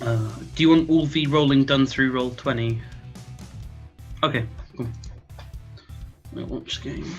Do you want all the rolling done through Roll20? Okay, cool. We'll watch the game.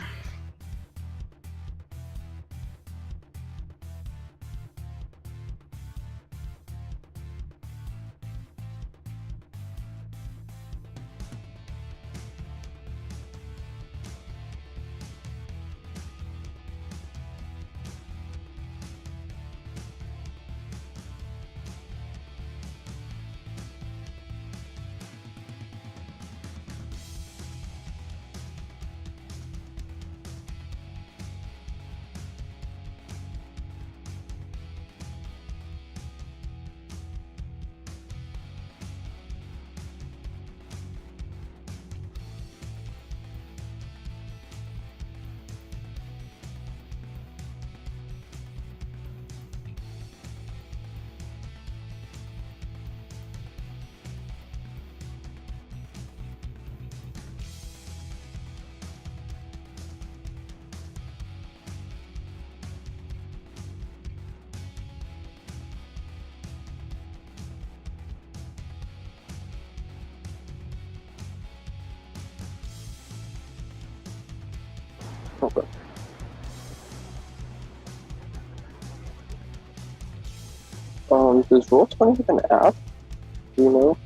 Okay. Does Roll20 have an app? Do you know?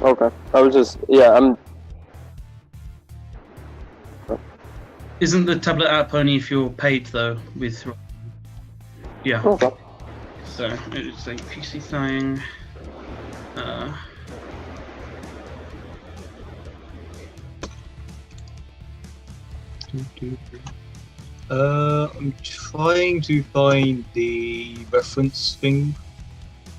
Okay. I was just, yeah, Isn't the tablet app only if you're paid though? With yeah. Okay. So it's a PC thing. I'm trying to find the reference thing,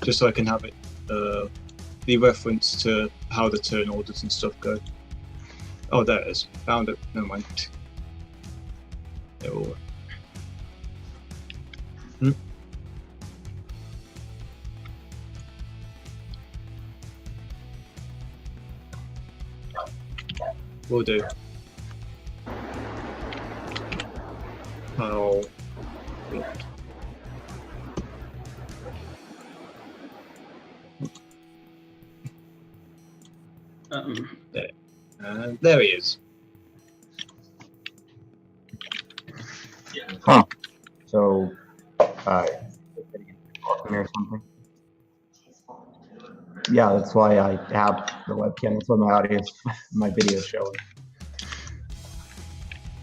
just so I can have it. The reference to how the turn orders and stuff go. Oh, there it is. Found it. Never mind. They're all. Will do. Oh. There. There he is. Huh. So, or something. Yeah, that's why I have the webcam. That's what my audio, my video is showing.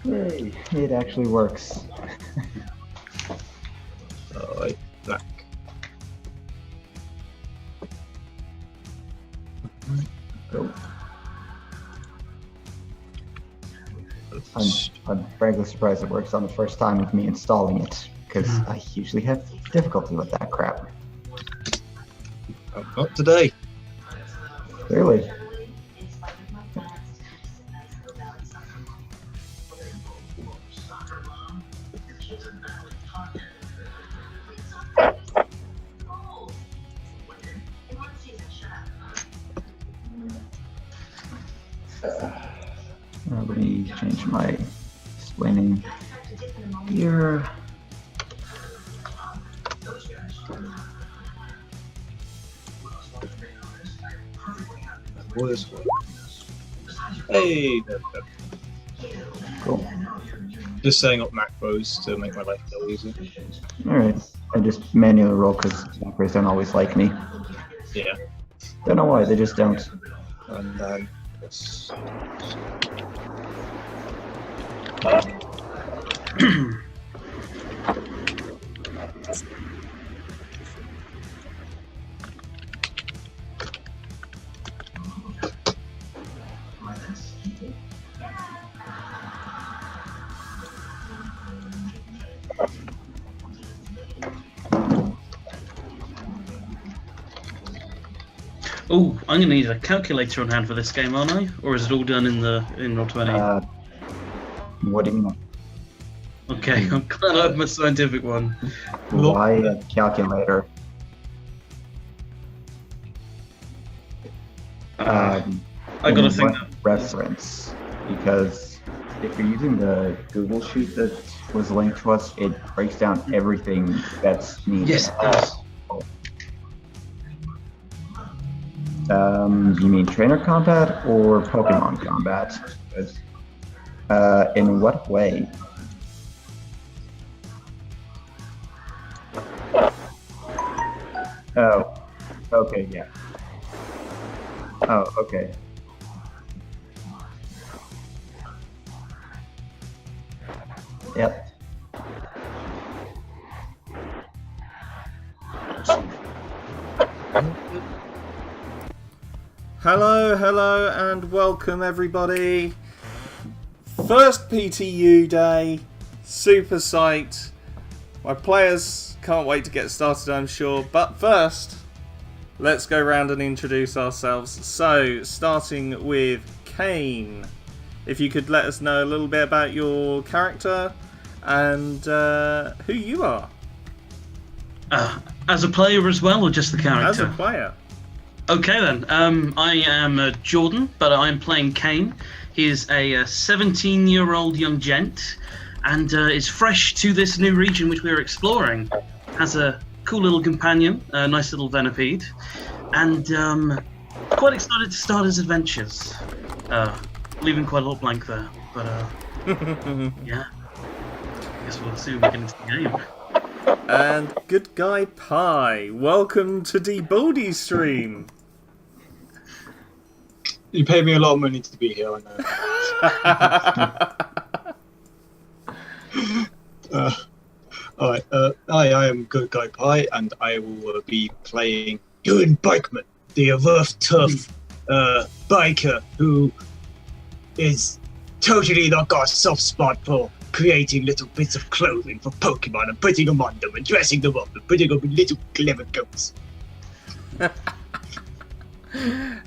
Hey, it actually works. Alright, back. Go. I'm frankly surprised it works on the first time with me installing it, because I usually have difficulty with that crap. Not today. Clearly. Let me change my explaining here. Hey, Cool. just setting up macros to make my life a little easier. Alright. I just manually roll because macros don't always like me. Yeah. Don't know why, they just don't. And then let's Oh, I'm gonna need a calculator on hand for this game, aren't I? Or is it all done in Roll20? What do you mean? Okay, I'm glad I have my scientific one. Why a calculator? I gotta think that reference, because if you're using the Google sheet that was linked to us, it breaks down everything that's needed. Yes, it does. You mean trainer combat or Pokemon combat? In what way? Oh, okay, yeah. Oh, okay. Yep. Hello, and welcome everybody. First PTU day, super psyched. My players can't wait to get started, I'm sure. But first, let's go around and introduce ourselves. So, starting with Kane. If you could let us know a little bit about your character and who you are. As a player as well, or just the character? As a player. Okay then. I am Jordan, but I'm playing Kane. He is a 17-year-old young gent, and is fresh to this new region which we're exploring. Has a cool little companion, a nice little Venipede, and quite excited to start his adventures. Leaving quite a lot blank there, but yeah. I guess we'll see when we get into the game. And Good Guy Pie, welcome to the Baldy stream. You paid me a lot of money to be here, I know. Alright, I am Good Guy Pie, and I will be playing Ewan Bikeman, the rough, tough biker who is totally not got a soft spot for creating little bits of clothing for Pokemon and putting them on them and dressing them up and putting them in little clever coats.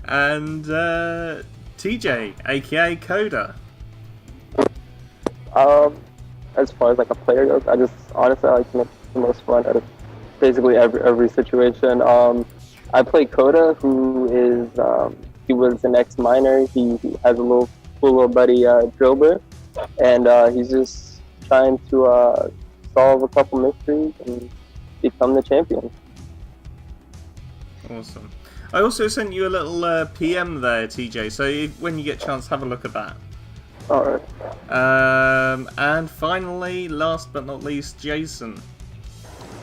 And TJ, aka Coda. As far as like a player goes, I just honestly I like to make the most fun out of basically every situation. I play Coda, who is he was an ex-miner. He has a cool little buddy Drober, and he's just trying to solve a couple mysteries and become the champion. Awesome. I also sent you a little PM there, TJ, so when you get a chance, have a look at that. Alright. And finally, last but not least, Jason.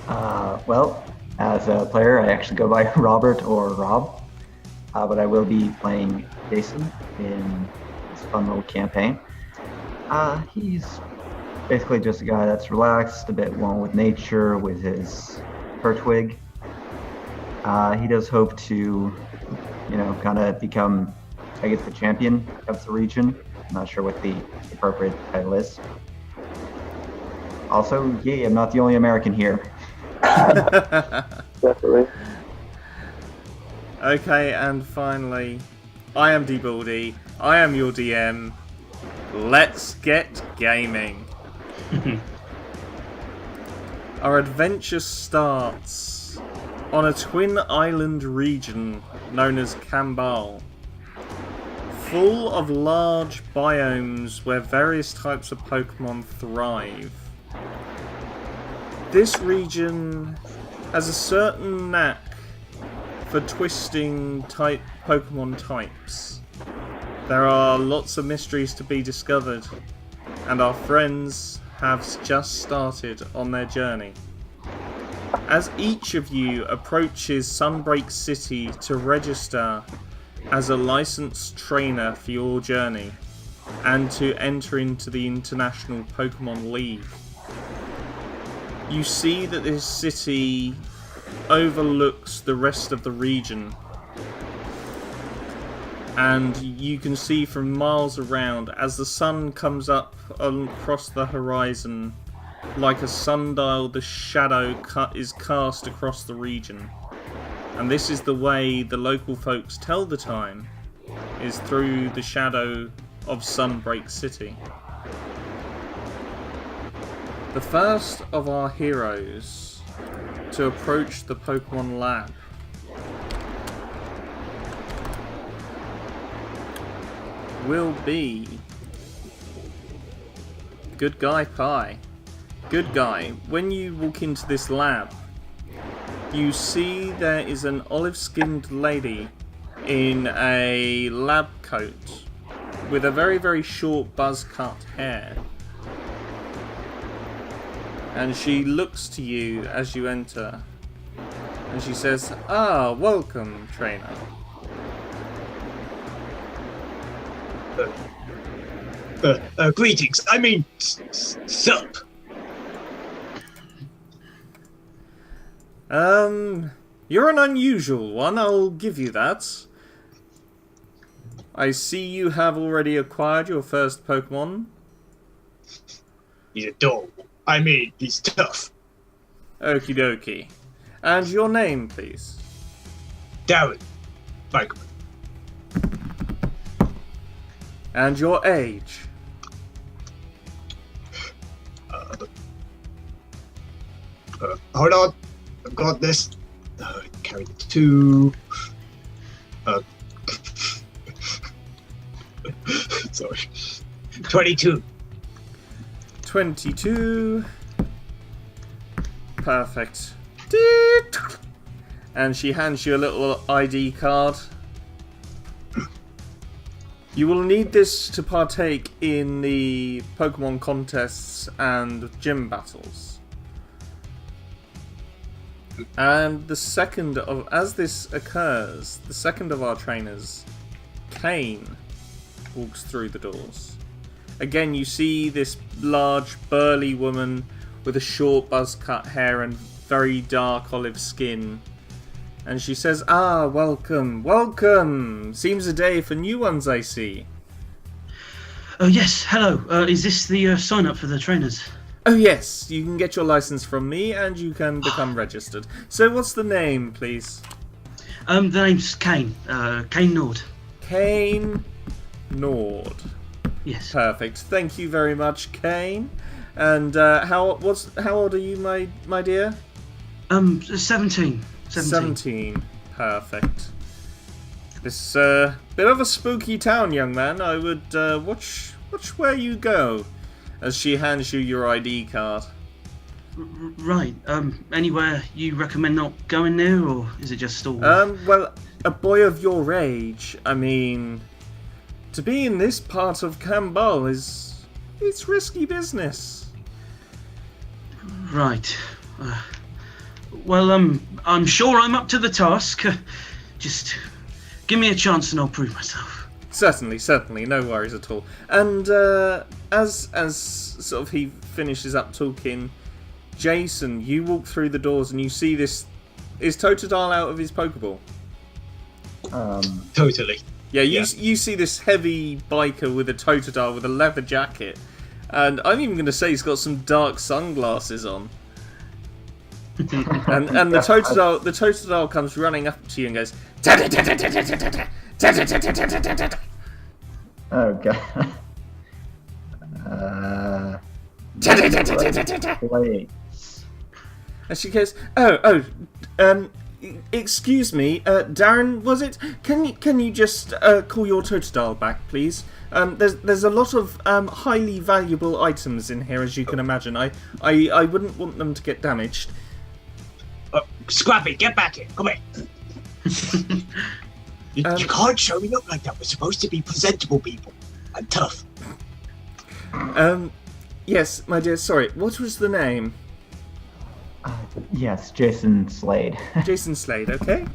Well, as a player, I actually go by Robert or Rob, but I will be playing Jason in this fun little campaign. He's basically just a guy that's relaxed, a bit one with nature, with his Pertwig. He does hope to, kind of become, I guess, the champion of the region. I'm not sure what the appropriate title is. Also, yeah, I'm not the only American here. Definitely. Okay, and finally, I am D-Baldy. I am your DM. Let's get gaming. Our adventure starts on a twin island region known as Kambal, full of large biomes where various types of Pokemon thrive. This region has a certain knack for twisting Pokemon types. There are lots of mysteries to be discovered, and our friends have just started on their journey. As each of you approaches Sunbreak City to register as a licensed trainer for your journey and to enter into the International Pokemon League, you see that this city overlooks the rest of the region, and you can see from miles around as the sun comes up across the horizon. Like a sundial, the shadow is cast across the region. And this is the way the local folks tell the time, is through the shadow of Sunbreak City. The first of our heroes to approach the Pokemon Lab will be good guy, Pi. Good guy. When you walk into this lab, you see there is an olive-skinned lady in a lab coat with a very, very short buzz-cut hair. And she looks to you as you enter. And she says, "Ah, welcome, trainer." Greetings. I mean, sup. You're an unusual one, I'll give you that. I see you have already acquired your first Pokemon. He's adorable. I mean, he's tough. Okie dokie. And your name, please? Darren. Pokemon. And your age? Hold on. I've got this. Carry the 2. Sorry. 22. 22. Perfect. And she hands you a little ID card. You will need this to partake in the Pokemon contests and gym battles. And as this occurs, the second of our trainers, Kane, walks through the doors. Again, you see this large, burly woman with a short buzz-cut hair and very dark olive skin. And she says, "Ah, welcome, welcome! Seems a day for new ones, I see." Oh, yes, hello. Is this the sign-up for the trainers? Oh yes, you can get your license from me and you can become registered. So what's the name, please? The name's Kane. Kane Nord. Kane Nord. Yes. Perfect. Thank you very much, Kane. And how old are you, my dear? 17. 17. Perfect. This bit of a spooky town, young man. I would watch where you go. As she hands you your ID card. Right. Anywhere you recommend not going there, or is it just all? Well, a boy of your age, I mean, to be in this part of Kambal it's risky business. Right. Well, I'm sure I'm up to the task. Just give me a chance and I'll prove myself. Certainly, no worries at all. And as sort of he finishes up talking, Jason, you walk through the doors and you see this. Is Totodile out of his Pokeball? Totally. Yeah, you see this heavy biker with a Totodile with a leather jacket, and I'm even going to say he's got some dark sunglasses on. and the Totodile comes running up to you and goes. Oh god. Wait. And she goes, excuse me, Darren, was it? Can you just call your Totodile back, please? There's a lot of highly valuable items in here, as you can imagine. I wouldn't want them to get damaged. Scrappy, get back here. Come here. You can't show me up like that. We're supposed to be presentable people and tough. Yes, my dear. Sorry, what was the name? Yes, Jason Slade. Jason Slade. Okay.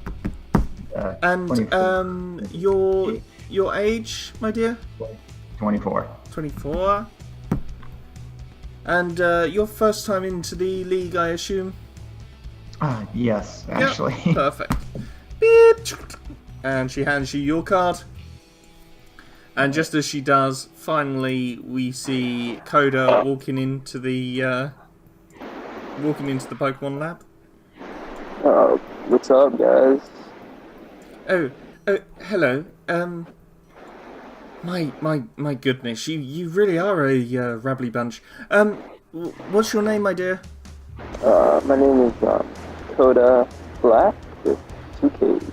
And 24. your age, my dear? 24. 24. And your first time into the league, I assume? Yes, actually. Yep, perfect. Beep. And she hands you your card. And just as she does, finally we see Coda walking into the Pokemon lab. What's up, guys? Oh, hello. My goodness, you really are a rabbly bunch. What's your name, my dear? My name is Coda Black with 2 Ks.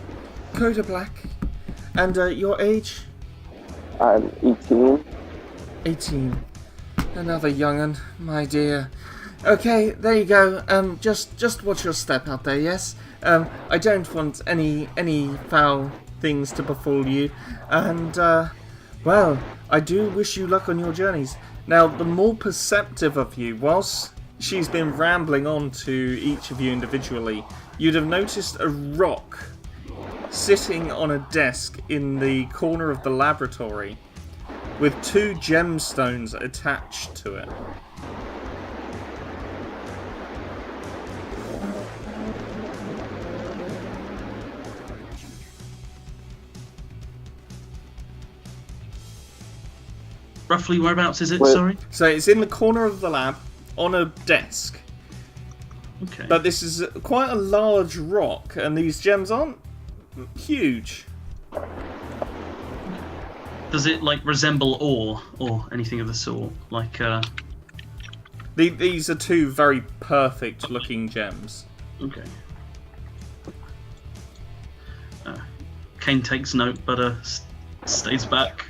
Coda Black. And your age? I'm 18. 18. Another young'un, my dear. Okay, there you go. Just watch your step out there, yes? I don't want any foul things to befall you. And, well, I do wish you luck on your journeys. Now, the more perceptive of you, whilst she's been rambling on to each of you individually, you'd have noticed a rock sitting on a desk in the corner of the laboratory with 2 gemstones attached to it. Roughly whereabouts is it? Wait. Sorry. So it's in the corner of the lab on a desk. Okay. But this is quite a large rock, and these gems aren't huge. Does it like resemble ore or anything of the sort? Like These are 2 very perfect looking gems. okay. Kane takes note, but stays back.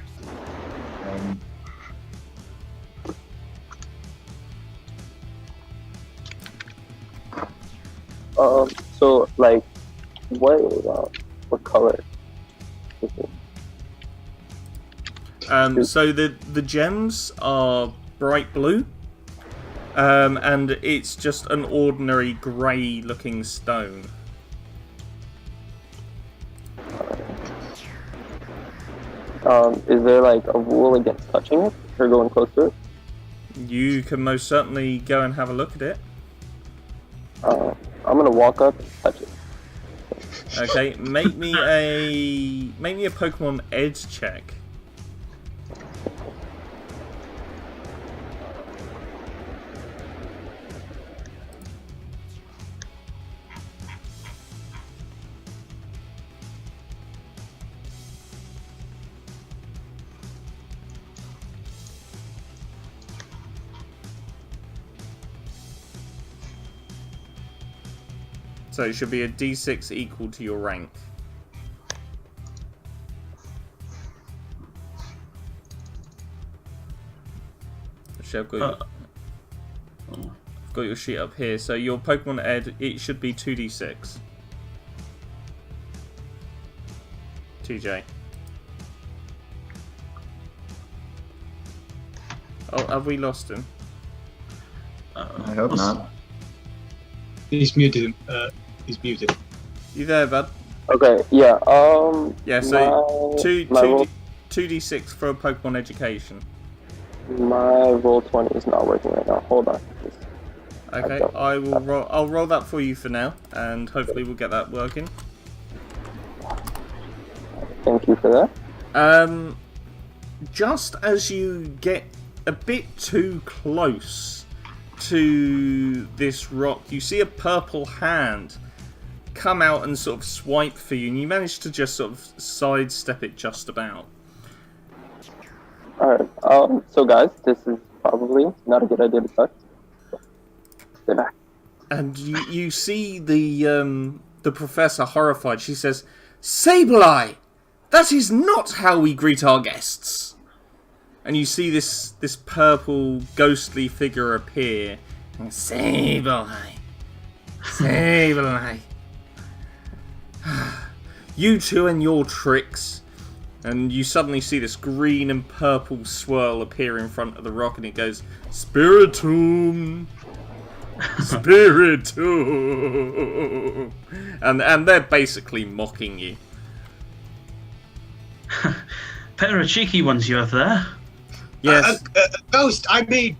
So like, what color is it? So the gems are bright blue, and it's just an ordinary grey looking stone. Is there like a rule against touching it or going close to it? You can most certainly go and have a look at it. I'm gonna walk up and touch it. Okay, make me a Pokemon Edge check. So it should be a D6 equal to your rank. Actually, I've got your sheet up here. So your Pokemon Ed, it should be 2D6. TJ. Oh, have we lost him? I hope not. He's muted. He's muted. You there, bud? Okay, yeah. Yeah, so my roll, 2D6 for a Pokemon education. my roll 20 is not working right now. Hold on. Okay, I'll roll that for you for now, and hopefully we'll get that working. Thank you for that. Just as you get a bit too close to this rock, you see a purple hand come out and sort of swipe for you, and you manage to just sort of sidestep it just about. Alright, so guys, this is probably not a good idea to touch. Stay back. And you see the professor horrified. She says, "Sableye! That is not how we greet our guests!" And you see this purple ghostly figure appear. Sableye! Sableye! You two and your tricks. And you suddenly see this green and purple swirl appear in front of the rock, and it goes, Spiritomb! Spiritomb! And they're basically mocking you. Pair of cheeky ones you have there. Yes. Ghost! I mean,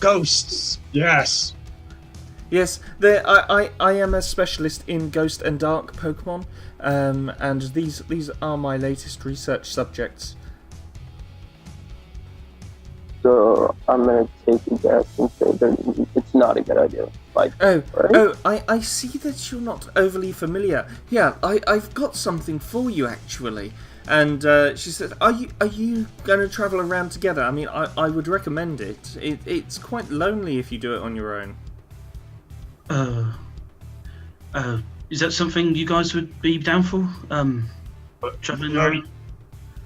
ghosts! Yes! Yes, I am a specialist in Ghost and Dark Pokemon, and these are my latest research subjects. So I'm gonna take a guess and say that it's not a good idea. Like, right? I see that you're not overly familiar. Yeah, I've got something for you actually. And she said, "Are you going to travel around together? I mean, I would recommend it. It's quite lonely if you do it on your own." Is that something you guys would be down for? Traveling around?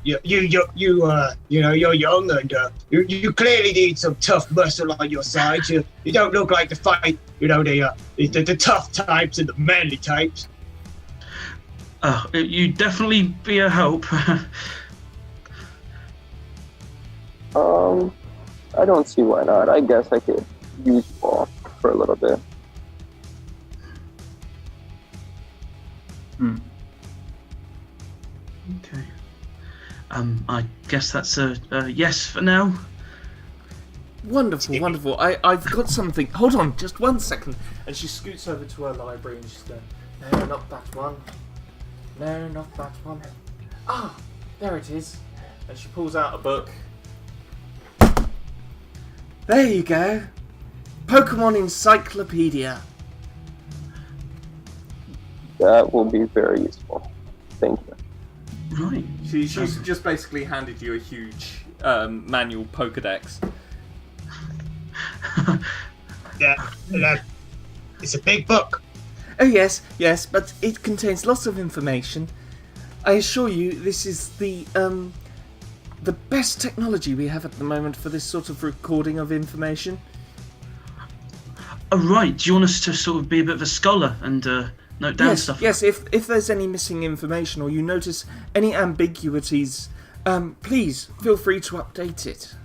you're young and you clearly need some tough muscle on your side. You don't look like to fight, the tough types and the manly types. You definitely be a help. I don't see why not. I guess I could use you all for a little bit. Okay. I guess that's a yes for now. Wonderful, wonderful. I've got something. Hold on, just 1 second. And she scoots over to her library and she's going, no, not that one. No, not that one. Ah, there it is. And she pulls out a book. There you go. Pokemon Encyclopedia. That will be very useful. Thank you. Right. She's just basically handed you a huge manual Pokedex. Yeah, it's a big book. Oh yes, but it contains lots of information. I assure you, this is the best technology we have at the moment for this sort of recording of information. Oh, right. Do you want us to sort of be a bit of a scholar and note down stuff? Yes, if there's any missing information or you notice any ambiguities, please feel free to update it.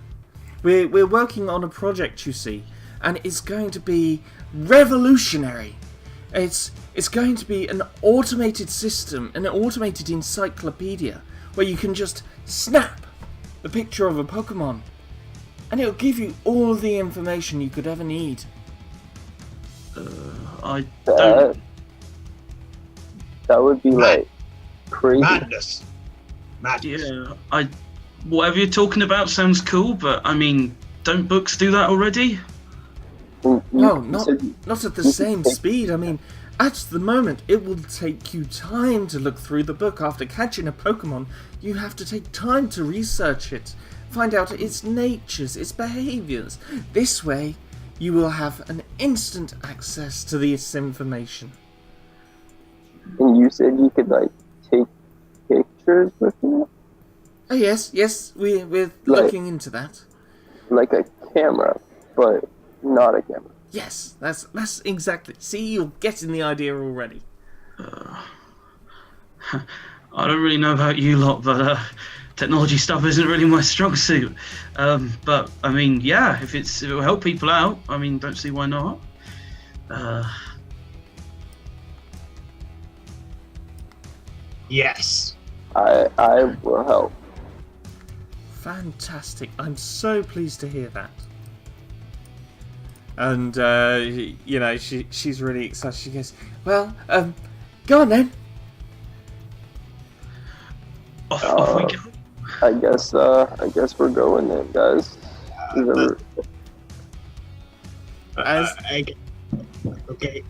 We're working on a project, you see, and it's going to be revolutionary. It's going to be an automated system, an automated encyclopedia, where you can just snap the picture of a Pokemon, and it'll give you all the information you could ever need. I don't... That would be like crazy. Madness. Yeah, whatever you're talking about sounds cool, but I mean, don't books do that already? No, not at the same speed. I mean, at the moment, it will take you time to look through the book. After catching a Pokemon, you have to take time to research it, find out its natures, its behaviors. This way, you will have an instant access to this information. And you said you could like take pictures with it? Oh yes, we're looking into that. Like a camera, but not a camera. Yes, that's exactly. See, you're getting the idea already. I don't really know about you lot, but technology stuff isn't really my strong suit. But I mean, yeah, if it will help people out, I mean, don't see why not. Yes. I will help. Fantastic! I'm so pleased to hear that. And she's really excited. She goes, "Well, go on then." Off we go. I guess we're going then, guys. Okay.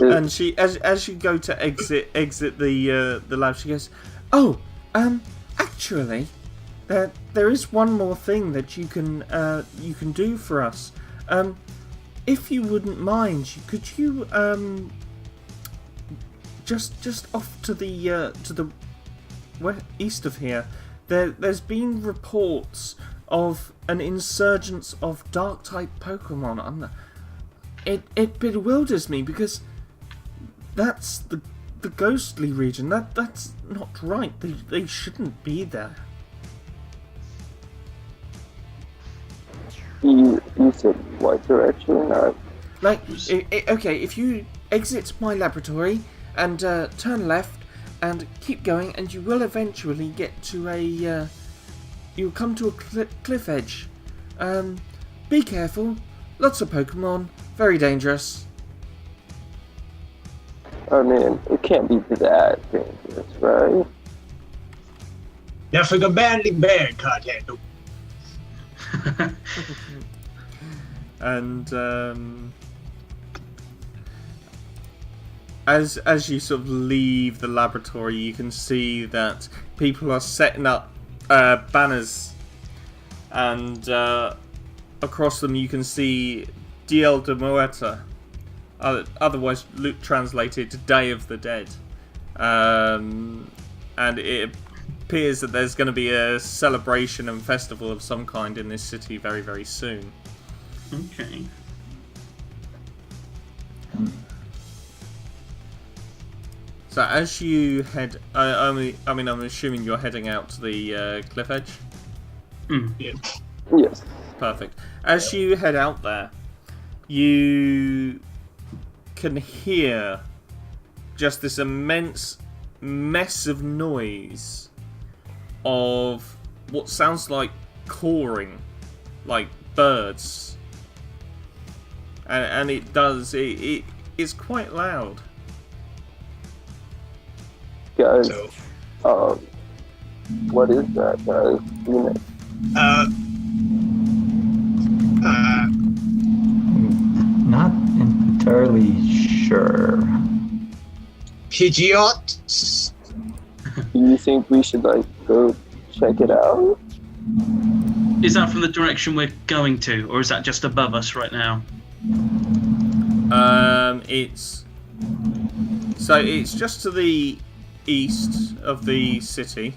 And she, as you go to exit the lab, she goes, "Oh, actually, there is one more thing that you can do for us. If you wouldn't mind, could you just off to the east of here, there's been reports of an insurgence of dark type Pokemon. It bewilders me because that's the ghostly region. That's not right. They shouldn't be there." You said what direction? Okay, if you exit my laboratory and turn left and keep going, and you will eventually get to you'll come to a cliff edge. Be careful. Lots of Pokemon. Very dangerous. I mean, it can't be that dangerous, right? Nothing a manly man can't handle. And as you sort of leave the laboratory, you can see that people are setting up banners, and across them you can see Dia de Muerta, otherwise translated Day of the Dead, and and it appears that there's going to be a celebration and festival of some kind in this city very, very soon. Okay. So as you head, I'm assuming you're heading out to the cliff edge. Yeah. Yes. Perfect. As you head out there, you can hear just this immense mess of noise of what sounds like cawing, like birds, and it does. It is quite loud. Guys, So, what is that, guys? You know, Not entirely sure. Pidgeot? do you think we should like go check it out? Is that from the direction we're going to, or is that just above us right now? It's just to the east of the city.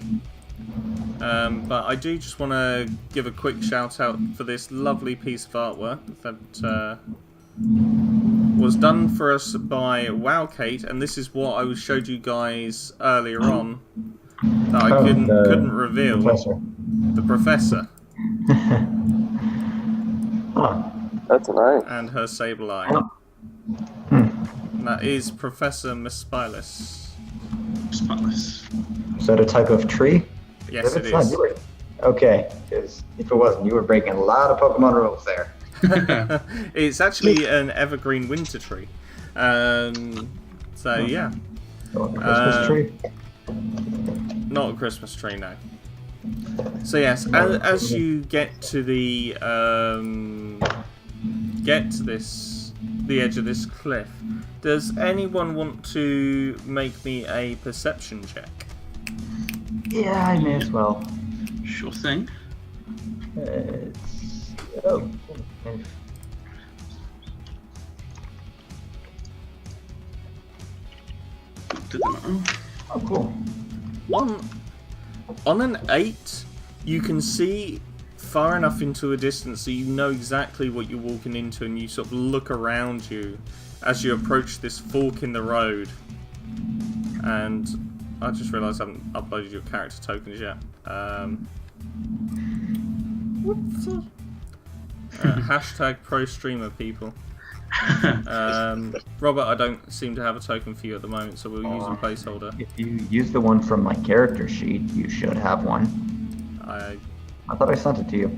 But I do just want to give a quick shout out for this lovely piece of artwork that was done for us by Wow Kate, and this is what I showed you guys earlier on that I couldn't reveal. Professor. The professor Huh. That's nice. and her sable eye. And that is Professor Mispilus. Spotless. Is that a type of tree? Yes, If it it's not, is. you were... Okay, because if it wasn't, you were breaking a lot of Pokemon rules there. It's actually an evergreen winter tree. So yeah, Oh, a Christmas tree? not a Christmas tree, no. So yes, as you get to the the edge of this cliff, does anyone want to make me a perception check? Yeah, I may as well. Sure thing. Oh. Oh, cool. On an 8, you can see far enough into a distance so you know exactly what you're walking into, and you sort of look around you as you approach this fork in the road. And I just realised I haven't uploaded your character tokens yet. Hashtag pro streamer people. Robert, I don't seem to have a token for you at the moment, so we'll use a placeholder. If you use the one from my character sheet, you should have one. I thought I sent it to you.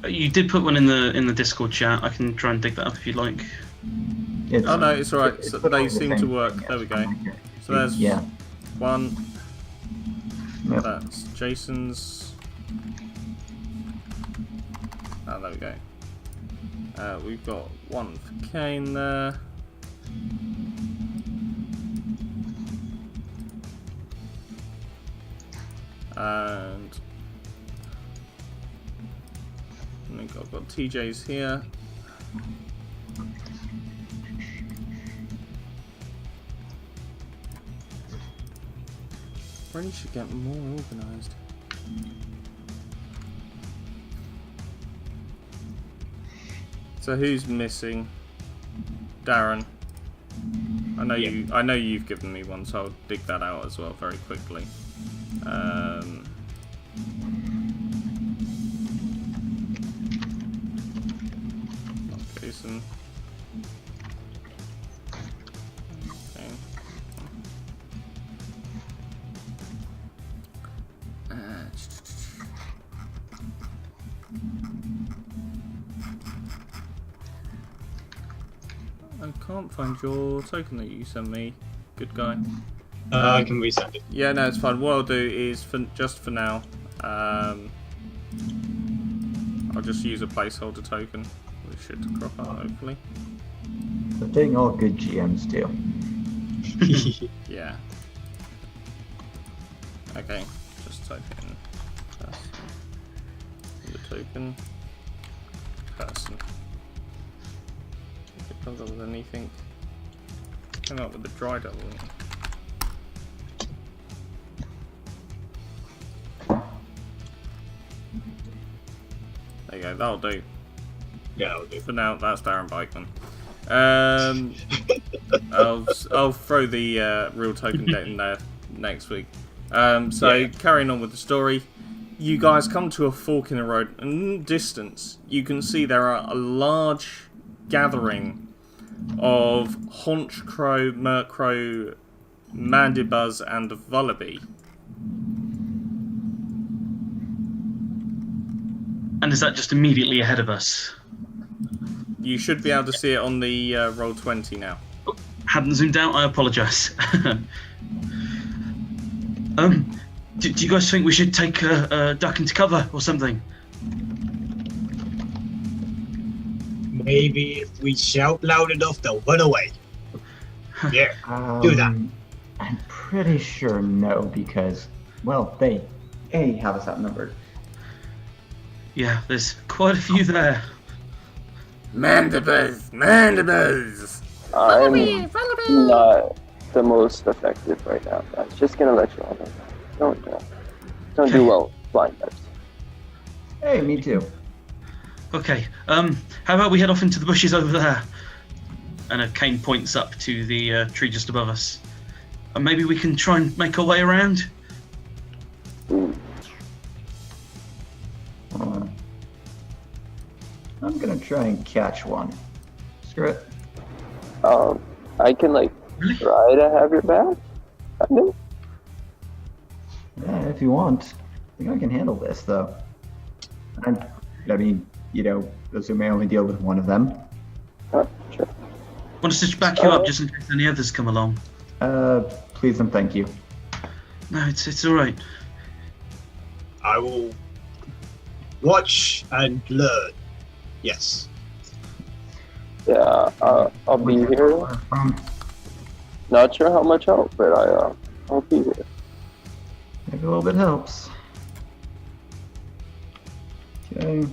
You did put one in the Discord chat. I can try and dig that up if you'd like. Oh no, it's alright. It's So put they on the seem thing. to work. Yeah, There we it's on go. my character So sheet. there's Yeah. one. Yep. That's Jason's. Oh, there we go. We've got one for Kane there. And I think I've got TJ's here. Really should get more organised. So who's missing? Darren. I know you. I know you've given me one, so I'll dig that out as well very quickly. Jason. Okay. I can't find your token that you sent me. Good guy. I can resend it. Yeah, no, it's fine. What I'll do is, just for now, I'll just use a placeholder token, which should crop out hopefully. The thing all good GMs do. Yeah. Okay, just type in person. The token. Person. If it comes up with anything, come up with the dry double. There you go. That'll do. Yeah, I'll do. For now, that's Darren Bikeman. I'll throw the real token deck in there next week. Carrying on with the story, you guys come to a fork in the road, and in the distance, you can see there are a large gathering of Haunch Crow, Murkrow, Mandibuzz, and Vullaby. And is that just immediately ahead of us? You should be able to see it on the Roll20 now. Oh, hadn't zoomed out, I apologise. Do you guys think we should take a duck into cover or something? Maybe if we shout loud enough, they'll run away. Yeah, do that. I'm pretty sure no, because, well, they have us outnumbered. Yeah, there's quite a few there. Mandibuzz! I'm not the most effective right now, guys. Just gonna let you all know. Don't do well with blind types. Hey, me too. Okay, how about we head off into the bushes over there? And Kane points up to the tree just above us. And maybe we can try and make our way around? I'm gonna try and catch one. Screw it. I can Really? try to have your back. I mean, Yeah, if you want. I think I can handle this, though. I mean, assume I only deal with one of them. sure. Want us to back you up just in case any others come along? Please and thank you. No, it's all right. I will watch and learn. Yes. Yeah, I'll be here. Not sure how much help, but I'll be here. Maybe a little bit helps. Okay.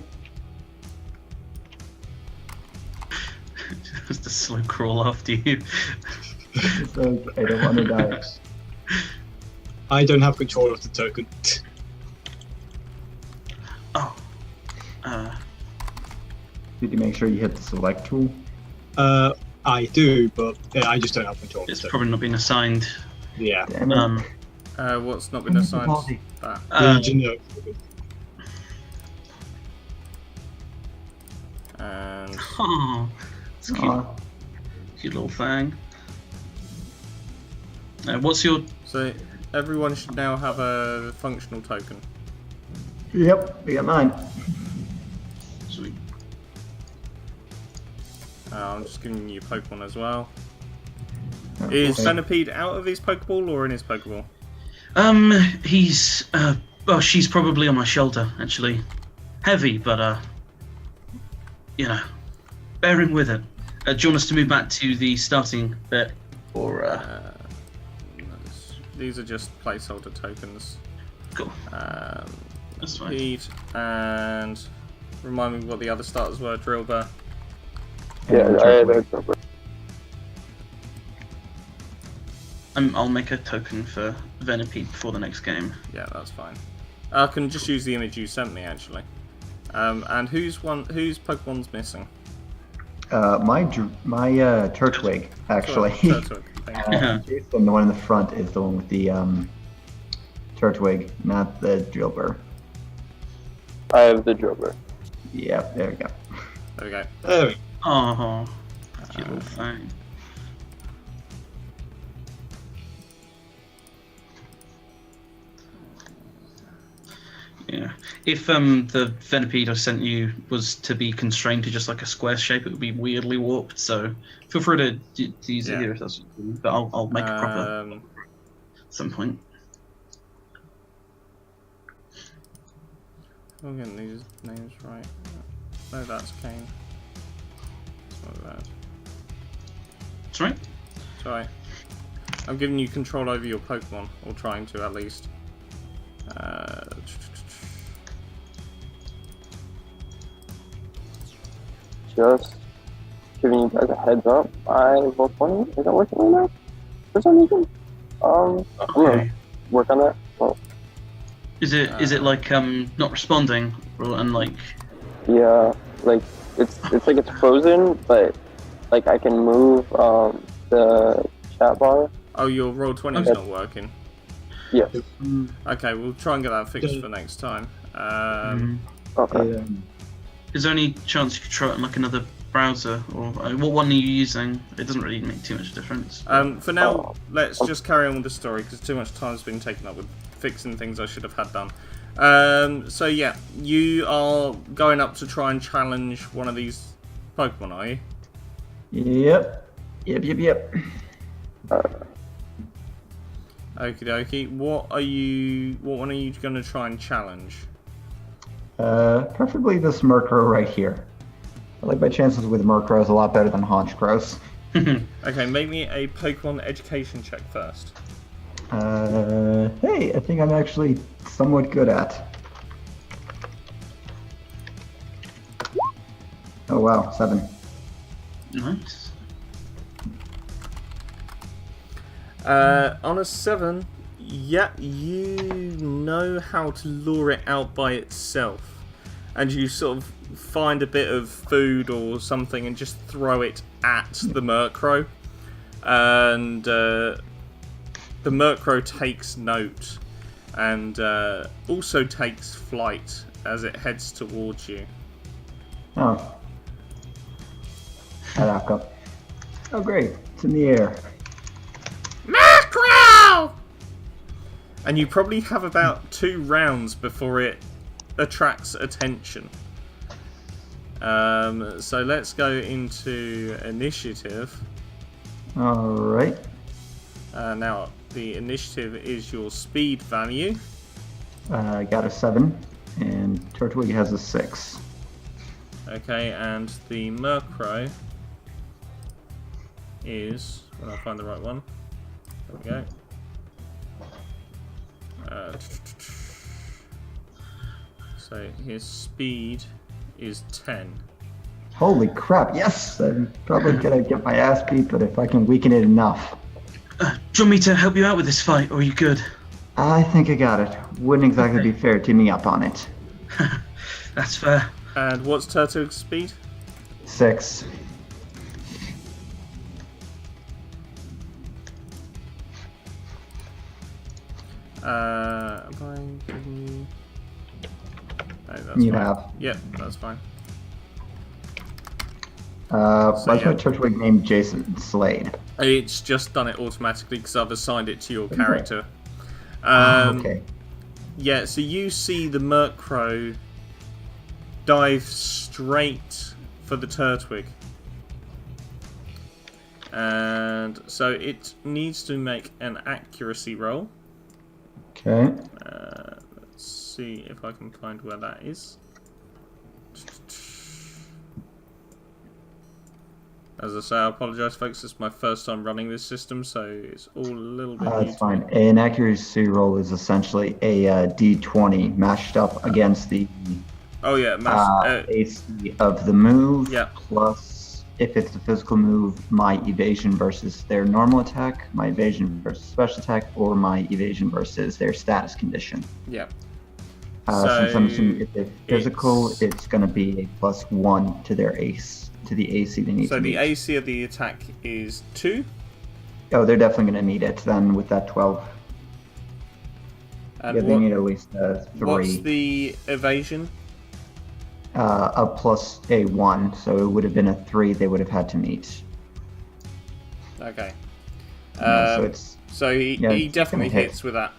Just a slow crawl after you. So I don't want to die. I don't have control of the token. Oh. Did you make sure you hit the select tool? I do, but I just don't have control of the It's token. probably not been assigned. Yeah. Damn it. What's not been assigned? Quality. That. The generic token. And Oh, it's cute. Aw. Cute little thing. What's your... so everyone should now have a functional token. Yep, we got mine. Sweet. I'm just giving you Pokemon as well. Okay. Is Centipede out of his Pokeball or in his Pokeball? He's... well, she's probably on my shoulder, actually. Heavy, but, bearing with it. Do you want us to move back to the starting bit? Or, These are just placeholder tokens. cool. That's fine. Centipede, and remind me what the other starters were. Drillbur. Yeah, And I had Turtwig. a cover. I'll make a token for Venipede before the next game. Yeah, that's fine. I can just use the image you sent me actually. And whose Pokemon's missing? My Turtwig, actually. Turtwig. Thank you. Jason, the one in the front, is the one with the Turtwig, not the Drillbur. I have the Drover. Yep, there we go. There we go. There we go. Oh, cute little thing. Yeah. If the Venipede I sent you was to be constrained to just like a square shape, it would be weirdly warped. So feel free to use it Yeah. here if that's what you want. But I'll make it proper at some point. I'm getting these names right. No, that's Kane. It's not bad. Sorry. Sorry. I'm giving you control over your Pokemon, or trying to at least. Just giving you guys a heads up. My Voltron isn't working right now for some reason. I'm gonna work on that. Well, Is it like not responding and like? Yeah, like it's like it's frozen, but like I can move the chat bar. Oh, your Roll20's not working. Yes. Okay, we'll try and get that fixed for next time. Okay. Is there any chance you could try it on like another browser, or what one are you using? It doesn't really make too much difference. For now, let's just carry on with the story because too much time's been taken up with fixing things I should have had done. So yeah, you are going up to try and challenge one of these Pokemon, are you? Yep. Okie dokie. What one are you going to try and challenge? Preferably this Murkrow right here. I like my chances with Murkrows a lot better than Honchkrows. Okay, make me a Pokemon education check first. Hey, I think I'm actually somewhat good at. Oh wow, 7. Nice. On a 7, yeah, you know how to lure it out by itself. And you sort of find a bit of food or something and just throw it at the Murkrow. And the Murkrow takes note and also takes flight as it heads towards you. Oh. Alaka. Oh great, it's in the air. Murkrow! And you probably have about 2 rounds before it attracts attention. So let's go into initiative. Alright. Now, the initiative is your speed value. I got a 7, and Turtwig has a 6. Okay, and the Murkrow is... when I find the right one. There we go. So his speed is 10. Holy crap, yes! I'm probably gonna get my ass beat, but if I can weaken it enough. Do you want me to help you out with this fight, or are you good? I think I got it. Wouldn't exactly be fair teaming up on it. That's fair. And what's Turtwig's speed? 6. Have I given you... No, that's You fine. have. Yep, that's fine. Why's yeah. my Turtwig named Jason Slade? It's just done it automatically because I've assigned it to your character. Okay. Yeah, so you see the Murkrow dive straight for the Turtwig. And so it needs to make an accuracy roll. Okay. Let's see if I can find where that is. As I say, I apologise, folks. It's my first time running this system, so it's all a little bit new That's to fine. me. An accuracy roll is essentially a D20 mashed up against the Oh yeah, AC of the move, Yeah. plus if it's a physical move, my evasion versus their normal attack, my evasion versus special attack, or my evasion versus their status condition. Yeah. Since I'm assuming So if they're physical, it's going to be a +1 to their ace, to the AC they need So to the meet. AC of the attack is 2. Oh, they're definitely going to need it then with that 12. And Yeah, they need at least 3. what's the evasion? A plus a 1, so it would have been a 3 they would have had to meet. Okay. So it's So he it's definitely gonna hit. hits with that.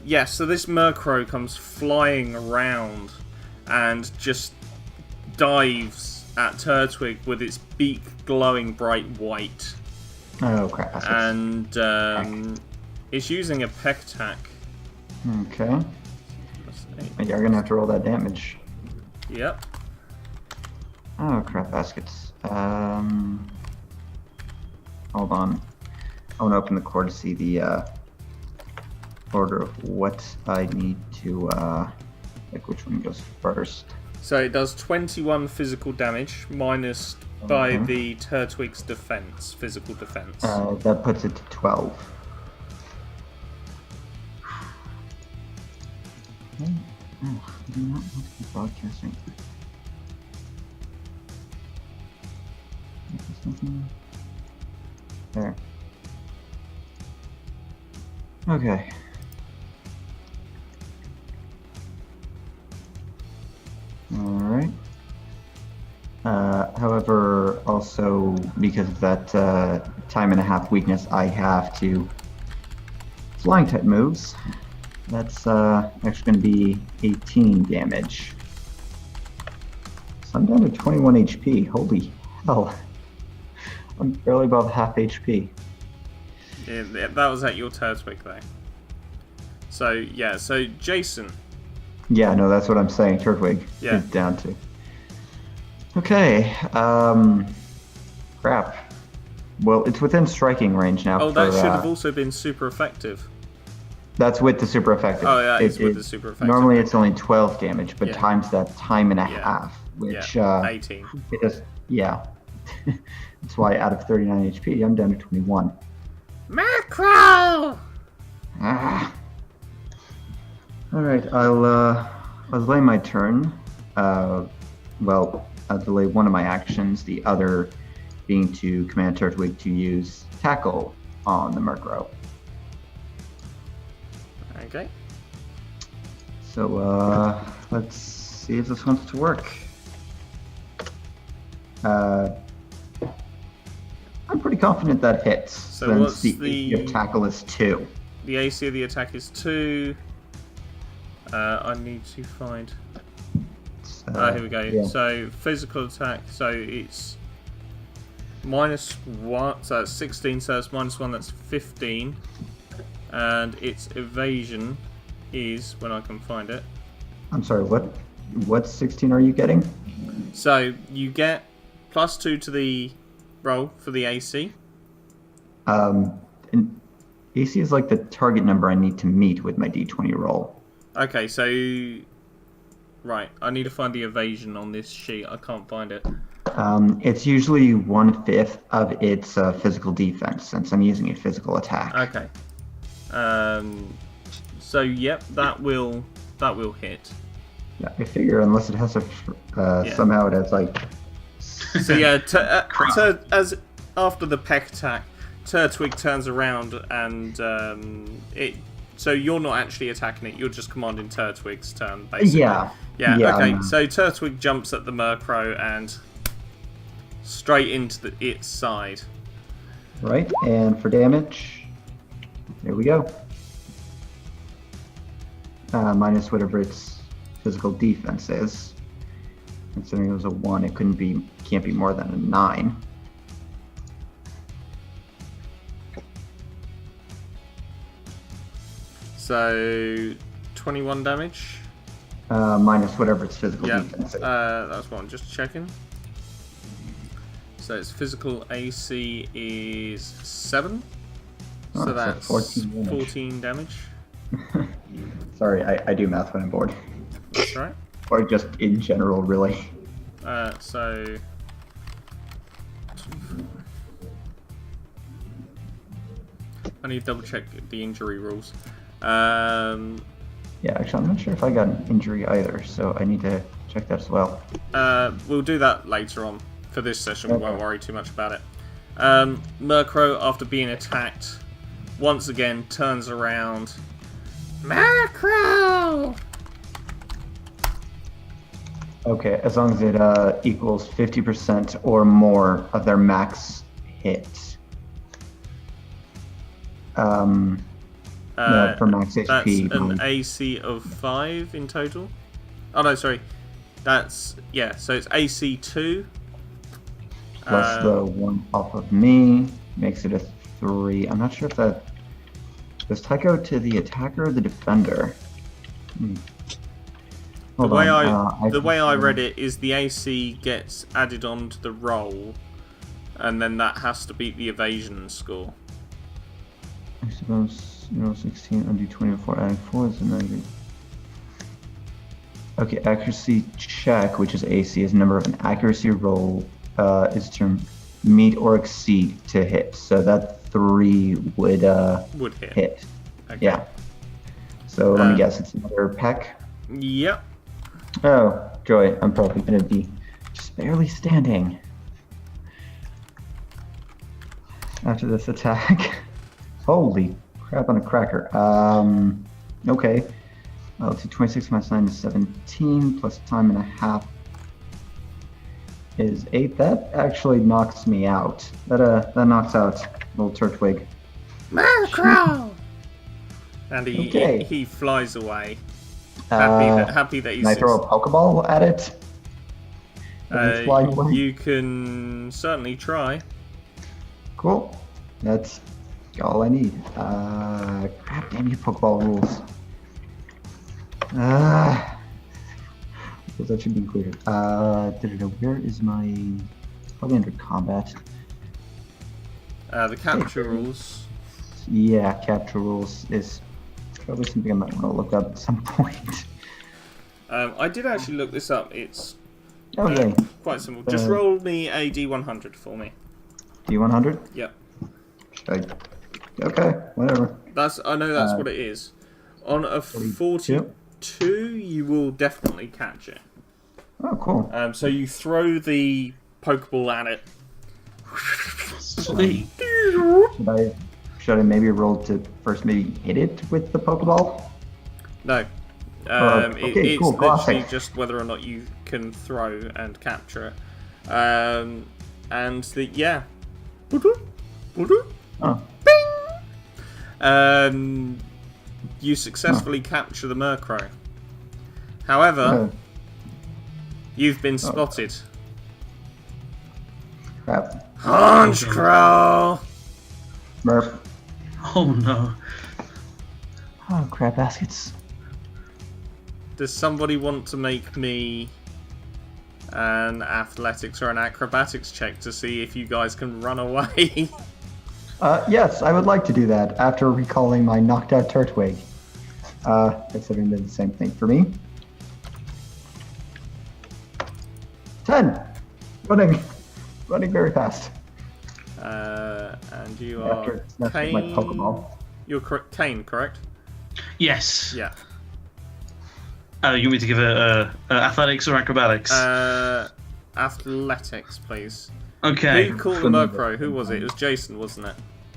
Yeah, so this Murkrow comes flying around and just dives at Turtwig with its beak glowing bright white. Oh crap! That's And it's using a peck attack. okay. Plus 8. You're gonna have to roll that damage. Yep. Oh crap! Baskets. Hold on. I want to open the core to see the order of what I need to like which one goes first. So it does 21 physical damage minus by Okay. the Turtwig's defense, physical defense. That puts it to 12. Oh, I do not want to be broadcasting. 15. There. Okay. Alright. However, also because of that time and a half weakness, I have to flying type moves. That's actually going to be 18 damage. So I'm down to 21 HP. Holy hell. I'm barely above half HP. Yeah, that was at your Turtwig though. So yeah, so Jason. Yeah, no, that's what I'm saying. Turtwig is down to. Okay. Crap. Well, it's within striking range now. Oh, that should have also been super effective. That's with the super effective. Oh, yeah, it's with the super effective. Normally it's only 12 damage, but times that time and a half, which 18. It just, yeah. That's why out of 39 HP, I'm down to 21. Macro! Ah. All right, I'll delay my turn. Well, I'll delay one of my actions, the other being to command Turtwig to use Tackle on the Murkrow. Okay. So, let's see if this wants to work. I'm pretty confident that hits, So since what's the the... AC of Tackle is 2. The AC of the attack is 2. I need to find... here we go. Yeah. So, physical attack, so it's -1, so that's 16, so that's -1, that's 15. And its evasion is, when I can find it. I'm sorry, what 16 are you getting? So, you get +2 to the roll for the AC. And AC is like the target number I need to meet with my D20 roll. Okay, so... Right, I need to find the evasion on this sheet. I can't find it. It's usually 1/5 of its physical defense, since I'm using a physical attack. Okay. So yep, that will hit. Yeah, I figure unless it has a somehow it has like. So yeah, as after the peck attack, Turtwig turns around and it. So you're not actually attacking it; you're just commanding Turtwig's turn, basically. Yeah. Yeah. Okay. So Turtwig jumps at the Murkrow and straight into its side. Right, and for damage, there we go. Minus whatever its physical defense is. Considering it was a 1, it can't be more than a 9. So 21 damage. Minus whatever its physical defense is. That's what I'm just checking. So its physical AC is 7. Oh, So that's 14 damage. Sorry, I do math when I'm bored. That's right. Or just in general, really. So... I need to double check the injury rules. Yeah, actually, I'm not sure if I got an injury either, so I need to check that as well. We'll do that later on. For this session, we won't worry too much about it. Murkrow, after being attacked, once again turns around. Murkrow! Okay, as long as it equals 50% or more of their max hit. For max HP. That's an AC of 5 in total. Oh no, sorry. That's, yeah, so it's AC 2. Plus the 1 off of me makes it a 3. I'm not sure if that... Does that go to the attacker or the defender? The way I read it is the AC gets added onto the roll, and then that has to beat the evasion score. I suppose 16 undo 24 adding 4 is a negative. Okay, accuracy check, which is AC, is the number of an accuracy roll is to meet or exceed to hit. So that 3 would hit. Okay. Yeah. So let me guess, it's another peck. Yep. Oh, joy! I'm probably gonna be just barely standing. after this attack. Holy crap on a cracker. Okay. Let's see, 26 minus 9 is 17, plus time and a half is 8. That actually knocks me out. That knocks out little Turtwig. Murkrow! And Okay. he flies away. Happy that he's... Can I throw a Pokeball at it? As it's flying away? You can certainly try. Cool. That's all I need. Crap, damn you, Pokeball rules. That should be cleared. Where is my... Probably under combat. The capture rules. Yeah, capture rules is probably something I might want to look up at some point. I did actually look this up. It's Okay. quite simple. Just roll me a D100 for me. D100? Yep. Okay, whatever. I know that's what it is. On a 42, you will definitely catch it. Oh, cool. So you throw the Pokeball at it. Sweet. Should I maybe roll to first maybe hit it with the Pokeball? No. Okay, it's cool, literally classic. just whether or not you can throw and capture it. Yeah. Oh. You successfully capture the Murkrow. However, you've been spotted. Crap. Honchcrow! Murph. Oh no. Oh, crap baskets. Does somebody want to make me an athletics or an acrobatics check to see if you guys can run away? Yes, I would like to do that after recalling my knocked out Turtwig. Considering they're the same thing for me. 10! Running very fast. And you After are it snaps Kane. my Pokeball. You're Kane, correct? Yes. Yeah. You want me to give it athletics or acrobatics? Athletics, please. Okay. Who caught the Murkrow? Who was it? It was Jason, wasn't it?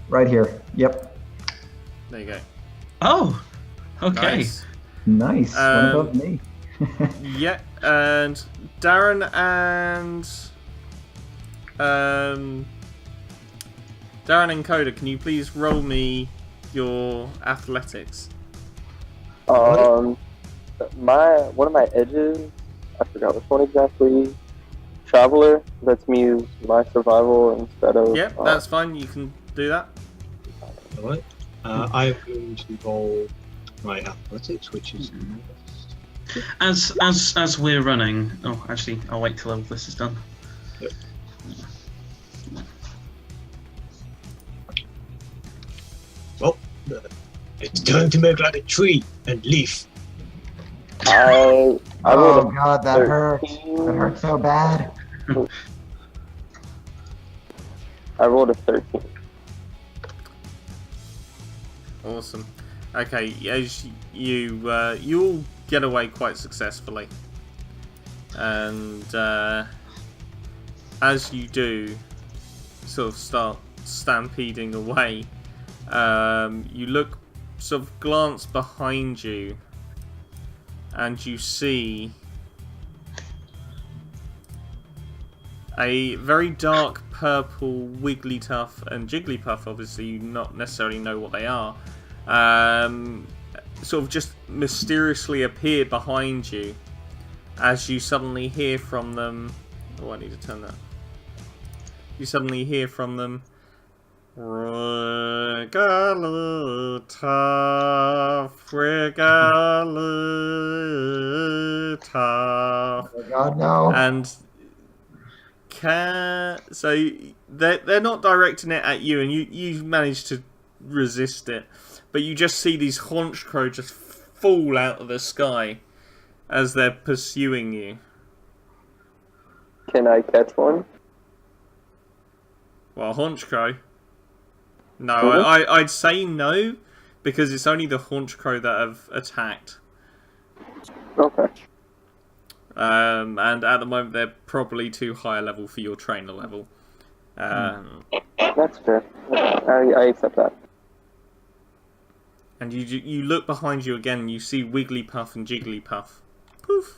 Right here. Yep. There you go. Oh. Okay. Nice. Nice. One above me. Yeah, and Darren and Coda, can you please roll me your athletics? One of my edges, I forgot which one exactly. Traveler lets me use my survival instead of. Yep, that's fine. You can do that. Alright. I'm going to roll my athletics, which is As we're running. Oh, actually, I'll wait till all this is done. Yep. Well, it's time to make like a tree and leaf. I Oh rolled a god, that hurt. 13. That hurt so bad. I rolled a 13. Awesome. Okay, as you'll get away quite successfully, and as you do, sort of start stampeding away. You look, sort of glance behind you, and you see a very dark purple Wigglytuff and Jigglypuff. Obviously, you not necessarily know what they are. Sort of just mysteriously appear behind you as you suddenly hear from them. Oh, I need to turn that. You suddenly hear from them. Wigglytuff, Wigglytuff. Oh god, no. And so they're not directing it at you, and you manage to resist it, but you just see these Honchcrow just fall out of the sky as they're pursuing you. Can I catch one? Well, Honchcrow. No, I'd say no, because it's only the Honchcrow that have attacked. Okay. And at the moment they're probably too high a level for your trainer level. That's fair. I accept that. And you look behind you again, and you see Wigglypuff and Jigglypuff. Poof.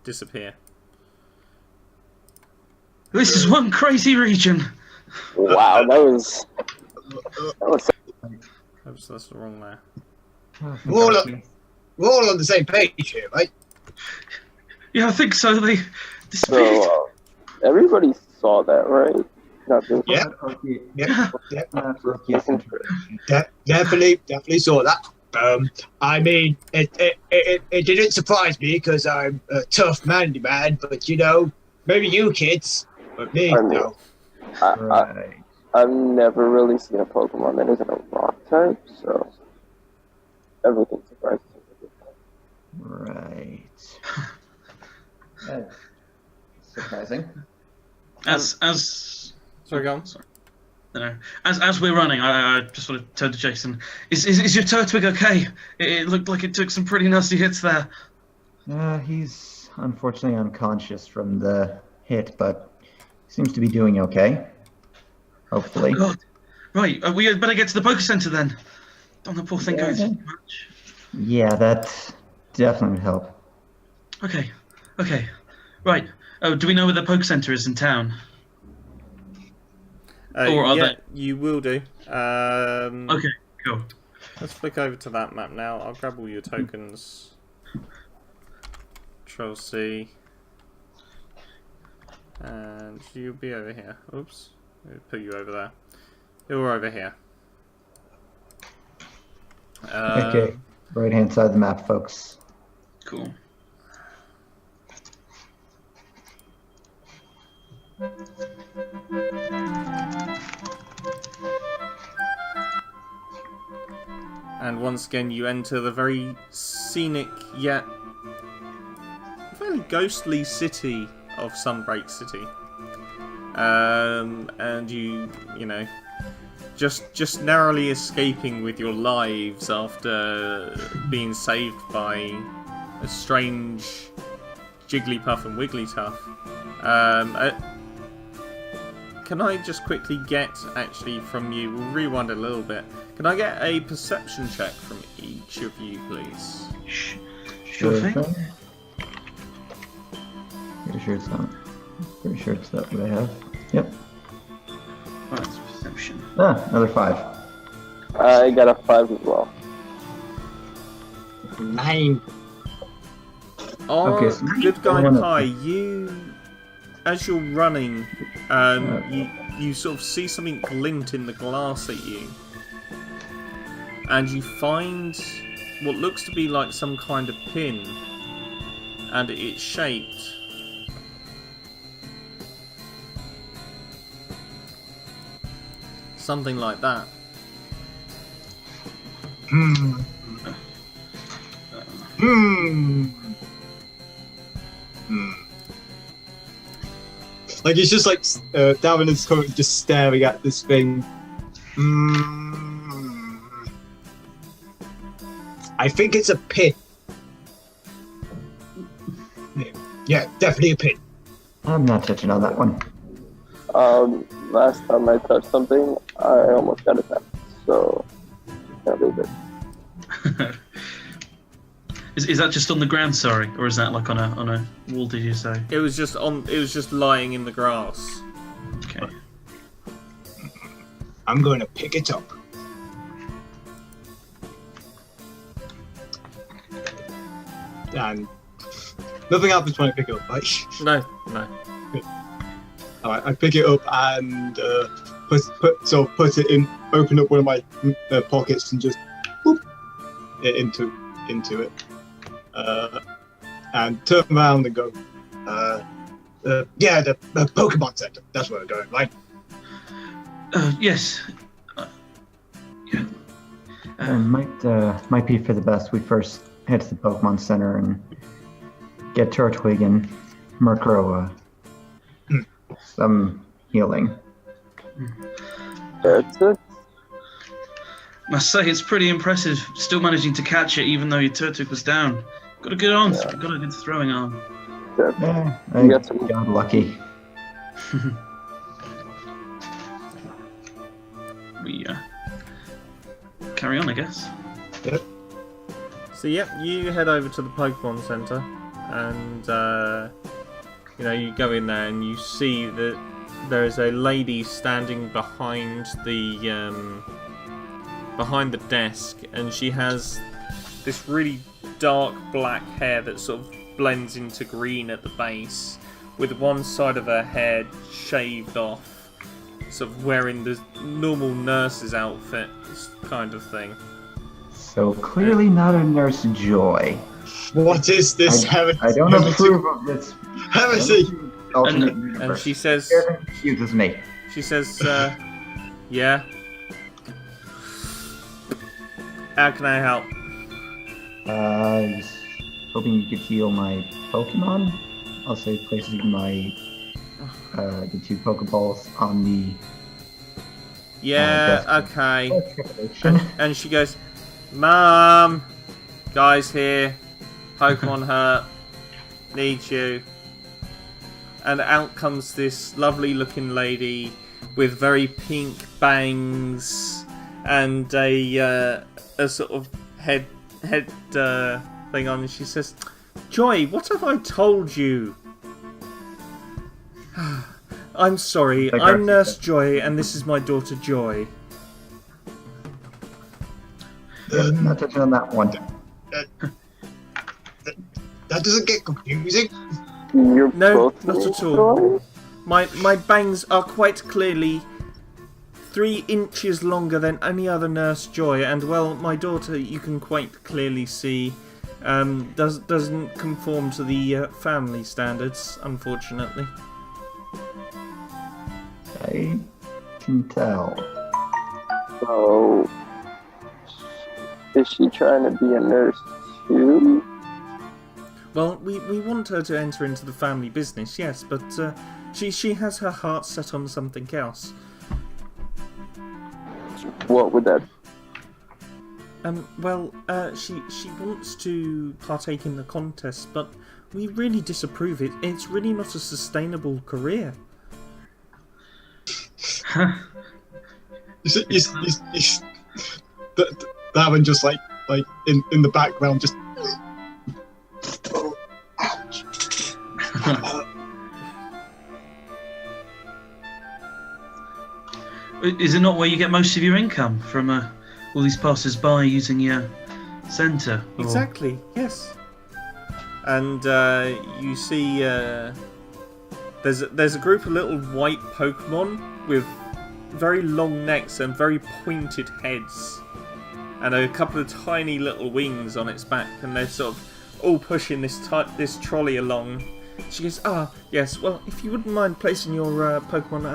Disappear. This is one crazy region. Wow, that was Oops, that's the wrong there. We're all on the same page here, right? Yeah, I think so. They disappeared. so. Everybody saw that, right? Not just Yeah. Yeah. Definitely saw that. I mean, it didn't surprise me because I'm a tough manly man, but you know, maybe you kids, but me, I mean, no. Right. I've never really seen a Pokemon that isn't a rock type, so everything surprises me. Right. That's surprising. As Sorry, go on. you know, as we're running, I just want to turn to Jason. Is your Turtwig okay? It looked like it took some pretty nasty hits there. He's unfortunately unconscious from the hit, but seems to be doing okay. Hopefully. God. Right, we better get to the Poke Center then. Don't the poor thing go Yeah. through much. Yeah, that definitely would help. Okay. Right. Oh, do we know where the Poke Center is in town? Or are Yeah, you will do. Okay, cool. Let's flick over to that map now. I'll grab all your tokens. Control C. And you'll be over here. Oops. I'll put you over there. You're over here. Okay. Right hand side of the map, folks. Cool. And once again, you enter the very scenic yet very ghostly city of Sunbreak City. And you know, just narrowly escaping with your lives after being saved by a strange Jigglypuff and Wigglytuff. Can I just quickly get, actually, from you, we'll rewind a little bit, can I get a perception check from each of you, please? Sure thing. Pretty sure it's not. Pretty sure it's not what I have. Yep. Right, it's perception. Another 5. I got a 5 as well. 9. Oh, Okay, so good guy I wanna- Pie, you, as you're running, you sort of see something glint in the glass at you. And you find what looks to be like some kind of pin. And it's shaped something like that. Like he's just like Davin is currently just staring at this thing. I think it's a pin. Yeah, definitely a pin. I'm not touching on that one. Last time I touched something, I almost got attacked. So, can't leave it. Is that just on the ground, sorry, or is that like on a wall? Did you say? It was just lying in the grass. Okay. I'm going to pick it up. And nothing happens when I pick it up, right? No. Alright, I pick it up and put it in, open up one of my pockets and just whoop it into it. And turn around and go, yeah, the Pokemon Center. That's where we're going, right? Yes. Yeah. Might be for the best we first head to the Pokemon Center and get Turtwig and Murkrow some healing. That's it. Must say it's pretty impressive. Still managing to catch it, even though your Turtwig was down. Got a good arm. Yeah. Got a good throwing arm. I got some- got lucky. carry on, I guess. Yep. So yep, you head over to the Pokemon Center, and you go in there and you see that there is a lady standing behind the desk, and she has this really dark black hair that sort of blends into green at the base, with one side of her head shaved off, sort of wearing the normal nurse's outfit kind of thing. So clearly not a Nurse Joy. What is this heresy? I don't approve of this. Heresy! Alternate And universe. she says, Excuses me. She says, yeah. How can I help? Just hoping you could heal my Pokemon. Also placing my the 2 Pokeballs on the Yeah, desk. okay. And she goes, Mom, guys here, Pokemon hurt, need you. And out comes this lovely looking lady with very pink bangs and a sort of head thing on, and she says, Joy, what have I told you? I'm sorry, I'm Nurse Joy, and this is my daughter Joy. Not touching on that one. That doesn't get confusing. You're No, both not at Joy? all. My bangs are quite clearly 3 inches longer than any other Nurse Joy, and well, my daughter, you can quite clearly see, doesn't conform to the family standards, unfortunately. I can tell. So, is she trying to be a nurse too? Well, we want her to enter into the family business, yes, but she has her heart set on something else. What would that? She wants to partake in the contest, but we really disapprove it. It's really not a sustainable career. Is that one just like in the background just. Is it not where you get most of your income from all these passers-by using your centre? Or... Exactly, yes. And you see there's a group of little white Pokemon with very long necks and very pointed heads, and a couple of tiny little wings on its back, and they're sort of all pushing this trolley along. She goes, yes, well, if you wouldn't mind placing your Pokemon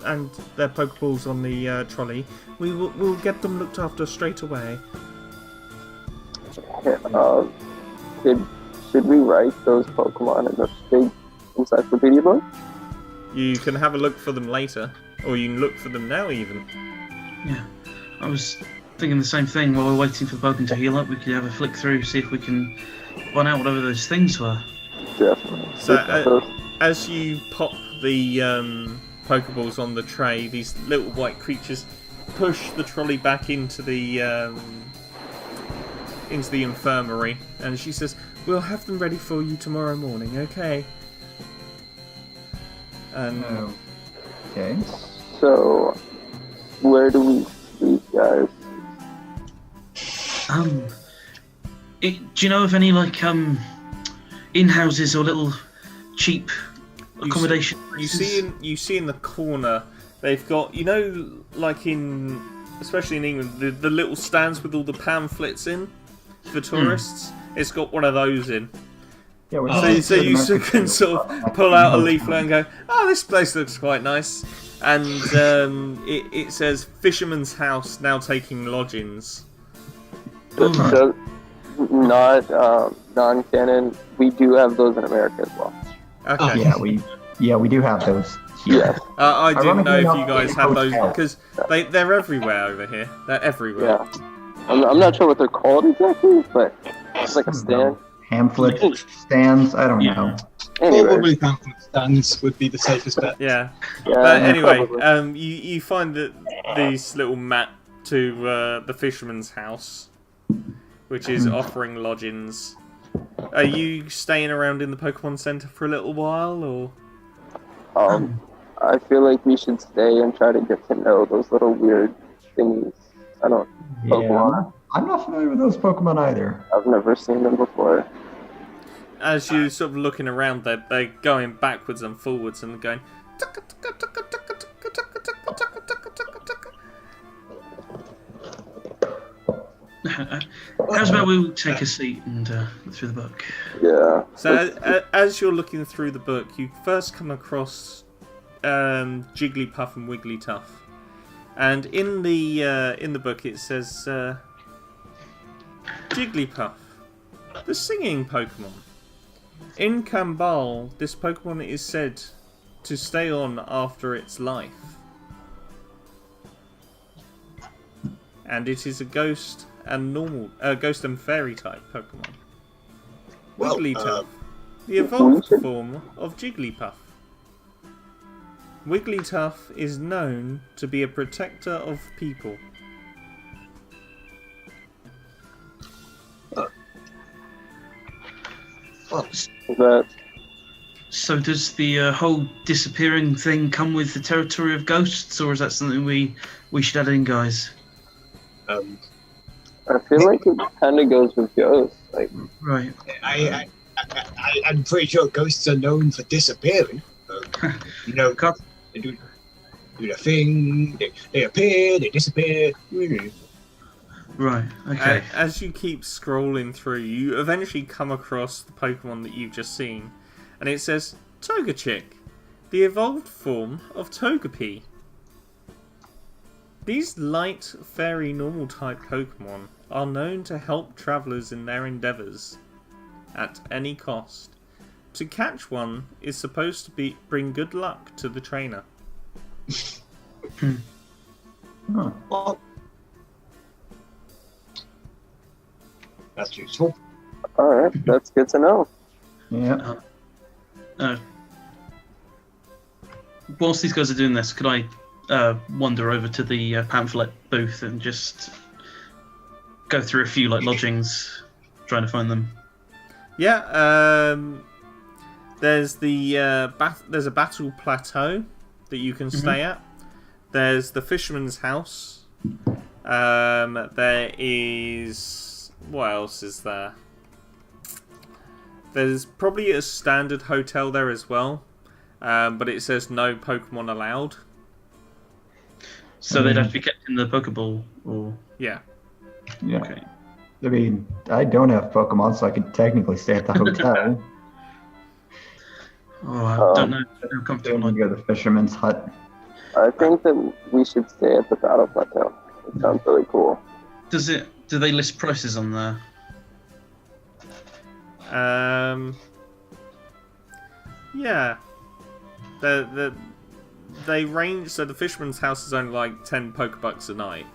and their Pokeballs on the trolley, we'll get them looked after straight away. Should we write those Pokemon in a big encyclopedia book? You can have a look for them later, or you can look for them now even. Yeah, I was thinking the same thing. While we're waiting for the Pokemon to heal up, we could have a flick through, see if we can find out whatever those things were. Definitely. So, as you pop the Pokeballs on the tray, these little white creatures push the trolley back into the infirmary, and she says, "We'll have them ready for you tomorrow morning, okay?" And Okay. So, where do we sleep, guys? Do you know of any in-houses or little cheap accommodation? You see in the corner, they've got, especially in England, the little stands with all the pamphlets in for tourists. It's got one of those in. Yeah, So you can sort of pull out a leaflet and go, "Oh, this place looks quite nice," and it says "Fisherman's House now taking lodgings." So, not non-canon. We do have those in America as well. Okay. We do have those here. Yes. I didn't know if you guys had those Hotel. because they're everywhere over here. They're everywhere. Yeah. I'm not sure what they're called exactly, but it's like a stand. Pamphlet stands, I don't know. Anyway. Probably pamphlet stands would be the safest bet. Yeah. Yeah, But anyway, probably. you find that these little mat to the fisherman's house, which is offering lodgings. Are you staying around in the Pokemon Center for a little while, or? I feel like we should stay and try to get to know those little weird thingies. I don't. Yeah, Pokemon. I'm not familiar with those Pokemon either. I've never seen them before. As you sort of looking around, they're going backwards and forwards and going. How's about we take a seat and look through the book? Yeah. So as you're looking through the book, you first come across Jigglypuff and Wigglytuff, and in the book it says Jigglypuff, the singing Pokemon. In Kambal, this Pokemon is said to stay on after its life, and it is a ghost and fairy type Pokemon. Well, Wigglytuff, the evolved form of Jigglypuff. Wigglytuff is known to be a protector of people. That So does the whole disappearing thing come with the territory of ghosts, or is that something we should add in, guys? I feel like it kind of goes with ghosts. Like, Right. I'm pretty sure ghosts are known for disappearing. You know, they do the thing, they appear, they disappear. Right. Okay. As you keep scrolling through, you eventually come across the Pokemon that you've just seen, and it says Togechick, the evolved form of Togepi. These light, fairy, normal type Pokemon are known to help travellers in their endeavours at any cost. To catch one is supposed to bring good luck to the trainer. Huh. Well, that's useful. all right, that's good to know. Yeah. Whilst these guys are doing this, could I wander over to the pamphlet booth and just go through a few lodgings, trying to find them? Yeah, there's there's a battle plateau that you can stay at. There's the fisherman's house. There is, what else is there? There's probably a standard hotel there as well, but it says no Pokemon allowed. So they'd have to be kept in the Pokeball, or Yeah. Yeah. okay. I mean, I don't have Pokemon, so I could technically stay at the hotel. Oh, I don't know how comfortable Don't I'd go to the fisherman's hut. I think that we should stay at the Battle Plateau. It sounds really cool. Do they list prices on there? Yeah. They range, so the fisherman's house is only like 10 Pokebucks a night,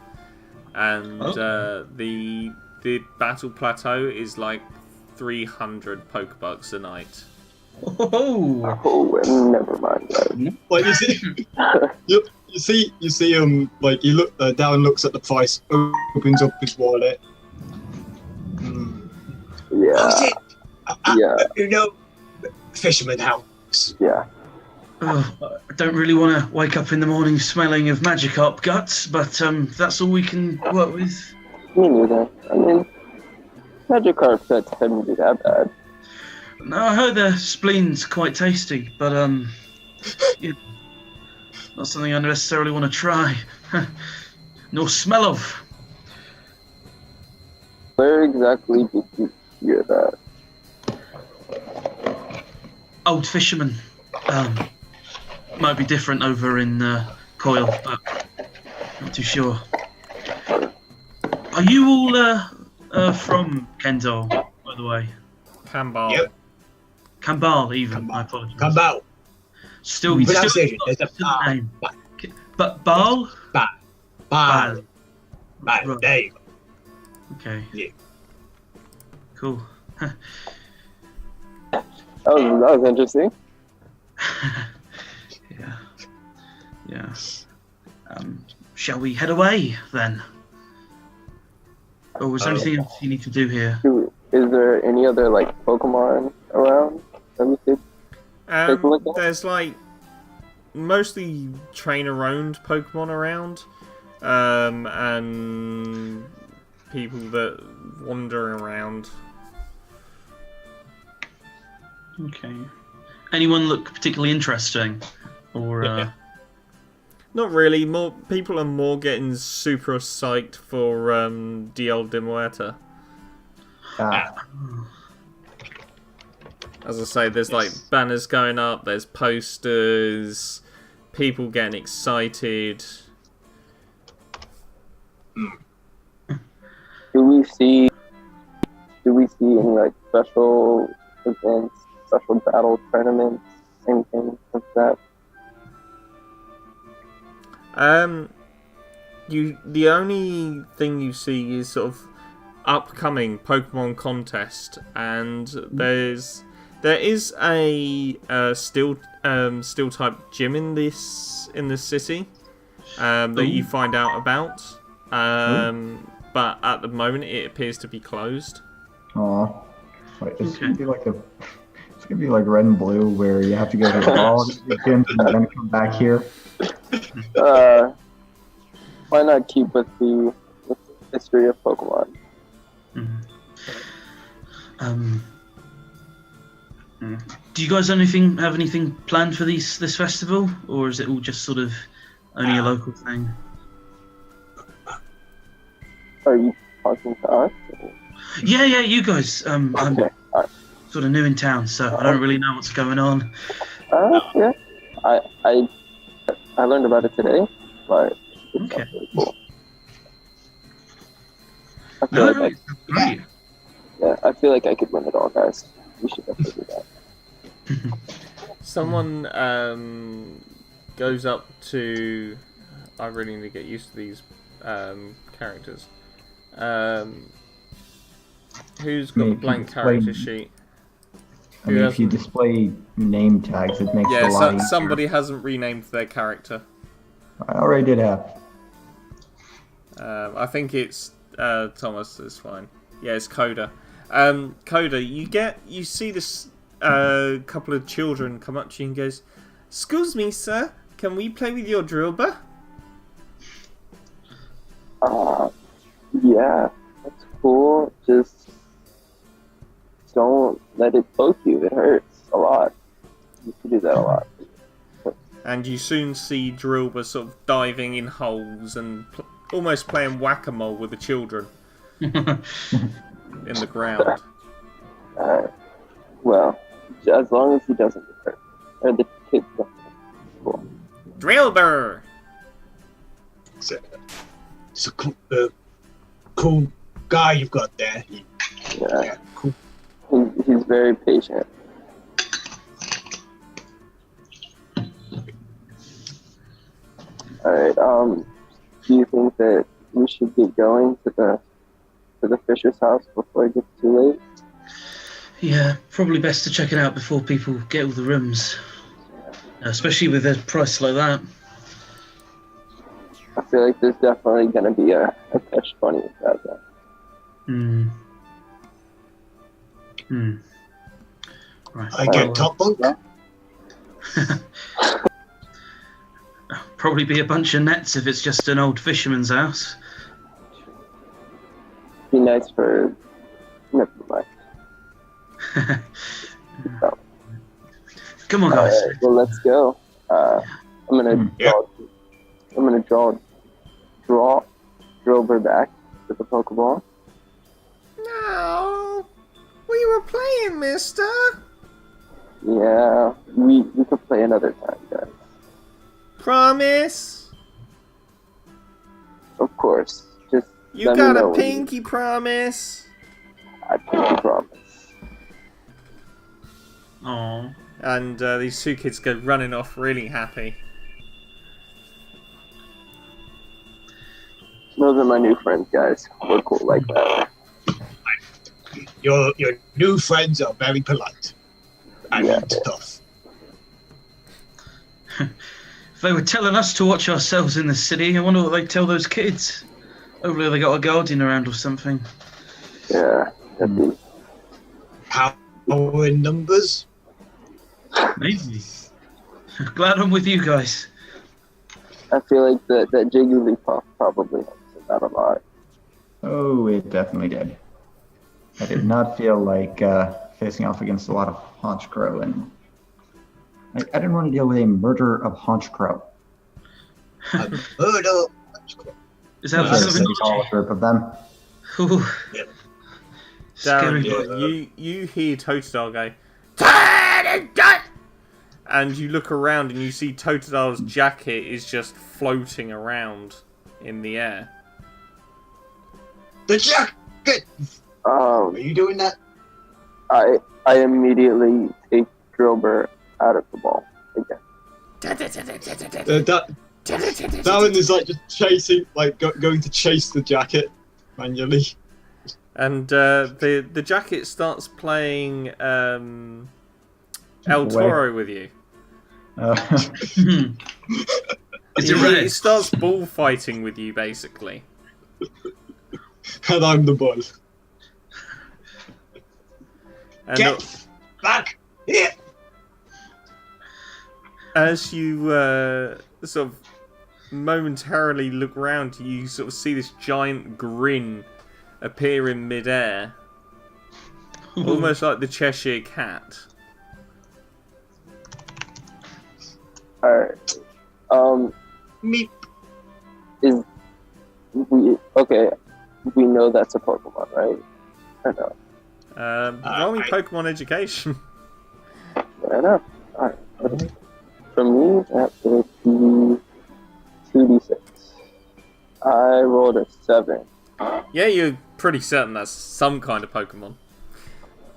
and the battle plateau is like 300 Pokebucks a night. Oh, Oh, never mind, guys. Like you see, like he down looks at the price, opens up his wallet. Yeah, How's it? yeah, You know, fisherman house. yeah. I don't really want to wake up in the morning smelling of Magikarp guts, but that's all we can work with. Me neither. I mean, Magikarp guts couldn't be that bad. No, I heard their spleen's quite tasty, but yeah, not something I necessarily want to try, nor smell of. Where exactly did you hear that? Old fisherman. Might be different over in Coil, but not too sure. Are you all from Kendall, by the way? Kambal. Yep. Kambal, even. I apologize. Come out. Still, you still Pronunciation. got There's a the name. But Baal? Bad. Baal. Bad. Right. There you go. Okay. Yeah. Cool. That was interesting. Yeah. Yeah. Shall we head away then? Or was there anything else you need to do here? Is there any other like Pokemon around that we could take a look at? There's like mostly trainer-owned Pokemon around, and people that wander around. Okay. Anyone look particularly interesting? Or Not really. More people are more getting super psyched for DL de Muerta. As I say, there's like banners going up, there's posters, people getting excited. Do we see any like special events, special battle tournaments, anything like that? The only thing you see is sort of upcoming Pokemon contest, and there is a steel type gym in this city that you find out about. But at the moment it appears to be closed. Aw. It's gonna be like red and blue, where you have to go to all the gyms and then come back here. Why not keep with the history of Pokemon? Do you guys have anything planned for this festival, or is it all just sort of only a local thing? Are you talking to us? Yeah, you guys. I'm sort of new in town, so I don't really know what's going on. Yeah. I learned about it today, but it's Okay. really cool. I feel like Great. I feel like I could win it all, guys. We should definitely do that. Someone goes up to. I really need to get used to these characters. Who's got the blank character sheet? I mean, if you display name tags, it makes it a lot easier. Somebody hasn't renamed their character. I already did have. I think it's Thomas. That's fine. Yeah, it's Coda. Coda, you see this couple of children come up to you and goes, "Excuse me, sir, can we play with your drillbur?" Yeah, that's cool. Just don't let it poke you. It hurts a lot. You can do that a lot. And you soon see Drillbur sort of diving in holes and almost playing whack-a-mole with the children in the ground. Well, as long as he doesn't get hurt. Or the kids don't. Cool. Drillbur! It's a cool guy you've got there. Yeah. Cool. He's very patient. Alright, do you think that we should get going to the Fisher's house before it gets too late? Yeah, probably best to check it out before people get all the rooms. Especially with a price like that. I feel like there's definitely going to be a catch-20 with that. Right. I get top bunk. Probably be a bunch of nets if it's just an old fisherman's house. Be nice for... Never mind. Come on, guys. Alright, well, let's go. I'm gonna draw Drillbur back to the Pokeball. No! We were playing, mister! Yeah, we could play another time, guys. Promise? Of course. Just You let me got know a when pinky promise? I pinky promise. Aww. And these two kids go running off really happy. Those are my new friends, guys. We're cool like that. Your new friends are very polite and tough. If they were telling us to watch ourselves in the city, I wonder what they'd tell those kids. Hopefully they got a guardian around or something. Yeah. Indeed. Power in numbers. Maybe. Glad I'm with you guys. I feel like that Jigglypuff probably helps us out a lot. Oh, it definitely did. I did not feel like facing off against a lot of Honchcrow, and I didn't want to deal with a murder of Honchcrow. A murder. Is that There's something? a group of them. Ooh. Yep. Scary. Darren, you hear Totodile go, Totodile! And you look around and you see Totodile's jacket is just floating around in the air. The jacket. Are you doing that? I immediately take Drillbur out of the ball again. That one is like just chasing, like going to chase the jacket manually. And the jacket starts playing El Toro with you. Is it red? It starts bullfighting with you, basically. And I'm the bull. And Get back here! as you sort of momentarily look round, you sort of see this giant grin appear in midair. Almost like the Cheshire Cat. Alright. Meep. Okay, we know that's a Pokemon, right? Or no? Roll me Pokemon education. Fair enough. Alright. For me, that would be 2d6. I rolled a 7. Yeah, you're pretty certain that's some kind of Pokemon.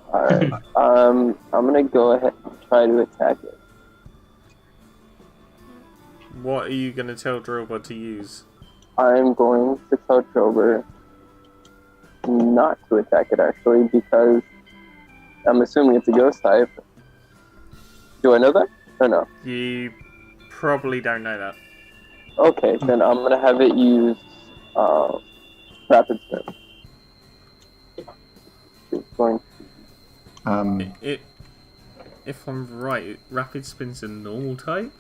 Alright. I'm gonna go ahead and try to attack it. What are you going to tell Drillbur to use? I'm going to tell Drillbur not to attack it, actually, because I'm assuming it's a ghost type. Do I know that? Or no? You probably don't know that. Okay, then I'm gonna have it use Rapid Spin. It's going If I'm right, Rapid Spin's a normal type?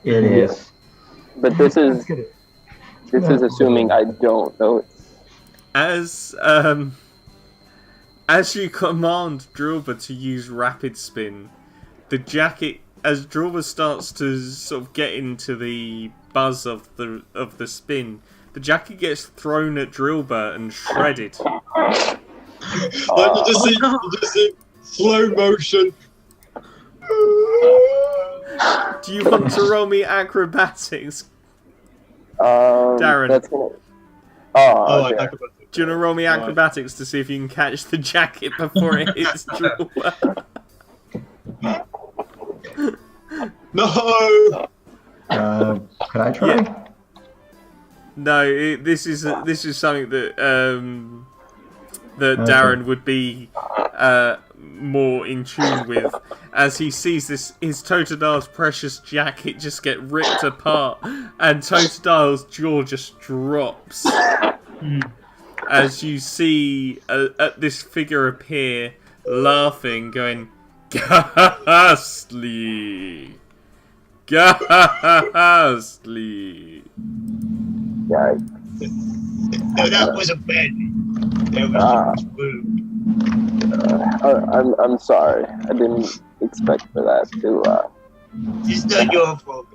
It is. But this is assuming I don't know it. As you command Drillbur to use Rapid Spin, the jacket, as Drillbur starts to sort of get into the buzz of the spin, the jacket gets thrown at Drillbur and shredded. Like you just see slow motion. Do you want to roll me acrobatics? Darren. That's gonna... Like okay. acrobatics. Do you want to roll me acrobatics to see if you can catch the jacket before it hits Drillbur? No. Could I try? Yeah. No, this is something that that Darren would be more in tune with, as he sees his Totodile's precious jacket just get ripped apart, and Totodile's jaw just drops as you see this figure appear, laughing, going, "Ghastly, ghastly." Yeah. No, that was a bed. That was a I'm sorry. I didn't expect for that to. It's not your fault.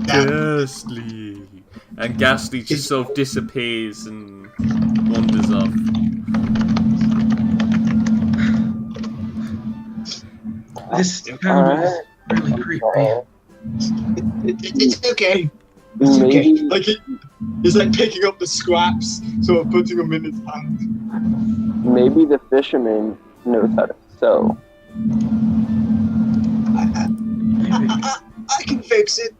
Ghastly. And Ghastly just sort of disappears and wanders off. This town is really creepy. It's okay. It's okay. Maybe, Like he's like picking up the scraps, sort of putting them in his hand. maybe the fisherman knows how to sew. I can fix it.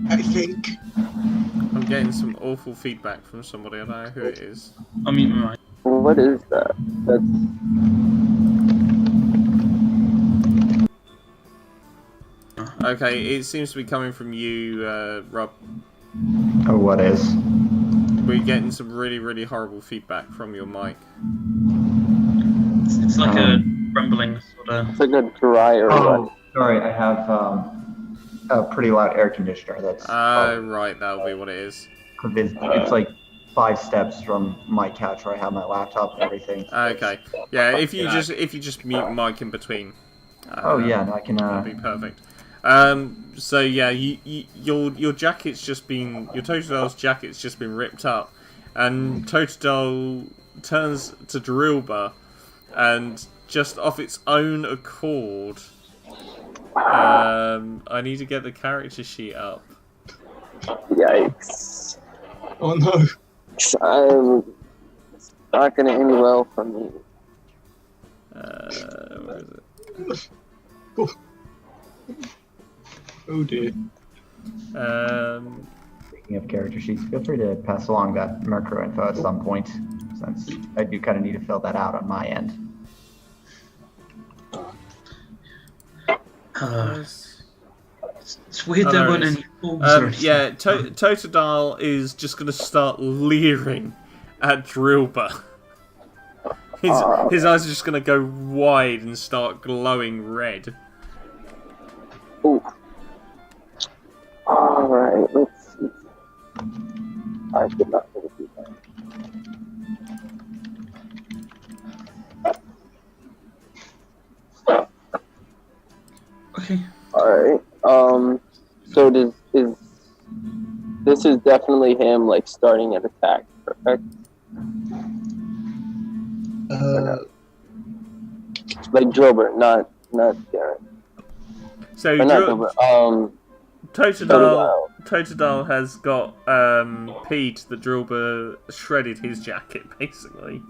I think. I'm getting some awful feedback from somebody. I don't know who it is. I mean, right. What is that? That's Okay, it seems to be coming from you, Rob. Oh, what is? We're getting some really, really horrible feedback from your mic. It's like a rumbling sort of. It's like a dryer run. Oh, sorry, I have a pretty loud air conditioner. That's Right, that'll be what it is. it's like 5 steps from my couch where I have my laptop and everything. Okay. Yeah, if you just mute mic in between. Oh yeah, no, I can. That'll be perfect. So yeah, your jacket's just been Totodale's jacket's just been ripped up, and Totodile turns to Drilba, and just off its own accord, I need to get the character sheet up. Yikes. Oh no. It's not going to end well for me. Where is it? Oh dear. Speaking of character sheets, feel free to pass along that Mercury info at some point, since I do kind of need to fill that out on my end. It's weird there weren't any forms or anything. Yeah, Totodile is just going to start leering at Drilba. His eyes are just going to go wide and start glowing red. Ooh. Alright, let's see. I did not want to do that. Okay. Alright. So this is definitely him like starting an attack, correct? Like Drilbert, not Garrett. So Or not Drilbert. Totodile has got Pete the Drilber shredded his jacket basically.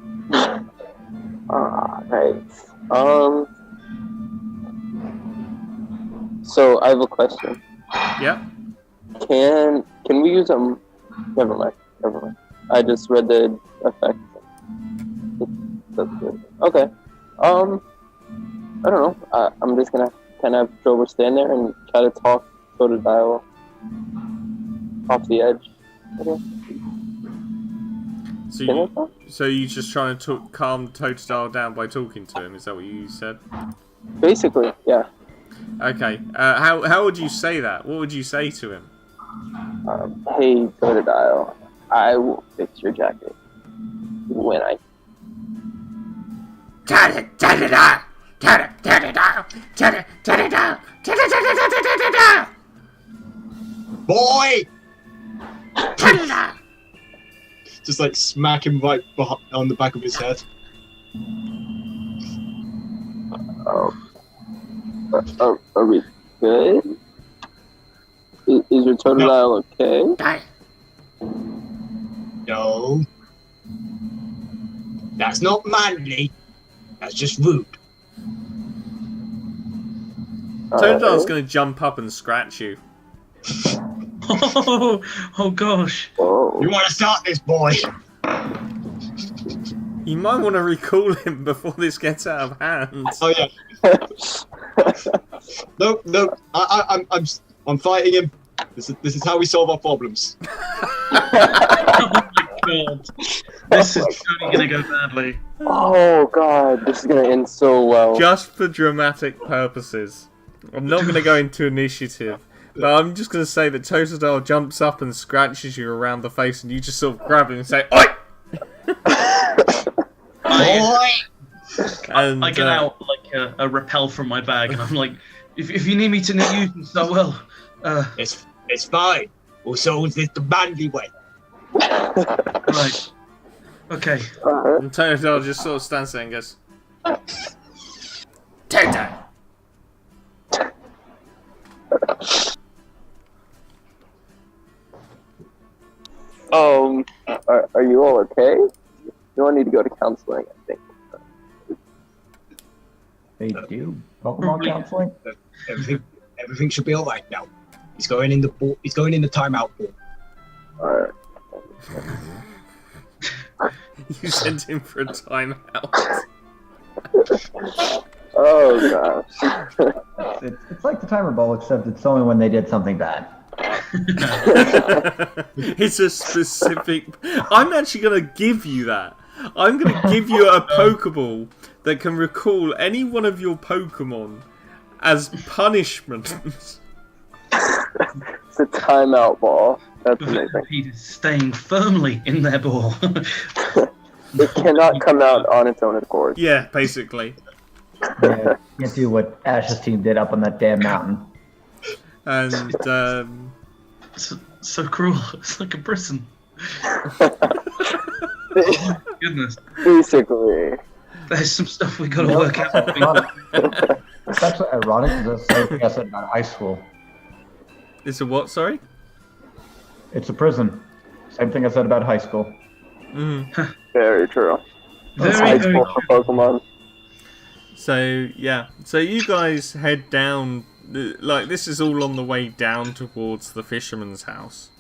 Right. So I have a question. Yep. Can we use Never mind. I just read the effect. That's good. Okay. I don't know. I'm just gonna kind of have Drover stand there and try to talk Totodile off the edge. Okay. So you just trying to calm Totodile down by talking to him? Is that what you said? Basically, yeah. Okay. How would you say that? What would you say to him? Hey, Totodile, I will fix your jacket when I. Boy! Just like smack him right on the back of his head. Are we good? Is your Totodile okay? No. That's not manly. That's just rude. Totodile's going to jump up and scratch you. Oh gosh. Whoa. You want to start this, boy? You might want to recall him before this gets out of hand. Oh yeah. No. I'm fighting him. This is how we solve our problems. Oh my god. This is totally going to go badly. Oh god, this is gonna end so well. Just for dramatic purposes. I'm not going to go into initiative, but I'm just going to say that Totodile jumps up and scratches you around the face, and you just sort of grab him and say, "Oi!" I get out like a rappel from my bag, and I'm like, if you need me to use this, I will. It's fine. We'll solve this the manly way. Right. Okay. And Totodile just sort of stands there and goes, "Totodile." Are you all okay? You all need to go to counseling, I think. They do Pokemon counseling. Everything should be all right now. He's going in the timeout pool. Alright. You sent him for a timeout. Oh gosh. It's like the timer ball, except it's only when they did something bad. It's a specific... I'm actually going to give you that. I'm going to give you a Pokeball that can recall any one of your Pokemon as punishment. It's a timeout ball. That's amazing. He's staying firmly in their ball. It cannot come out on its own accord. Yeah, basically. Yeah, can't do what Ash's team did up on that damn mountain. And so cruel. It's like a prison. Goodness. Basically. There's some stuff we gotta work out. It's actually ironic because that's the same thing I said about high school. It's a what, sorry? It's a prison. Same thing I said about high school. Mm. Very true. Very, High very school for Pokemon. So, yeah. So you guys head down, like, this is all on the way down towards the fisherman's house.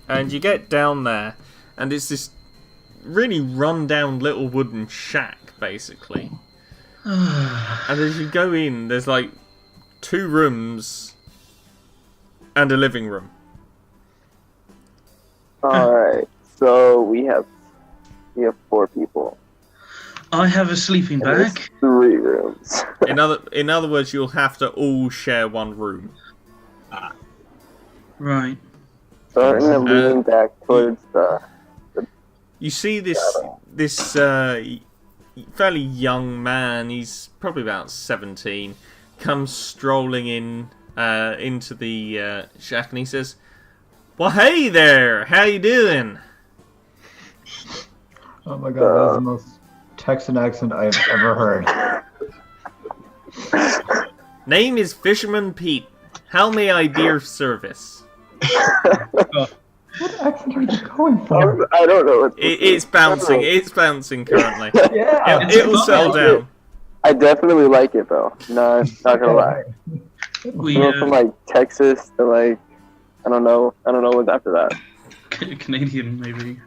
And you get down there, and it's this really run-down little wooden shack, basically. And as you go in, there's, like, 2 rooms and a living room. Alright, so we have 4 people. I have a sleeping And there's bag. 3 rooms. In other words, you'll have to all share one room. Right. So I'm gonna lean back towards the. You see this fairly young man. He's probably about 17. Comes strolling in into the shack, and he says, "Well, hey there. How you doing?" Oh my god, that was the most Texan accent I've ever heard. Name is Fisherman Pete. How may I be of service? What accent are you going for? I don't know. What It's bouncing. It's bouncing currently. Yeah, It'll settle down. I definitely like it though. No, not gonna lie. We We went from like Texas to like I don't know what's after that. Canadian maybe.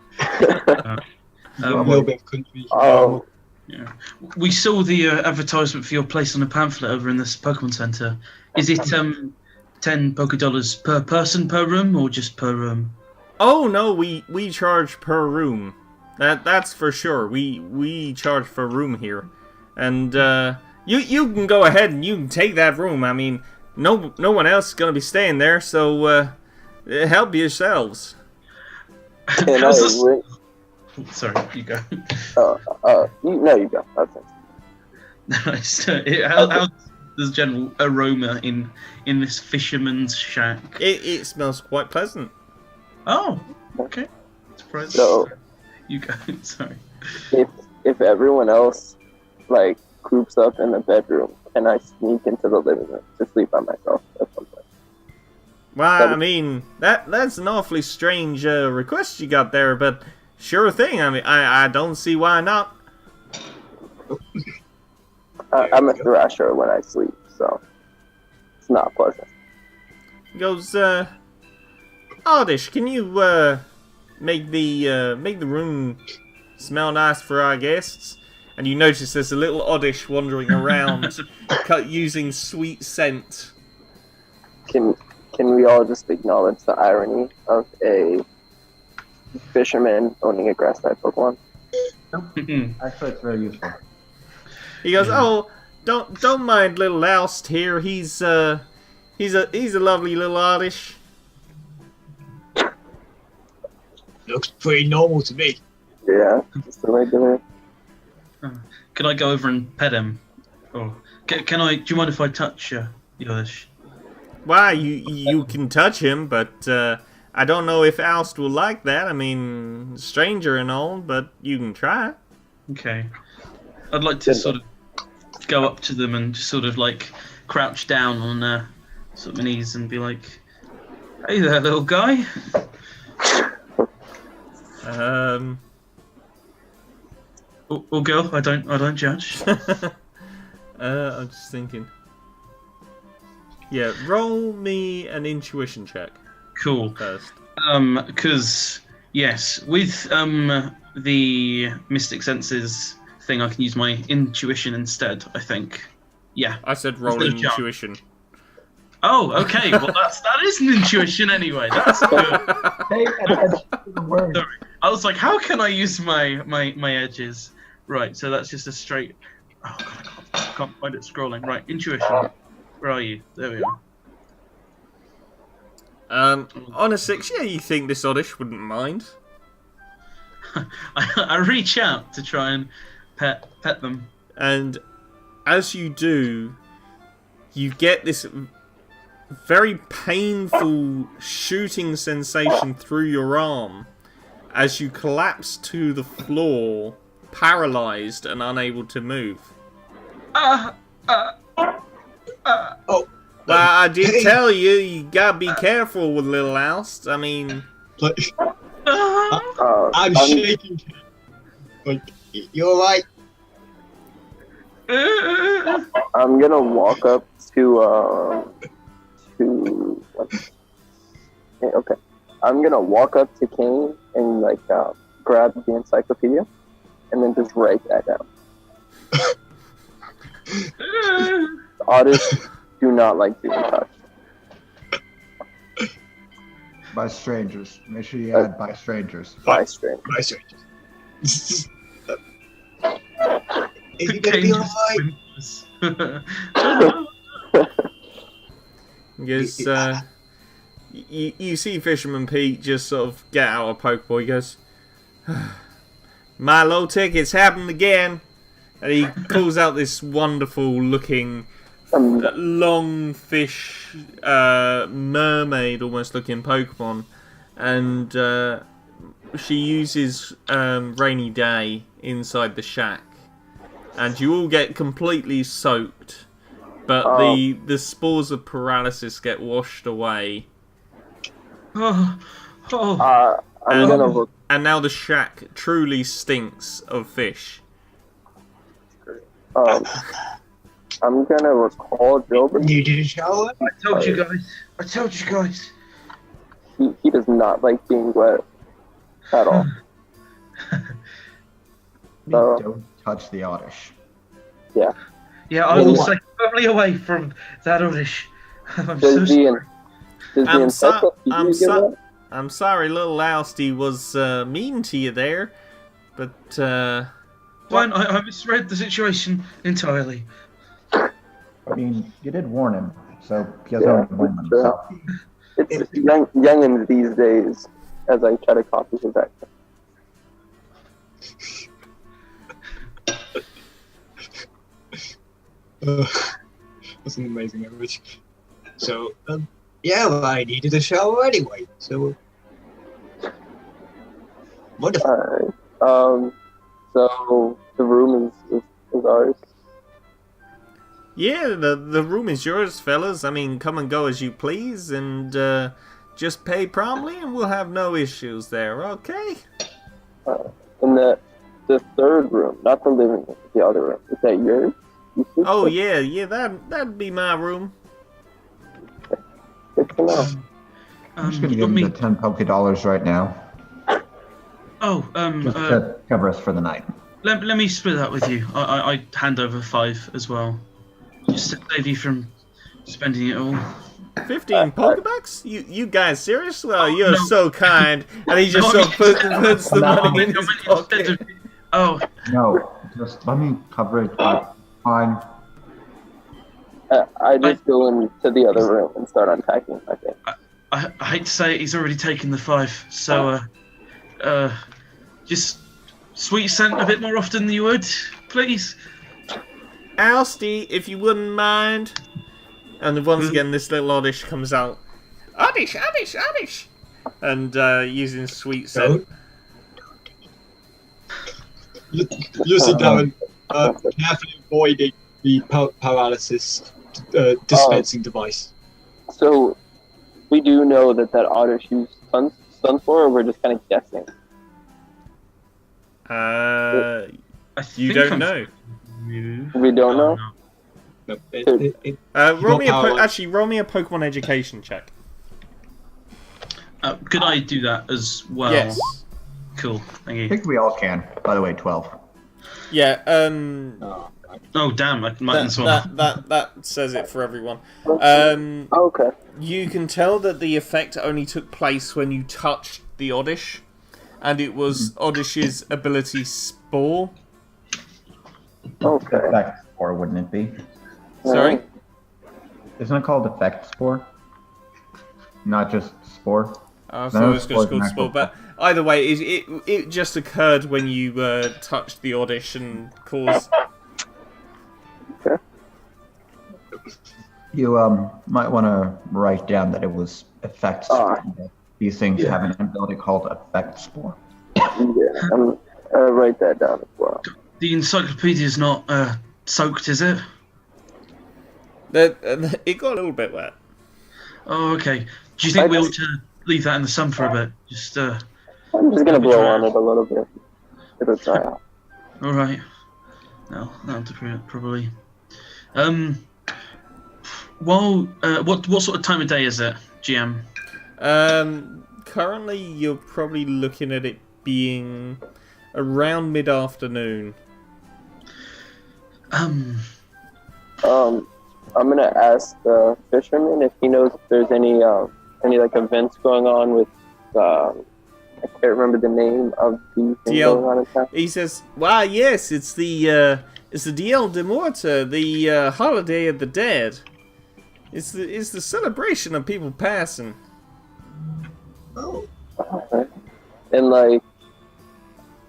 A little bit of country. Oh, Yeah. We saw the advertisement for your place on a pamphlet over in this Pokemon Center. Is it 10 $Poké per person per room or just per room? Oh no, we charge per room. That's for sure. We charge per room here, and you can go ahead and you can take that room. I mean, no one else is gonna be staying there, so help yourselves. can How's I this- win? Sorry, you go. You go. That's it. Nice. How's the general aroma in this fisherman's shack? It smells quite pleasant. Oh, okay. Surprised. So- You go. Sorry. If everyone else like groups up in the bedroom, can I sneak into the living room to sleep by myself at some point? Well, I mean that's an awfully strange request you got there, but sure thing. I mean, I don't see why not. I'm a thrasher when I sleep, so it's not pleasant. He goes, Oddish, can you make the room smell nice for our guests? And you notice there's a little Oddish wandering around, using sweet scent. Can we all just acknowledge the irony of a fisherman owning a grass type Pokemon? actually, it's very useful. He goes, "Oh, don't mind little Oust here. He's a lovely little Oddish." Looks pretty normal to me. Yeah, just a regular. Can I go over and pet him? Or can I? Do you mind if I touch Yosh? Why, you can touch him, but I don't know if Oust will like that. I mean, stranger and all, but you can try. Okay. I'd like to sort of go up to them and just sort of like crouch down on sort of my knees and be like, "Hey there, little guy." Or girl, I don't judge. I'm just thinking. Yeah, roll me an intuition check Cool. first. Because yes, with the Mystic Senses thing, I can use my intuition instead. I think. Yeah. I said roll Instead of jump. intuition. Oh, okay. Well, that is an intuition anyway. That's good. Hey, the word. Sorry. I was like, how can I use my edges? Right. So that's just a straight Oh god, I can't find it scrolling. Right, intuition. Where are you? There we are. On a 6, yeah, you think this Oddish wouldn't mind. I reach out to try and pet them. And as you do, you get this very painful shooting sensation through your arm as you collapse to the floor, paralyzed and unable to move. Oh. Well, I did tell you, you gotta be careful with little Oust. I mean... Like, I'm shaking. Like, you alright? I'm gonna walk up to what? Okay. I'm gonna walk up to Kane and like grab the encyclopedia and then just write that down. Oddish do not like being touched. By strangers. Make sure you add by strangers. By strangers. By strangers. Is he gonna be alright? Because you see Fisherman Pete just sort of get out a Pokeball. He goes, "My low tick, it's happened again." And he pulls out this wonderful looking long fish, mermaid almost looking Pokemon. And she uses Rainy Day inside the shack. And you all get completely soaked. But the spores of paralysis get washed away. I'm And, gonna and now the shack truly stinks of fish. I'm gonna recall Gilbert. You did a shower? I told you guys. He does not like being wet at all. Don't touch the Oddish. Yeah. Yeah, I will stay firmly away from that Oddish. I'm so Does sorry. the encyclopedia give that? I'm sorry, little Ousty was mean to you there, but Fine, I misread the situation entirely. I mean, you did warn him, so he has no blame on himself. It's youngins these days, as I try to copy his accent. That's an amazing image. So, yeah, well, I needed a shower anyway, so... Wonderful. Alright. So, the room is ours. yeah, the room is yours, fellas. I mean, come and go as you please, and just pay promptly, and we'll have no issues there. Okay? In the third room, not the living room, the other room. Is that yours? Oh yeah, that'd be my room. Good to know. I'm just gonna give him the 10 $10 right now. Just to cover us for the night. Let me split that with you. I hand over 5 as well. Just to save you from spending it all. 15 Pokebucks? You guys serious? Well, you're so kind. And he just sort of puts the money in his pocket. Oh. No, just let me cover it. Fine. I just go into the other room and start unpacking my thing. I hate to say it, he's already taken the 5. So, just sweet scent a bit more often than you would, please. Ousty, if you wouldn't mind. And once again, this little Oddish comes out. Oddish! And using sweet scent. You sit down and carefully avoiding the paralysis dispensing device. So, we do know that Oddish used Sunspore, or we're just kind of guessing? You don't know. We don't know? No, Roll me a Pokemon education check. Could I do that as well? Yes. Cool, thank I you. think we all can. By the way, 12. Yeah, Oh damn, I might as well. that says it for everyone. Okay. You can tell that the effect only took place when you touched the Oddish, and it was Oddish's ability Spore. Okay. Effect spore, wouldn't it be? Sorry? Isn't it called effect spore? Not just spore? I No, thought it was spore's just called an Spore, actual- but either way, it just occurred when you touched the audition caused. You might want to write down that it was effect spore. These things have an ability called effect spore. Yeah, I'll write that down as well. The encyclopedia is not soaked, is it? It got a little bit wet. Oh, okay. Do you think we ought to leave that in the sun for a bit? Just I'm just gonna blow on it a little bit. It'll dry out. all right. No, that'll do it probably. Well, what sort of time of day is it, GM? Currently, you're probably looking at it being around mid-afternoon. I'm gonna ask the fisherman if he knows if there's any like events going on with I can't remember the name of the thing DL. going on in town. He says, "Why, yes, it's the Dia de Morta, the holiday of the dead. It's the celebration of people passing." Okay. And like,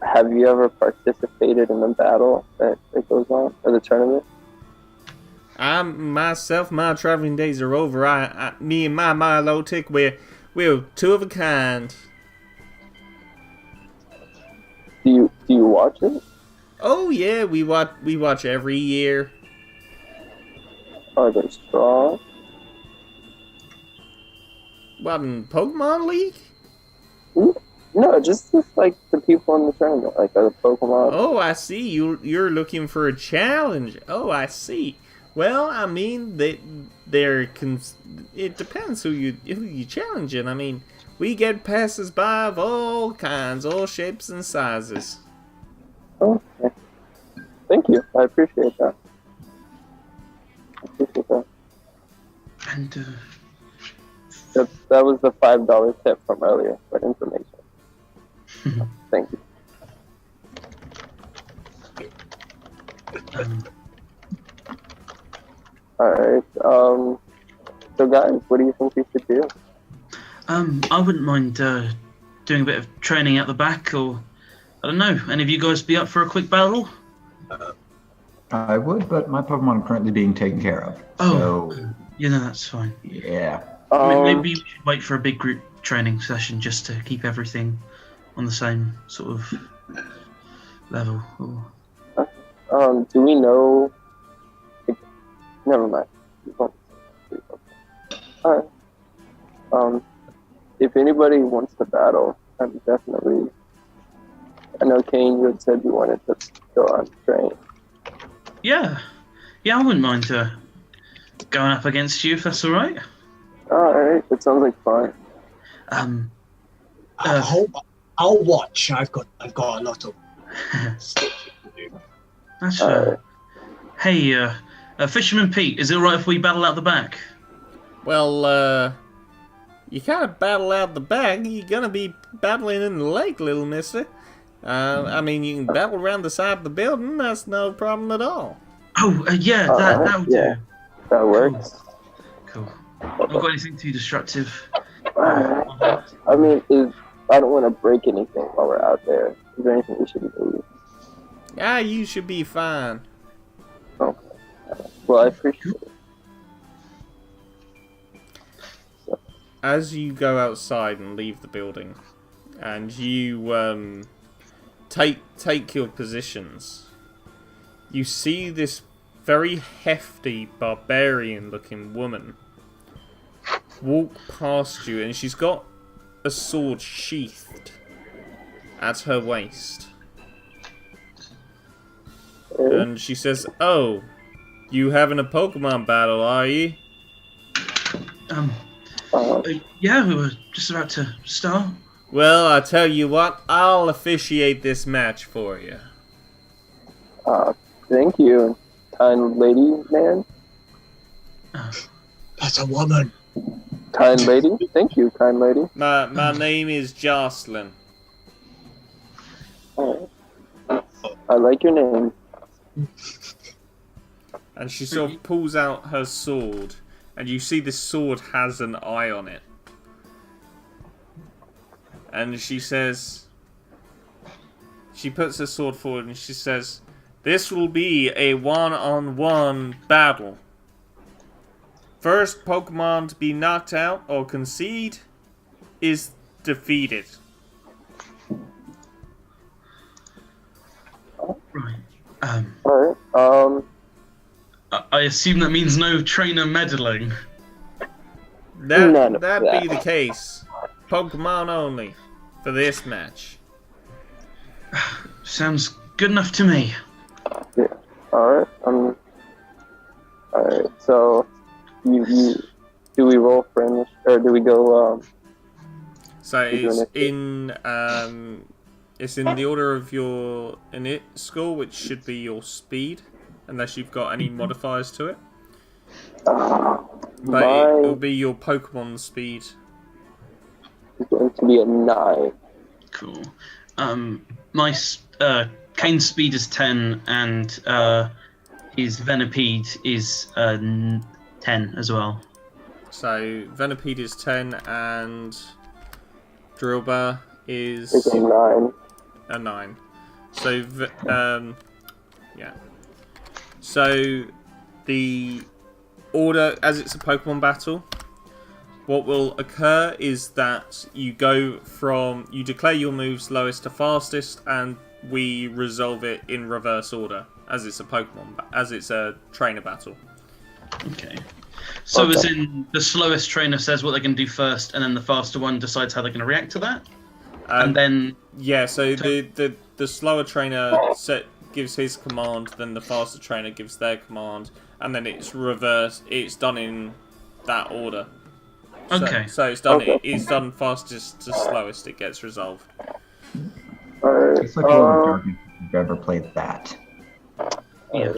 have you ever participated in the battle that goes on or the tournament? My traveling days are over. Me and my Milo Tick, we're two of a kind. Do you watch it? Oh yeah, we watch every year. Are they strong? What, in Pokemon League? No, just like the people in the tournament, like the Pokemon. Oh, I see. You're looking for a challenge. Oh, I see. Well, I mean, it depends who you challenging. I mean, we get passers-by of all kinds, all shapes and sizes. Okay. Thank you. I appreciate that. And That was the $5 tip from earlier for information. Thank you. Alright, so guys, what do you think we should do? I wouldn't mind doing a bit of training at the back, or I don't know. Any of you guys be up for a quick battle? I would, but my Pokemon are currently being taken care of. Oh, So, yeah, no, that's fine. yeah. Maybe we should wait for a big group training session just to keep everything on the same sort of level. Or... do we know? Never mind. Alright. If anybody wants to battle, I'm definitely. I know Kane, you had said you wanted to go on train. Yeah, I wouldn't mind going up against you if that's all right. Alright, it sounds like fun. I'll watch. I've got a lot of stuff to do. That's Alright. Hey, Fisherman Pete, is it all right if we battle out the back? Well, you kind of battle out the back. You're gonna be battling in the lake, little mister. I mean, you can battle around the side of the building. That's no problem at all. Oh, yeah, that'll yeah. do. That works. Cool. Not got anything too destructive. I mean, I don't want to break anything while we're out there. Is there anything we should do? You should be fine. Okay. Well, I appreciate it. As you go outside and leave the building, and you take your positions, you see this very hefty, barbarian-looking woman walk past you, and she's got a sword sheathed at her waist. And she says, "Oh, you having a Pokemon battle, are you?" Yeah, we were just about to start. Well, I tell you what, I'll officiate this match for you. Thank you, kind lady, man. That's a woman. Kind lady? Thank you, kind lady. My name is Jocelyn. Alright. I like your name. And she sort of pulls out her sword, and you see this sword has an eye on it. And she says, she puts her sword forward and she says, "This will be a one-on-one battle. First Pokemon to be knocked out or concede is defeated." Right. Alright, I assume that means no trainer meddling. None of That'd be that. the case. Pokemon only for this match. Sounds good enough to me. yeah. Alright, alright, so, you, do we roll for initiative, or do we go, So it's initiative? it's in the order of your init score, which should be your speed, unless you've got any modifiers to it. But it'll be your Pokemon speed. It's going to be a 9. Cool. My Kane's speed is 10, and his Venipede is 10 as well. So Venipede is 10 and Drillbur It's is a 9. a 9. So yeah. So the order, as it's a Pokemon battle, what will occur is that you declare your moves lowest to fastest, and we resolve it in reverse order, as it's a trainer battle. Okay. So Okay. as in, the slowest trainer says what they're going to do first, and then the faster one decides how they're going to react to that? And then... Yeah, so the slower trainer gives his command, then the faster trainer gives their command, and then it's reversed. It's done in that order. Okay. So it's done. Okay. It's done fastest to slowest. It gets resolved. Alright, It's like Glow in the Dark if you've ever played that. Yeah.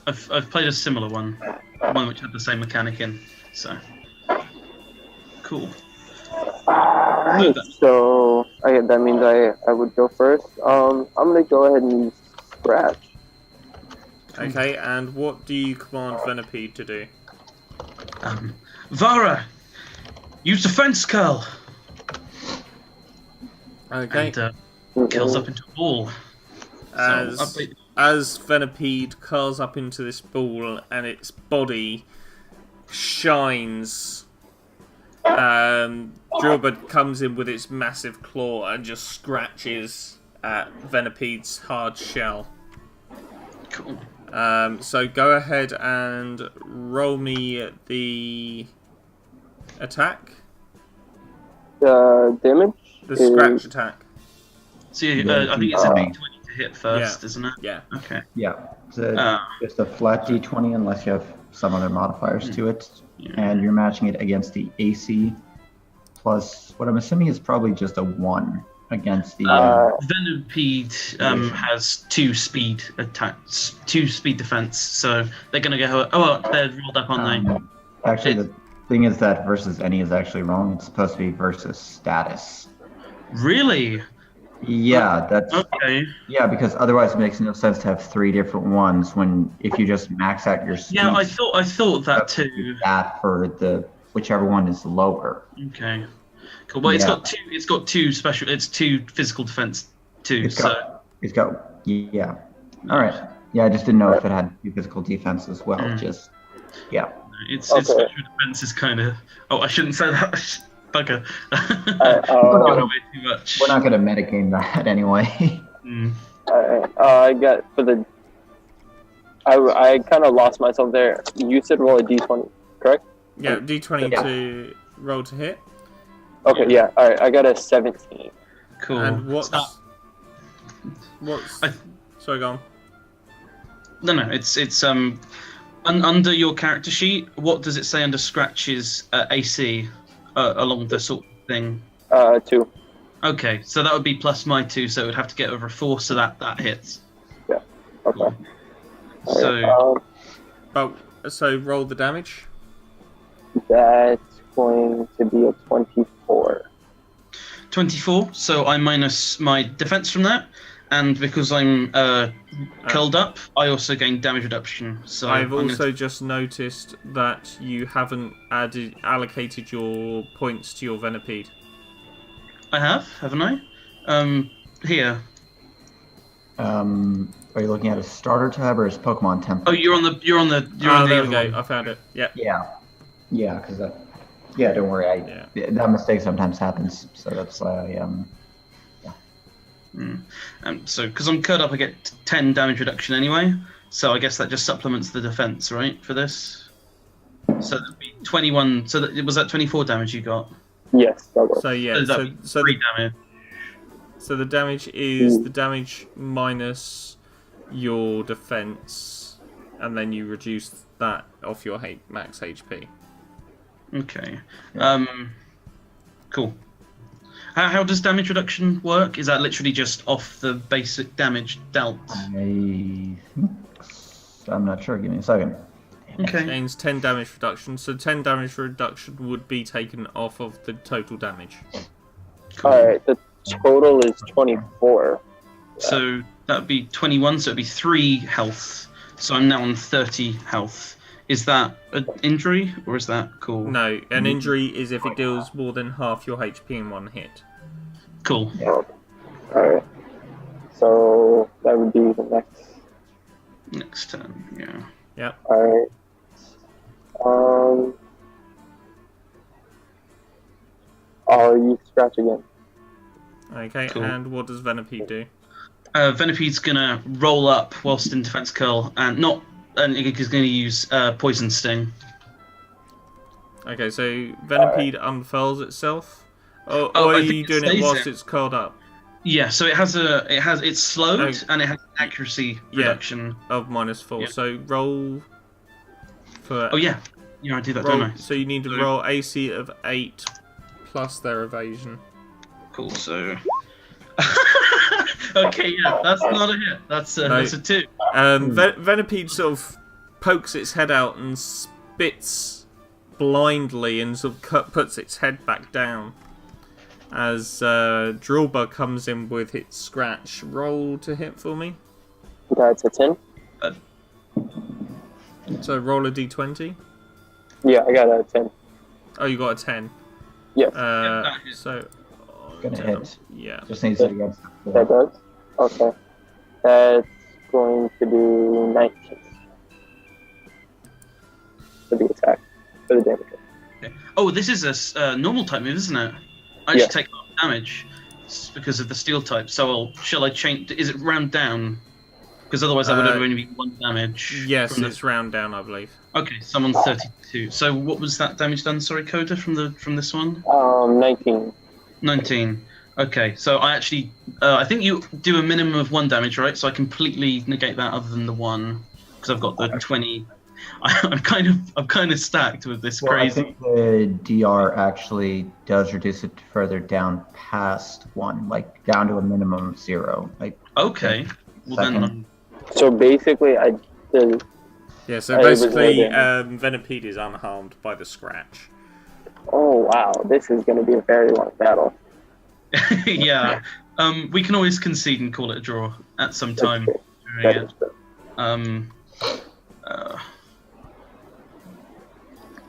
I've played a similar one which had the same mechanic in, so... Cool. Alright, so that means I would go first. I'm gonna go ahead and use Scratch. Okay, and what do you command Venipede to do? Vara! Use Defense Curl! Okay, And curls up into a ball. as Venipede curls up into this ball and its body shines, Drillbud comes in with its massive claw and just scratches at Venipede's hard shell. Cool. So go ahead and roll me the attack, The damage the is scratch attack. So I think it's a D20 to hit first, isn't it? Yeah. Okay. Yeah, it's just a flat d20 unless you have some other modifiers to it. Yeah. And you're matching it against the AC plus what I'm assuming is probably just a 1 against the... Venipede has 2 speed attacks, 2 speed defense, so they're going to go... Oh, well, they're rolled up, aren't they? Actually, the thing is that versus any is actually wrong. It's supposed to be versus status. Really? Yeah, that's... Okay. Yeah, because otherwise it makes no sense to have 3 different ones when if you just max out your speed... Yeah, I thought that too. That for the whichever one is lower. Okay. Cool. Well, Yeah. it's got 2 special... It's 2 physical defense too, It's got... Yeah. Alright. Yeah, I just didn't know if it had 2 physical defense as well. Just... Yeah. Its special defense is kind of... Oh, I shouldn't say that. Bugger. Alright, Way too much. We're not going to metagame that anyway. alright. I got for the. I kind of lost myself there. You said roll a d20, correct? Yeah, D20 Yeah. to roll to hit. Okay, yeah. Alright, I got a 17. Cool. And what's I- sorry, go on. No, it's under your character sheet. What does it say under Scratch's AC along the sort of thing? 2. Okay, so that would be plus my 2, so it would have to get over 4, so that hits. Okay. So So roll the damage. That's going to be a 24. 24. So I minus my defense from that, and because I'm curled up, I also gain damage reduction. So I've also just noticed that you haven't allocated your points to your Venipede. I have, haven't I? Here. Are you looking at a starter tab or his Pokemon template? Oh, you're on the. There we go. I found it. Yeah. Yeah, because that. Yeah, don't worry. That mistake sometimes happens, so that's why So, because I'm curled up, I get 10 damage reduction anyway. So I guess that just supplements the defense, right, for this? So that'd be 21. So was that 24 damage you got? Yes, that was. So yeah, so 3 damage. So the damage is the damage minus your defense, and then you reduce that off your max HP. Okay. Cool. How does damage reduction work? Is that literally just off the basic damage dealt? I'm not sure. Give me a second. Okay. Gains 10 damage reduction, so 10 damage reduction would be taken off of the total damage. Cool. Alright, the total is 24. So that'd be 21, so it'd be 3 health. So I'm now on 30 health. Is that an injury, or is that cool? No, an injury is if it deals more than half your HP in one hit. Cool. Alright. So that would be the Next turn, yeah. Yep. Alright. I'll use Scratch again. Okay, Cool. and what does Venipede do? Venipede's gonna roll up whilst in defense curl, and he's gonna use Poison Sting. Okay, so Venipede unfurls itself, or are you doing it whilst it's curled up? Yeah, so it's slowed and it has accuracy reduction of -4. Yeah. So roll for. Oh yeah, I do that, don't I? So you need to roll AC of 8 plus their evasion. Cool. So. Okay, yeah, that's not a hit. That's a 2. Venipede sort of pokes its head out and spits blindly and sort of puts its head back down. As Drillbug comes in with its Scratch. Roll to hit for me. That's a 10. So roll a d20. Yeah, I got a 10. Oh, you got a 10. Yes. So. Gonna hit. Yeah. Just needs it against. That does? Okay. That's going to do 19. For the attack. For the damage. Okay. Oh, this is a normal type move, isn't it? I should take half damage because of the steel type. So shall I change? Is it round down? Because otherwise that would have only been 1 damage. Yes, it's round down, I believe. Okay, so I'm on 32. So what was that damage done? Sorry, Coda, from this one. 19. 19. Okay, so I actually, I think you do a minimum of 1 damage, right? So I completely negate that other than the 1, because I've got the 20. I'm kind of stacked with this crazy. I think the DR actually does reduce it further down past 1, like down to a minimum of 0. Okay. Well then. So basically, basically, Venipede is unharmed by the Scratch. Oh wow, this is going to be a very long battle. Yeah. We can always concede and call it a draw at some time.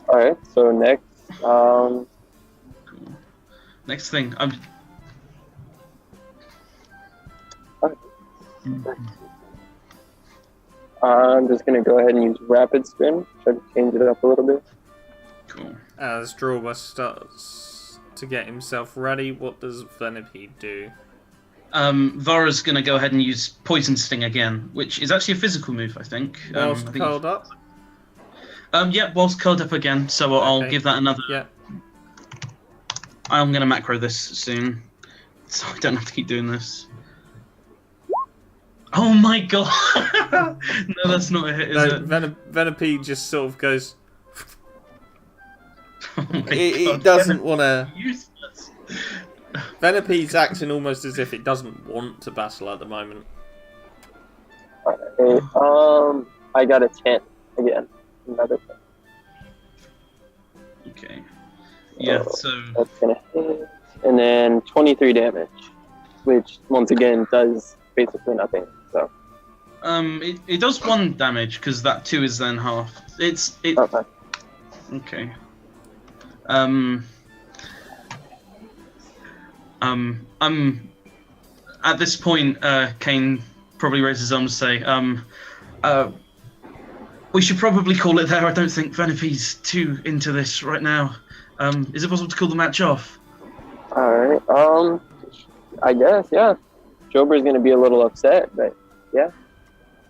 Alright, so next, Cool. Next thing, I'm just going to go ahead and use Rapid Spin, try to change it up a little bit. Cool. As Drawbus starts to get himself ready, what does Venipede do? Vara's going to go ahead and use Poison Sting again, which is actually a physical move, I think. Whilst curled up? Yeah, whilst curled up again, so I'll give that another... Yeah. I'm going to macro this soon, so I don't have to keep doing this. Oh my god! No, that's not a hit, is it? Venipede just sort of goes... Oh it doesn't want to... Useless. Venipede's acting almost as if it doesn't want to battle at the moment. Okay, I got a 10 again. Another 10. Okay. Yeah, so... That's gonna hit. And then 23 damage, which once again does basically nothing. So it does 1 damage because that 2 is then half. okay. Okay. At this point, Kane probably raises his arms and say, we should probably call it there. I don't think Venipede's too into this right now. Is it possible to call the match off? All right. I guess, yeah. Jober's gonna be a little upset, but yeah.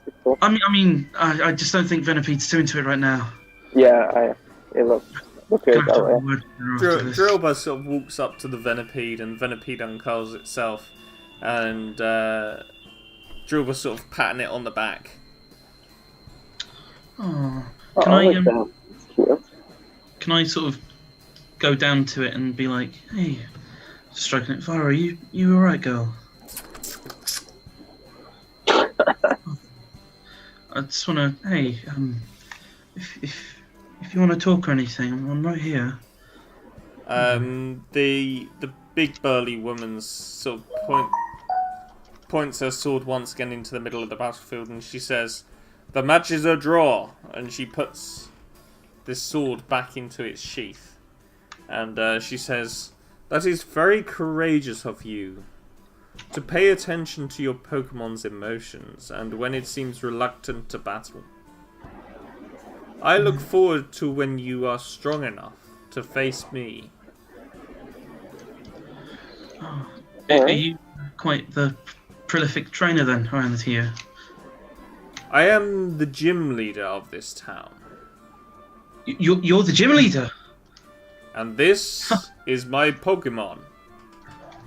It's cool. I just don't think Venipede's too into it right now. Yeah, it looks good that way. Drillbuzz sort of walks up to the Venipede, and Venipede uncurls itself, and Drillbuzz sort of patting it on the back. Oh, Oh, can I I like that. It's cute. can I sort of go down to it and be like, hey, stroking it, Vara, you alright, girl? I just wanna, hey, if you wanna talk or anything, I'm right here. The big burly woman sort of points her sword once again into the middle of the battlefield, and she says, "The match is a draw," and she puts this sword back into its sheath, and she says, "That is very courageous of you to pay attention to your Pokemon's emotions, and when it seems reluctant to battle. I look forward to when you are strong enough to face me." Are you quite the prolific trainer then around here? I am the gym leader of this town, You're the gym leader? and this is my Pokemon,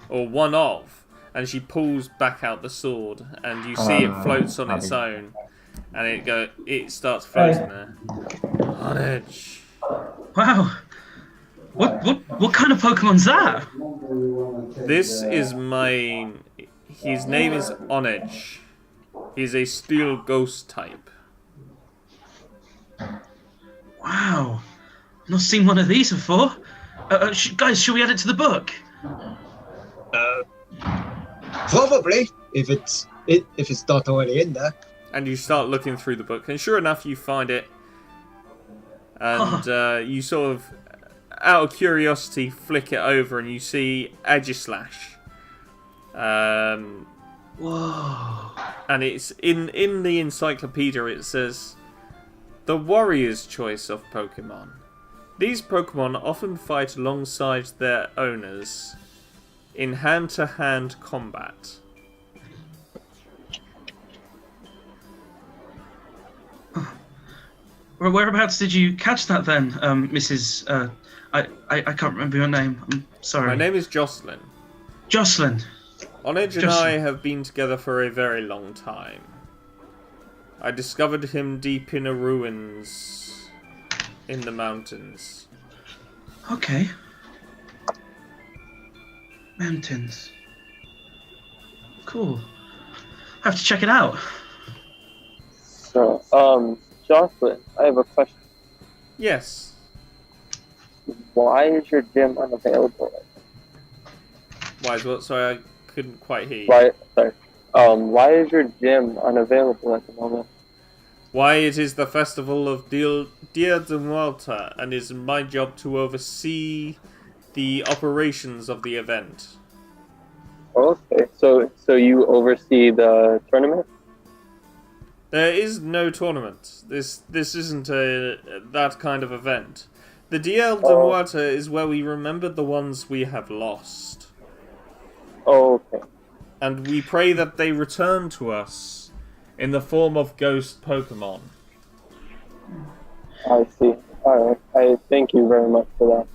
or one of. And she pulls back out the sword, and you see it floats on its own, and it starts floating there. On edge. Wow. What kind of Pokemon's that? This is mine. His name is Onedge. He's a steel ghost type. Wow. I've not seen one of these before. Guys, should we add it to the book? Probably, if it's not already in there. And you start looking through the book, and sure enough, you find it. And you sort of, out of curiosity, flick it over, and you see Aegislash. Whoa. And it's in the encyclopedia. It says, "The warrior's choice of Pokemon. These Pokemon often fight alongside their owners in hand-to-hand combat." Whereabouts did you catch that then, Mrs. I can't remember your name. I'm sorry. My name is Jocelyn. Jocelyn. Onedge and I have been together for a very long time. I discovered him deep in a ruins in the mountains. Okay. Mountains. Cool. I have to check it out. So, Jocelyn, I have a question. Yes. Why is your gym unavailable? Why is what? Sorry, I couldn't quite hear you. Why is your gym unavailable at the moment? Why, it is the festival of Dia de Muerta, and it is my job to oversee the operations of the event. Okay, so you oversee the tournament? There is no tournament. This isn't that kind of event. The Dia de Muerta is where we remember the ones we have lost. Oh, okay. And we pray that they return to us in the form of ghost Pokemon. I see. Alright, I thank you very much for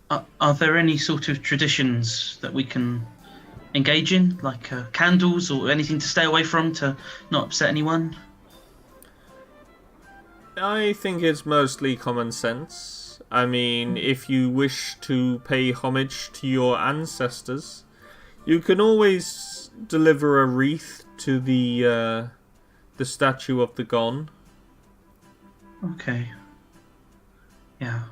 that. Are there any sort of traditions that we can engage in, like candles or anything to stay away from to not upset anyone? I think it's mostly common sense. I mean, if you wish to pay homage to your ancestors, you can always deliver a wreath to the statue of the Gon. Okay. Yeah.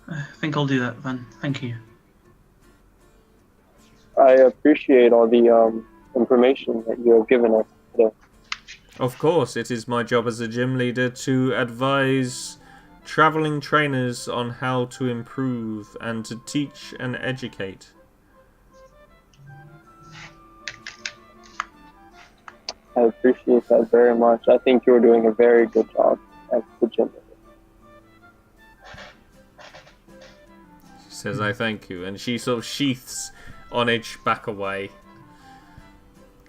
I think I'll do that then. Thank you. I appreciate all the information that you have given us today. Of course, it is my job as a gym leader to advise traveling trainers on how to improve and to teach and educate. I appreciate that very much. I think you're doing a very good job as the gym leader. She says, I thank you. And she sort of sheaths Onage back away.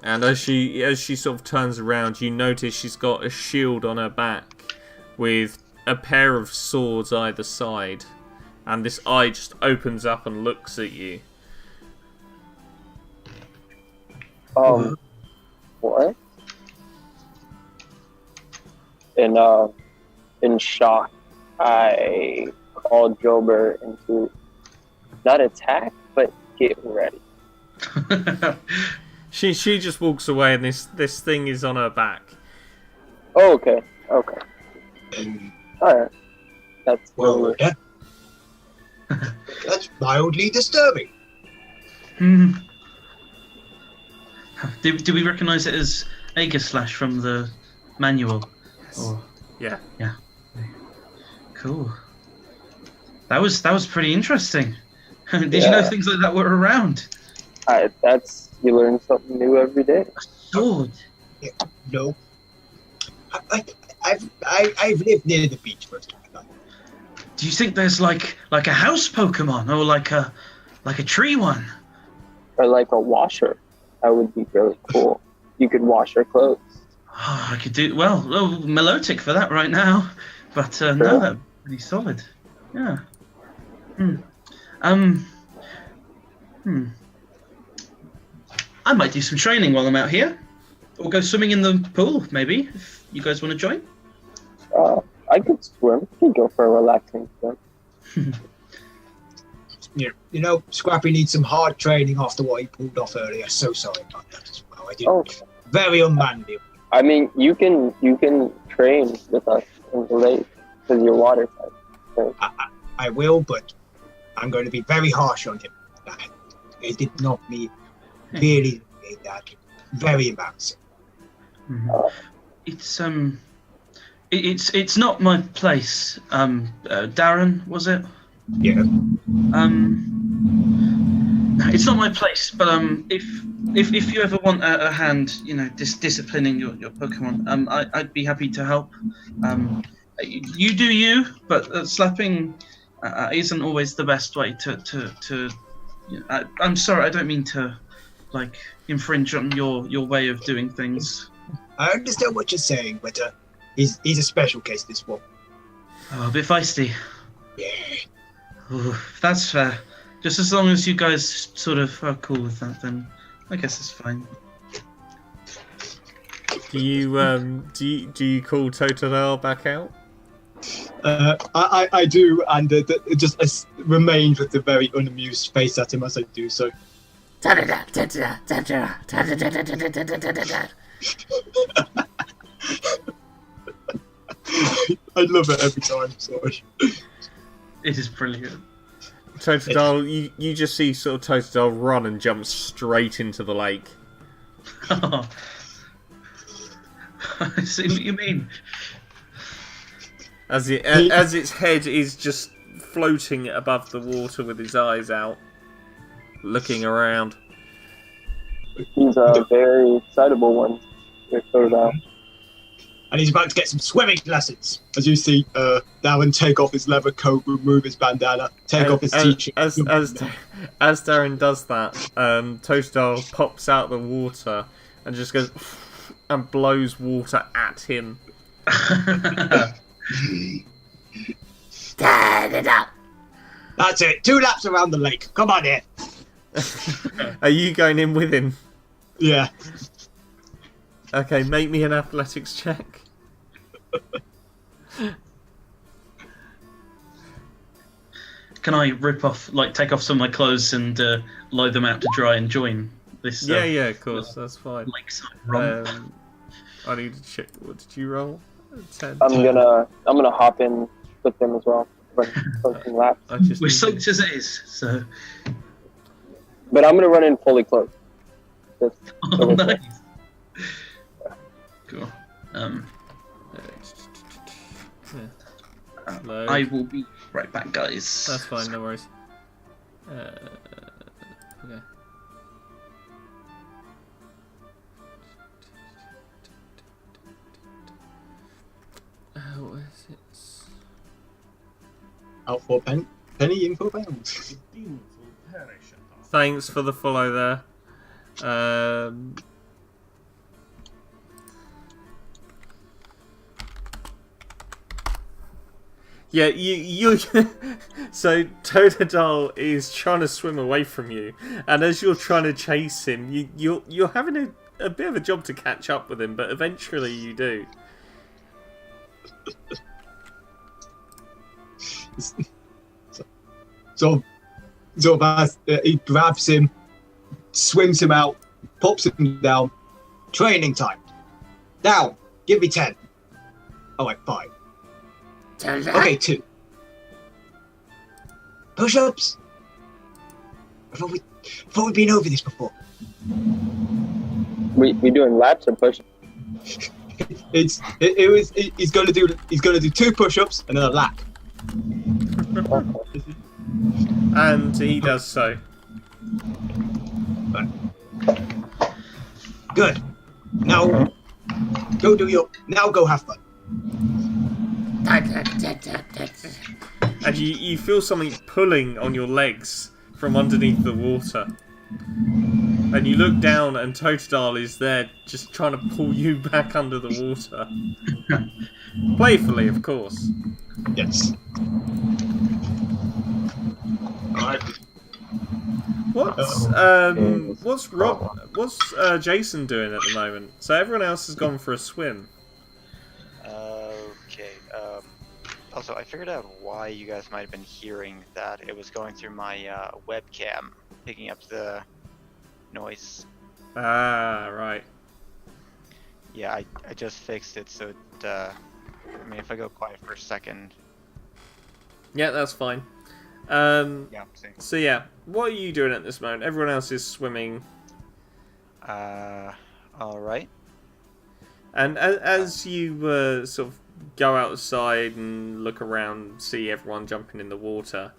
And as she sort of turns around, you notice she's got a shield on her back with a pair of swords either side. And this eye just opens up and looks at you. What? In shock, I called Jober into not attack, but get ready. She just walks away and this thing is on her back. Oh, okay. Alright. That's Well, yeah. That's mildly disturbing. Do we recognise it as Aegislash from the manual? Or... Yeah. Cool. That was pretty interesting. Did you know things like that were around? You learn something new every day. A sword. Yeah, no. I've lived near the beach most of my life. Do you think there's like a house Pokemon or like a tree one? Or like a washer. That would be really cool. You could wash your clothes. Oh, I could do well. Melotic for that right now, but no, that'd be pretty solid. Yeah. I might do some training while I'm out here, or go swimming in the pool maybe. If you guys want to join. I could swim. I could go for a relaxing swim. You know, Scrappy needs some hard training after what he pulled off earlier. So sorry about that as well. I didn't. Very unmanly. I mean, you can train with us in the lake because you're water type. So. I will, but I'm going to be very harsh on him. It did not mean really made that very embarrassing. It's not my place. Darren, was it? Yeah. It's not my place, but if you ever want a hand, disciplining your Pokemon, I'd be happy to help. You do you, but slapping isn't always the best way to I'm sorry, I don't mean to infringe on your way of doing things. I understand what you're saying, but he's a special case, this one. Oh, a bit feisty. Yeah. Ooh, that's fair. Just as long as you guys sort of are cool with that, then I guess it's fine. Do you call Totodile back out? I do, and it just remained with a very unamused face at him as I do so. I love it every time, sorry. It is brilliant. Totodile, you just see sort of Totodile run and jump straight into the lake. Oh. I see what you mean. As its head is just floating above the water with his eyes out, looking around. He's a very excitable one. And he's about to get some swimming lessons. As you see Darren take off his leather coat, remove his bandana, take off his t-shirt. As Darren does that, Totodile pops out the water and just goes and blows water at him. That's it. 2 laps around the lake. Come on in. Are you going in with him? Yeah. Okay, make me an athletics check. Can I take off some of my clothes and lie them out to dry and join this? Yeah, of course, that's fine. Lakeside romp. I need to check. What did you roll? 10. I'm gonna hop in with them as well. Run some laps. We're soaked as it is, so. But I'm gonna run in fully clothed. Just Oh, nice. Cool. Load. I will be right back, guys. That's fine, no worries. Okay. What is it? Out for penny in for pounds. Thanks for the follow there. Yeah, you so Totodile is trying to swim away from you, and as you're trying to chase him, you're having a bit of a job to catch up with him, but eventually you do. So as he grabs him, swims him out, pops him down. Training time. Now, give me 10. Oh, wait, 5. Okay, 2. Push-ups. I thought we'd been over this before. we doing laps or push? He's gonna do 2 push-ups and then a lap. And he does so. Right. Good. Now go have fun. And you feel something pulling on your legs from underneath the water. And you look down and Totodile is there just trying to pull you back under the water. Playfully, of course. Yes. Alright. What's Jason doing at the moment? So everyone else has gone for a swim. Okay. Also, I figured out why you guys might have been hearing that. It was going through my webcam, picking up the noise. Ah, right. Yeah, I just fixed it, so I mean, if I go quiet for a second. Yeah, that's fine. Yeah, same. So yeah, what are you doing at this moment? Everyone else is swimming. Alright. And as you sort of go outside and look around, see everyone jumping in the water,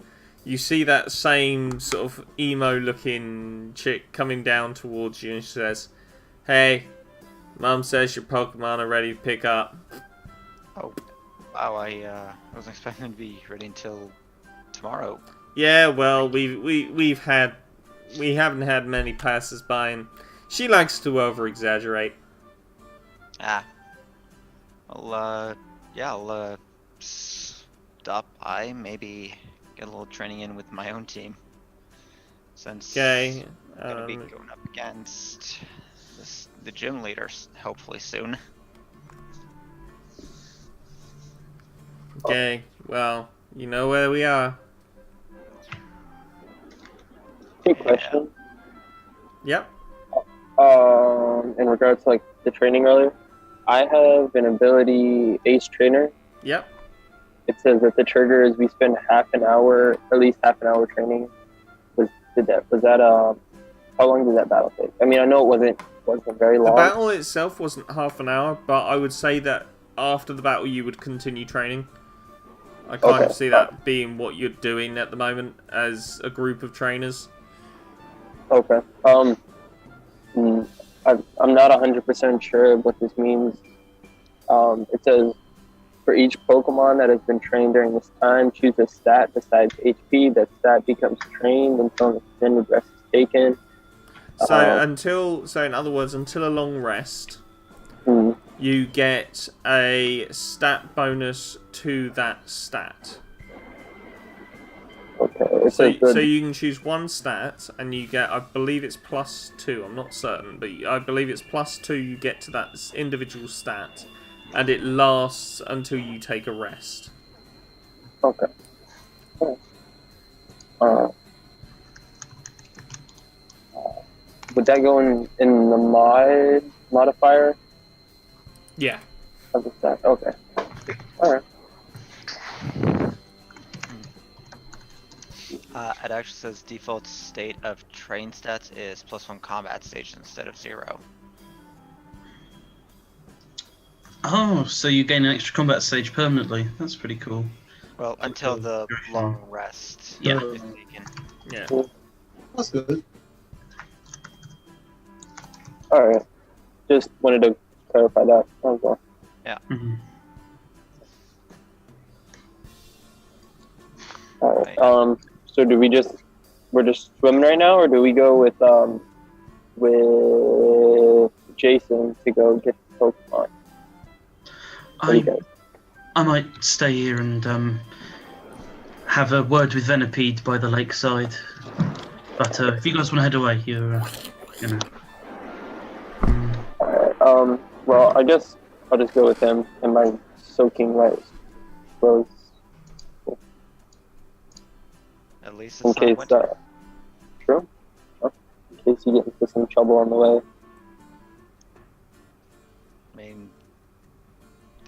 you see that same sort of emo-looking chick coming down towards you, and she says, "Hey, Mum says your Pokemon are ready to pick up." Oh, wow! I wasn't expecting to be ready until tomorrow. Yeah, well, we haven't had many passers by, and she likes to over-exaggerate. Ah. Well, yeah, I'll stop by, maybe get a little training in with my own team. Since Okay. I'm gonna be going up against the gym leaders, hopefully soon. Okay, well, you know where we are. Quick question. Yep. In regards to like the training earlier, I have an ability Ace Trainer. Yep. It says that the trigger is we spend at least half an hour training. Was that how long did that battle take? I mean, I know it wasn't very long. The battle itself wasn't half an hour, but I would say that after the battle you would continue training. I kind of see that being what you're doing at the moment as a group of trainers. Okay. I'm not 100% sure what this means. It says, for each Pokemon that has been trained during this time, choose a stat besides HP. That stat becomes trained until an extended rest is taken. So in other words, until a long rest, you get a stat bonus to that stat. Okay. So you can choose one stat, and you get, I believe it's +2. I'm not certain, but I believe it's +2 you get to that individual stat, and it lasts until you take a rest. Okay. Would that go in the modifier Yeah. of the stat? Okay. All right. It actually says default state of train stats is +1 combat stage instead of 0. Oh, so you gain an extra combat stage permanently. That's pretty cool. Well, until the Very long fun. rest Yeah. is taken. Yeah. That's good. All right. Just wanted to clarify that as well. Mhm. All right. Right. So we're just swimming right now, or do we go with Jason to go get the Pokemon? What do you guys? I might stay here and have a word with Venipede by the lakeside. But if you guys want to head away, you're, you know. Alright, well, I guess I'll just go with him in my soaking wet clothes At least in it's not case, winter. true? Oh, in case you get into some trouble on the way. I mean,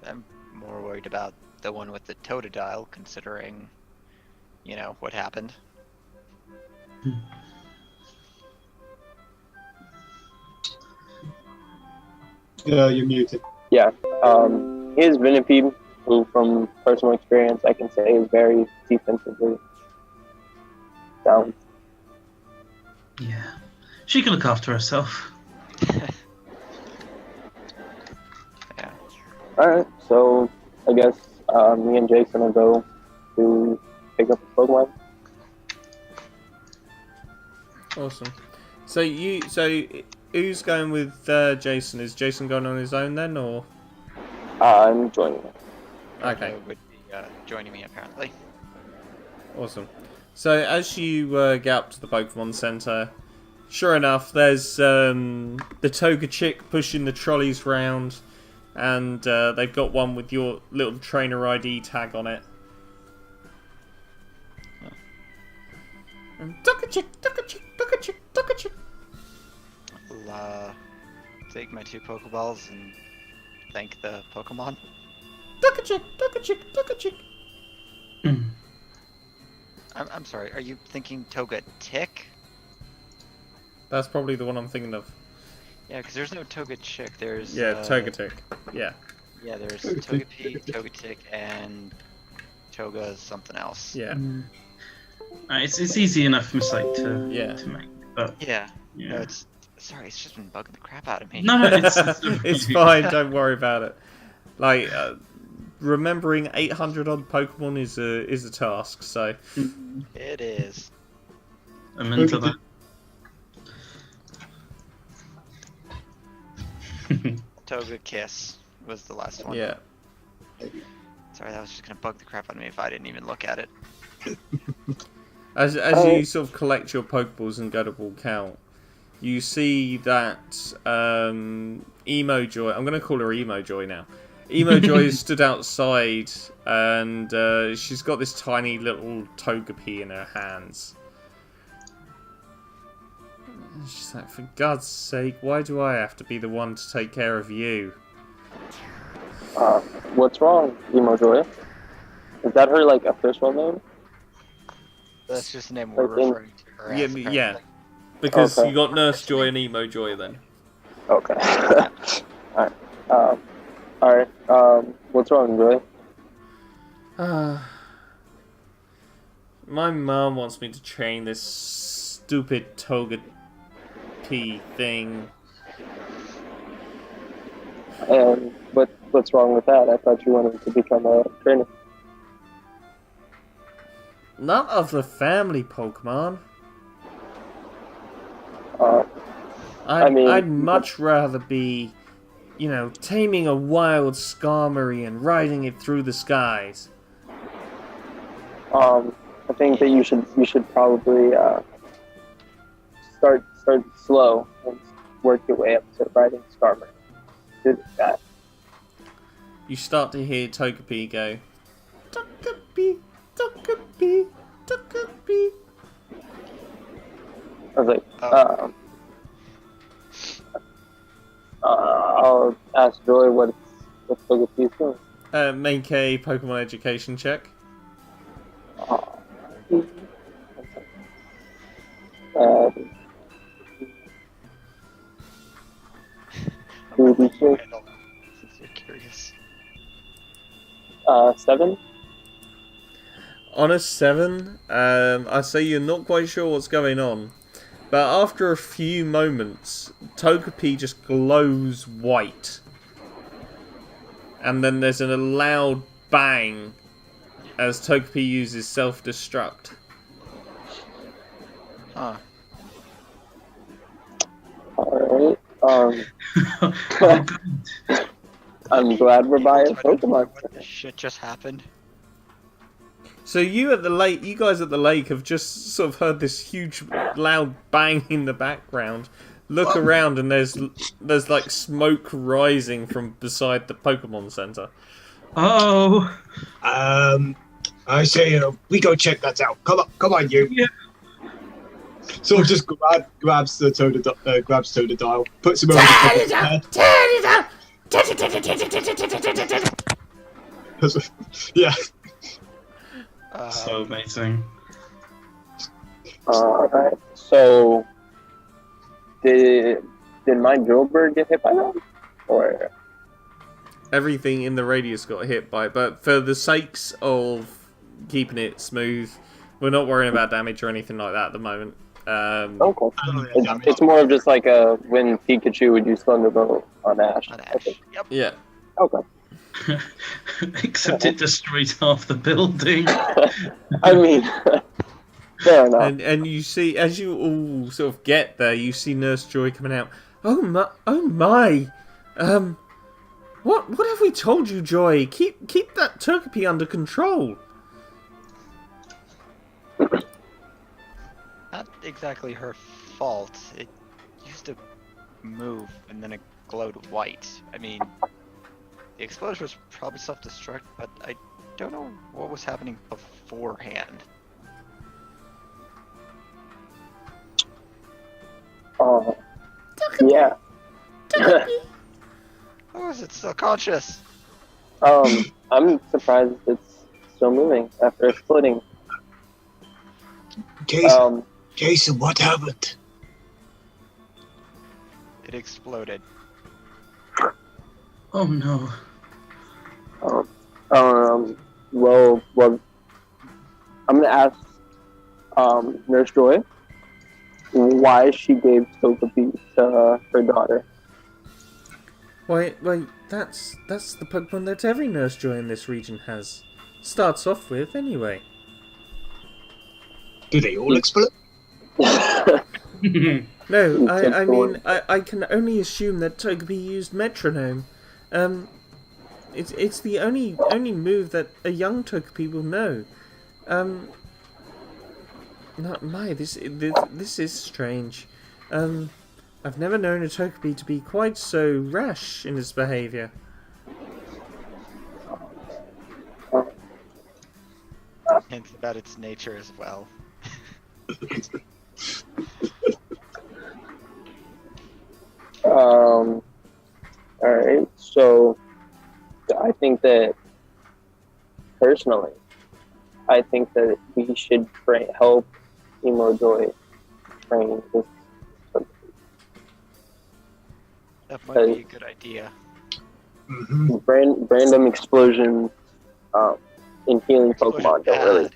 I'm more worried about the one with the Totodile, considering, you know, what happened. Yeah, you're muted. Yeah, here's Venipede, who from personal experience I can say is very defensively sound. Yeah. She can look after herself. Yeah. Alright, so I guess me and Jason will go to pick up the Pokemon. Awesome. So who's going with Jason? Is Jason going on his own then, or? I'm joining him. Okay. Jojo would be joining me apparently. Awesome. So as you get up to the Pokemon Center, sure enough, there's the Toga chick pushing the trolleys round, and they've got one with your little trainer ID tag on it. And Toga chick, Toga chick, Toga chick, Toga chick. I'll take my 2 Pokeballs and thank the Pokemon. Toga chick, Toga chick, Toga chick. Mm. I'm sorry, are you thinking Toga Tick? That's probably the one I'm thinking of. Yeah, because there's no Toga Chick, there's... Yeah, Togetic. Yeah. Yeah, there's Togepi. Togepi, Togetic, and Toga something else. Yeah. It's easy enough mistake to make. But Yeah. yeah. No, it's... Sorry, it's just been bugging the crap out of me. No, it's It's fine, don't worry about it. Like, remembering 800 odd Pokemon is a task, so... It is. I'm into that. Toga Kiss was the last one. Yeah. Sorry, that was just gonna bug the crap out of me if I didn't even look at it. As you sort of collect your Pokeballs and go to walk out, you see that Emo Joy, I'm going to call her Emo Joy now. Emo Joy stood outside and she's got this tiny little Togepi in her hands. And she's like, for God's sake, why do I have to be the one to take care of you? What's wrong, Emo Joy? Is that her like official name? That's just the name we're referring to her as. Yeah, apparently. because Okay. you got Nurse Joy and Emo Joy then. Okay. Alright. What's wrong, Joy? My mom wants me to train this stupid Togepi thing. And what's wrong with that? I thought you wanted to become a trainer. Not of the family Pokemon. I'd much rather be, taming a wild Skarmory and riding it through the skies. I think that you should probably start slow and work your way up to riding Skarmory. Do that. You start to hear Togepi go, Togepi, Togepi, Togepi. I was like, I'll ask Joy what Togepi is doing. Make a Pokemon education check. Um, How about that you handle, since you're curious. 7. On a 7, I say you're not quite sure what's going on, but after a few moments, Togepi just glows white. And then there's a loud bang as Togepi uses self-destruct. Huh. Alright. Oh, good. I'm glad we're by a Pokemon. What the shit just happened? So you guys at the lake have just sort of heard this huge, loud bang in the background. Look around and there's like smoke rising from beside the Pokemon Center. Oh. I say we go check that out. Come on, you. Yeah. So just grabs the Totodile, puts him over the top of his head. Yeah. So amazing. Alright. So, did my Drillbird get hit by that? Or Everything in the radius got hit by it, but for the sakes of keeping it smooth, we're not worrying about damage or anything like that at the moment. okay. It's more of just like a when Pikachu would use Thunderbolt on Ash. On Ash. Okay. Yep. Yeah. Okay. Except it destroys half the building. I mean, fair enough. And you see, as you all sort of get there, you see Nurse Joy coming out. Oh my! What have we told you, Joy? Keep that Togepi under control. Not exactly her fault. It used to move and then it glowed white. I mean, the explosion was probably self-destruct, but I don't know what was happening beforehand. Yeah. Oh, is it still conscious? I'm surprised it's still moving after exploding. Jason, what happened? It exploded. Oh no. Well, I'm gonna ask Nurse Joy why she gave Togepi to her daughter. Wait, that's the Pokemon that every Nurse Joy in this region has. Starts off with, anyway. Do they all explode? No, I mean, I can only assume that Togepi used Metronome. It's the only move that a young Togepi will know. This is strange. I've never known a Togepi to be quite so rash in his behaviour. Hints about its nature as well. Alright, so I think that personally, I think that we should help Emo Joy train this. That might be a good idea. Mm-hmm. Random explosions in healing Pokemon don't really.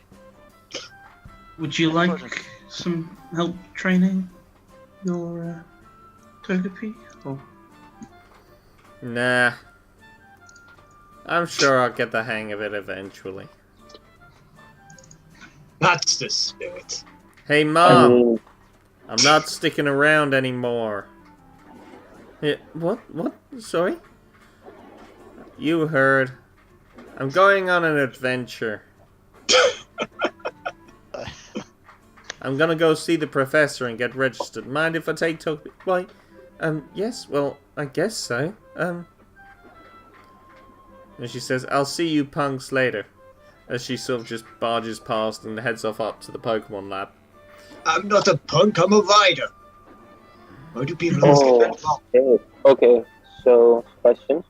Would you like some help training your Togepi? Or... Nah. I'm sure I'll get the hang of it eventually. That's the spirit. Hey, Mom! I'm not sticking around anymore. Yeah, what? Sorry? You heard. I'm going on an adventure. I'm gonna go see the professor and get registered. Mind if I take Togepi? Why? Yes, well, I guess so. And she says, I'll see you punks later. As she sort of just barges past and heads off up to the Pokemon lab. I'm not a punk, I'm a rider. Why do people always get that wrong? Okay, so question.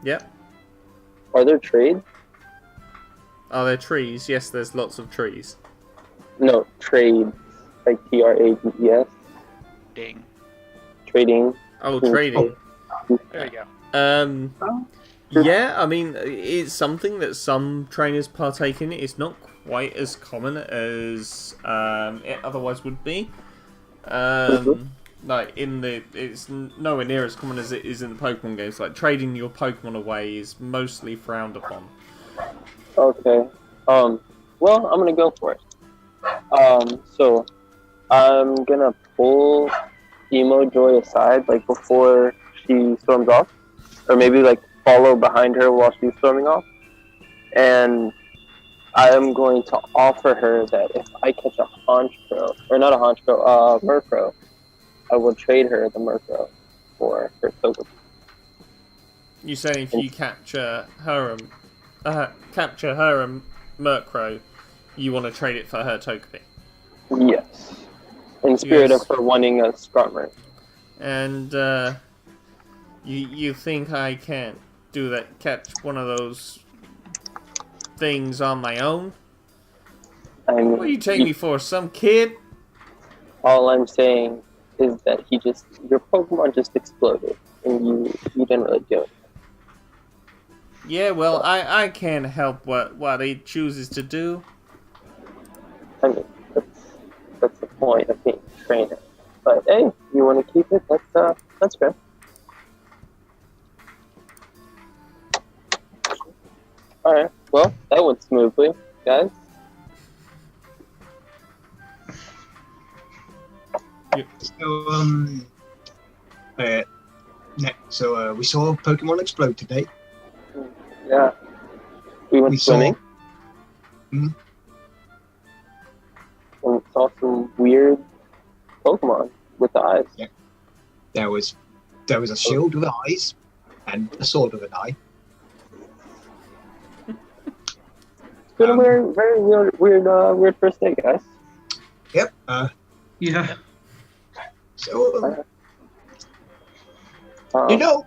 Yep. Are there trades? Are there trees? Yes, there's lots of trees. No, trades. like TRADES, Ding. trading. Oh, trading. There you go. Yeah, I mean, it's something that some trainers partake in. It's not quite as common as it otherwise would be. Like it's nowhere near as common as it is in the Pokemon games. Like trading your Pokemon away is mostly frowned upon. Okay. Well, I'm gonna go for it. So I'm gonna pull Emo Joy aside, like before she storms off, or maybe like follow behind her while she's storming off, and I am going to offer her that if I catch a Honchkrow, or not a Honchkrow, Murkrow, I will trade her the Murkrow for her Togepi. You say if you capture her and Murkrow, you want to trade it for her Togepi. Yes. In spirit Yes. of her wanting a Skarmory. And you think I can't do that? Catch one of those things on my own? I mean, What do you take me for, some kid? all I'm saying is that your Pokemon just exploded, and you didn't really do it. Yeah, well, I can't help what he chooses to do. I mean, that's the point of being a trainer. But hey, you want to keep it? That's fair. All right. Well, that went smoothly, guys. So, we saw Pokemon explode today. Yeah. We went We swimming. Hmm? And saw some weird Pokemon with the eyes. Yeah. There was a shield with eyes and a sword with an eye. It's been a very weird first day, guys. Yep. Yeah. So, Um,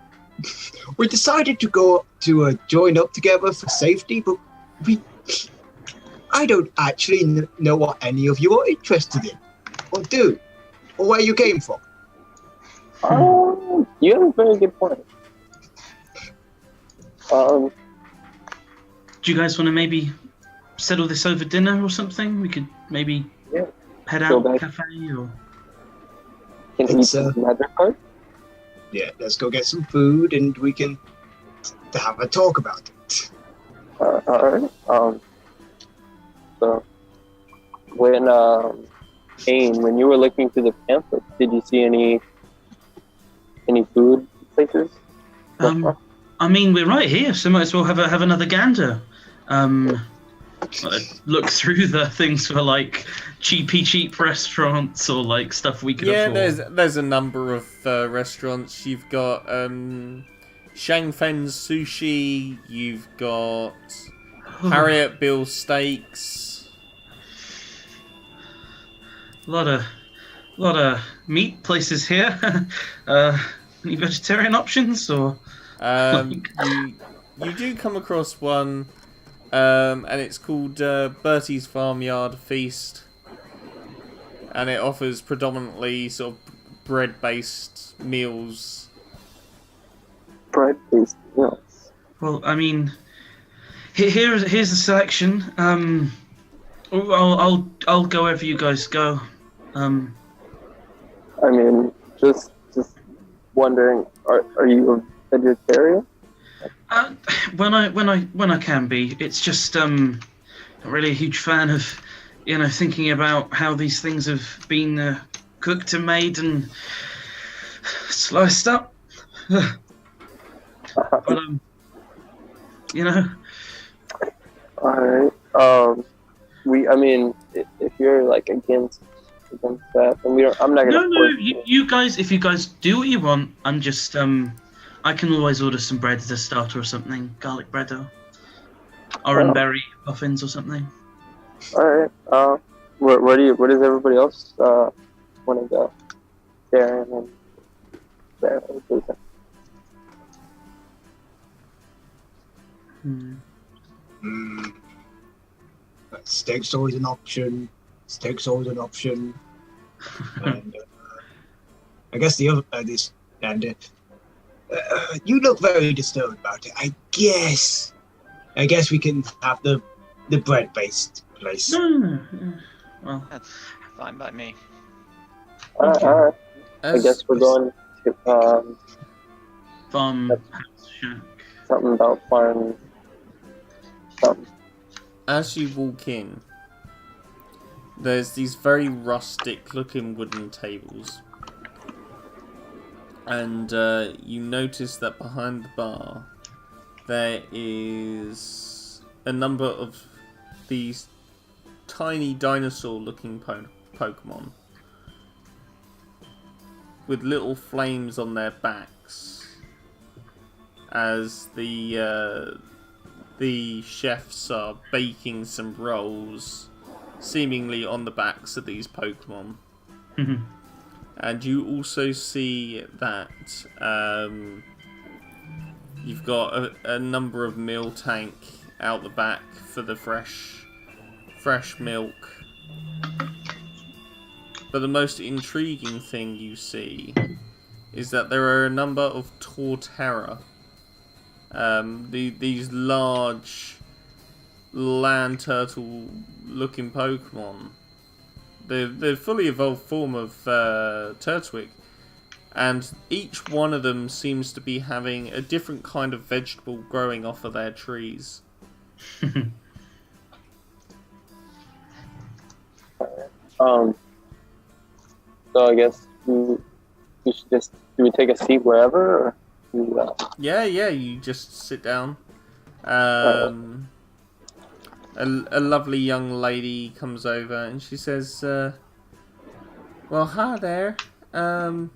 we decided to go to join up together for safety, but I don't actually know what any of you are interested in, or do, or where you came from. You have a very good point. Do you guys want to maybe settle this over dinner or something? We could maybe head Go out back. cafe or. Can It's, eat some magic card? Yeah, let's go get some food and we can have a talk about it. All right. So when Kane, when you were looking through the pamphlets, did you see any food places? I mean, we're right here, so might as well have another gander. Look through the things for like cheap restaurants or like stuff we could afford. There's a number of restaurants. You've got Shangfen's Sushi. You've got Harriet Bill's Steaks. A lot of meat places here. Any vegetarian options or? You do come across one, and it's called Bertie's Farmyard Feast, and it offers predominantly sort of bread-based meals. Bread-based meals. Well, I mean, here's the selection. I'll go wherever you guys go. I mean, just wondering, are you a vegetarian? When I can be, it's just not really a huge fan of thinking about how these things have been cooked and made and sliced up. But All right. I mean, if you're like against that, then I'm not gonna. No. You guys, if you guys do what you want, I'm just I can always order some bread as a starter or something, garlic bread or orange berry muffins or something. All right. Where does everybody else want to go? Darren and Sarah and Jason. Steak's always an option. And I guess the other you look very disturbed about it. I guess we can have the bread-based place. Well, That's fine by me. Alright. I guess we're going to farm house shack. something about farm. Something. As you walk in, there's these very rustic-looking wooden tables. And you notice that behind the bar, there is a number of these tiny dinosaur-looking Pokemon with little flames on their backs, as the chefs are baking some rolls, seemingly on the backs of these Pokemon. And you also see that you've got a number of milk tank out the back for the fresh milk. But the most intriguing thing you see is that there are a number of Torterra. These large land turtle looking Pokemon. The fully evolved form of Turtwig, and each one of them seems to be having a different kind of vegetable growing off of their trees. So I guess we should just do we take a seat wherever, or Yeah, you just sit down. A lovely young lady comes over and she says, well, hi there. Can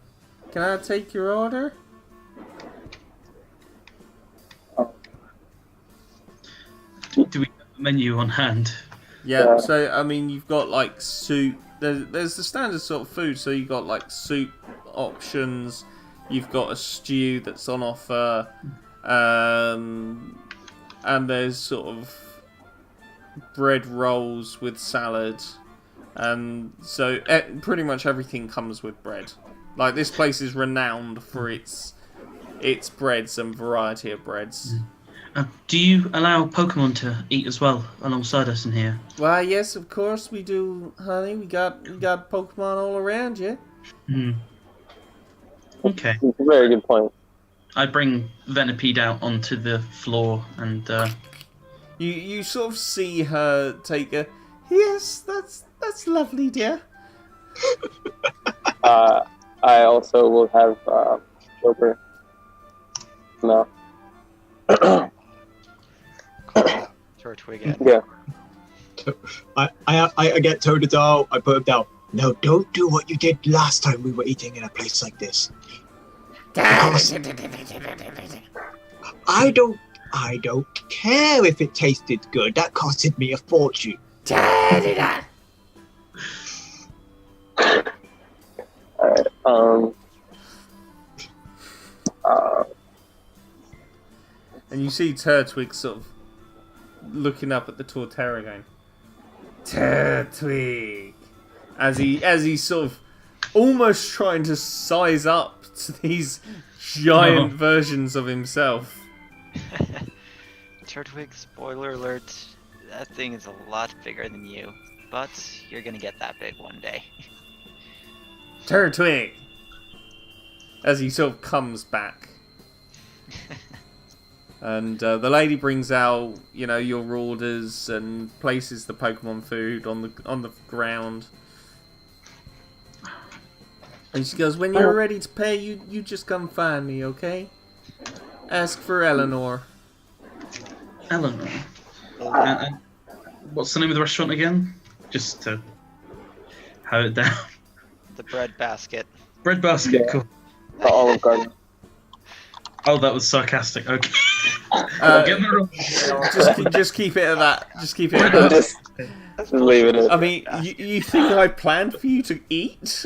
I take your order? Do we have the menu on hand? Yeah, so, I mean, you've got, like, soup. There's the standard sort of food, so you've got, like, soup options. You've got a stew that's on offer. And there's sort of bread rolls with salad. And so pretty much everything comes with bread. Like, this place is renowned for its breads and variety of breads. Do you allow Pokemon to eat as well alongside us in here? Why, yes, of course we do, honey. We got Pokemon all around you. Okay. It's a very good point. I bring Venipede out onto the floor and You sort of see her take a, yes, that's lovely, dear. I also will have Joker. No. Turtwig in. Yeah. I get Totodile. I put him down. No, don't do what you did last time we were eating in a place like this. Because I don't care if it tasted good. That costed me a fortune. Alright. And you see Turtwig sort of looking up at the Torterra going, Turtwig, as he sort of almost trying to size up to these giant versions of himself. Turtwig, spoiler alert, that thing is a lot bigger than you, but you're gonna get that big one day. Turtwig, as he sort of comes back. And the lady brings out, your orders and places the Pokemon food on the ground. And she goes, when you're ready to pay, you just come find me, okay? Ask for Eleanor. Eleanor. And what's the name of the restaurant again? Just to have it down. The bread basket. Bread basket, cool. The Olive Garden. Oh, that was sarcastic. Okay. Just keep it at that. Just keep it at that. Just leave it at I mean, you think I planned for you to eat?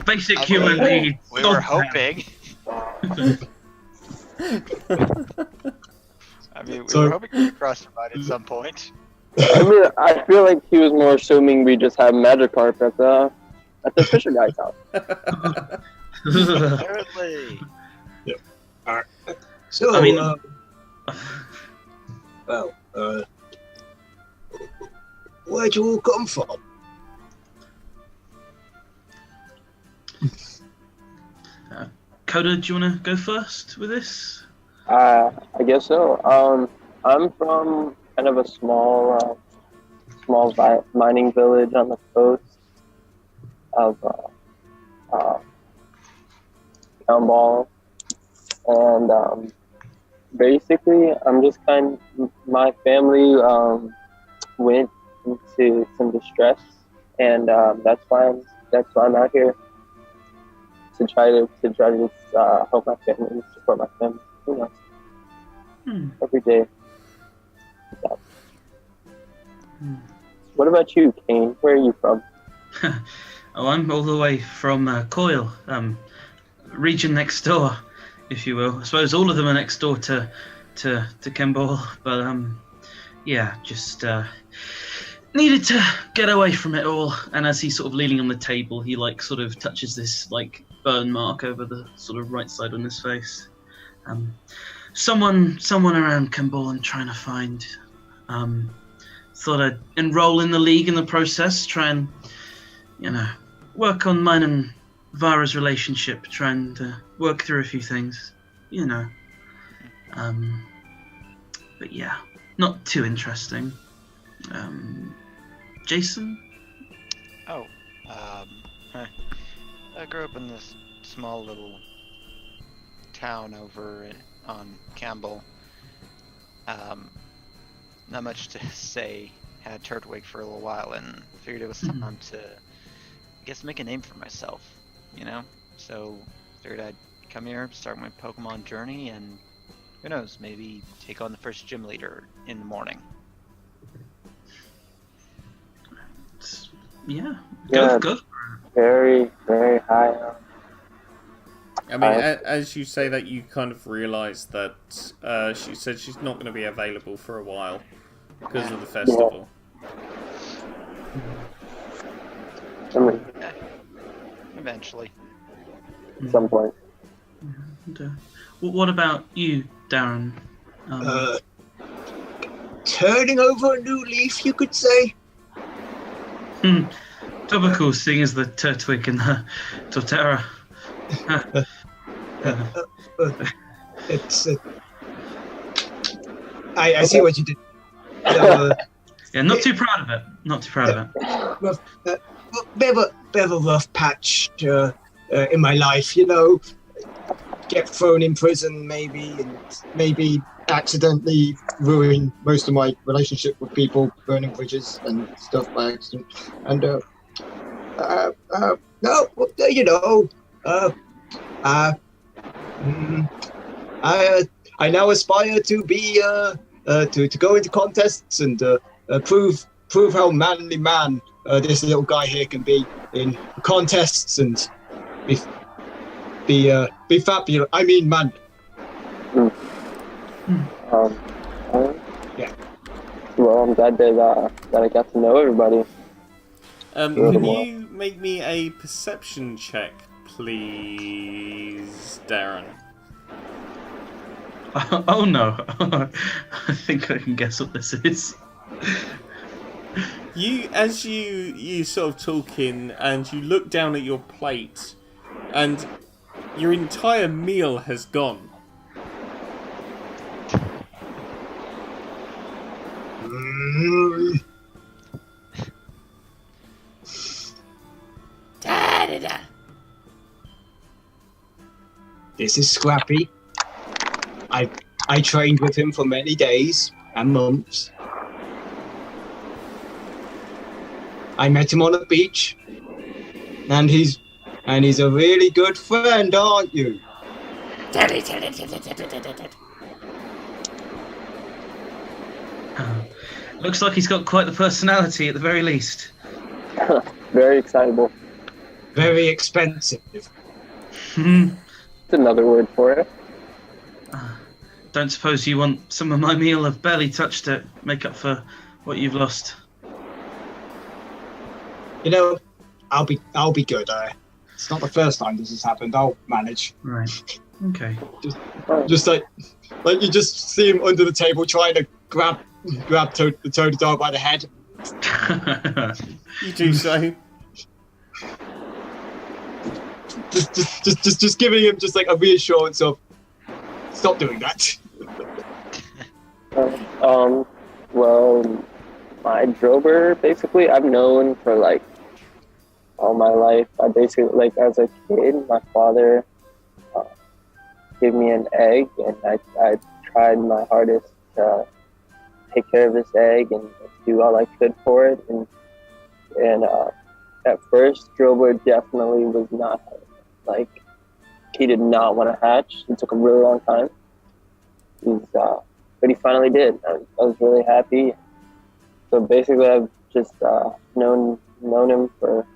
Basic human needs. We were hoping. I mean, we were hoping to cross the line at some point. I mean, I feel like he was more assuming we just have Magikarp at the at the Fisher guy's house. Apparently. So, I mean- well, where'd you all come from? Coda, do you want to go first with this? I guess so. I'm from kind of a small mining village on the coast of Gumball, and basically, I'm just my family went into some distress, and that's why I'm out here to try to help my family, support my family, you know, every day. Yeah. What about you, Kane? Where are you from? Oh, I'm all the way from Coil, region next door, if you will. I suppose all of them are next door to Kemball, but yeah, just needed to get away from it all. And as he's sort of leaning on the table, he like sort of touches this like burn mark over the sort of right side on his face. Someone around Kemball I'm trying to find. Thought I'd enroll in the league in the process, try and, you know, work on mine and Vara's relationship, try and work through a few things, you know. But yeah, not too interesting. Jason? Oh, I grew up in this small little town over on Campbell. Not much to say. Had Turtwig for a little while and figured it was time to, I guess, make a name for myself, you know? So figured I'd come here, start my Pokemon journey, and who knows, maybe take on the first gym leader in the morning. Yeah, Yeah. go. Very, very high up. I mean, as you say that, you kind of realise that she said she's not going to be available for a while because of the festival. I mean, Eventually. at some point. And, what about you, Darren? Turning over a new leaf, you could say. Topical, seeing as the Turtwig and the Torterra. It's. I see what you did. Yeah, not too proud of it. Not too proud of it. Bit of a rough patch in my life, you know. Get thrown in prison, maybe, and maybe accidentally ruin most of my relationship with people, burning bridges and stuff by accident. And no, you know, I now aspire to be to go into contests and prove how manly man this little guy here can be in contests and be fabulous. I mean, man. Yeah. Well, I'm glad that I got to know everybody. Can you make me a perception check, please, Darren? Oh no! I think I can guess what this is. As you sort of talking, and you look down at your plate, and your entire meal has gone. This is Scrappy. I trained with him for many days and months. I met him on a beach, and he's a really good friend, aren't you? Looks like he's got quite the personality at the very least. Very excitable. Very expensive. It's another word for it. Don't suppose you want some of my meal? I've barely touched it. Make up for what you've lost. You know, I'll be good. It's not the first time this has happened. I'll manage. Right. Okay. Just like you just see him under the table trying to grab the Totodile by the head. You do so. Just giving him just like a reassurance of stop doing that. Well, my drover, basically, I've known for like all my life. I basically, like as a kid, my father gave me an egg, and I tried my hardest to take care of this egg and do all I could for it. And at first, drover definitely was not like, he did not want to hatch. It took a really long time. But he finally did. I was really happy. So basically, I've just known him for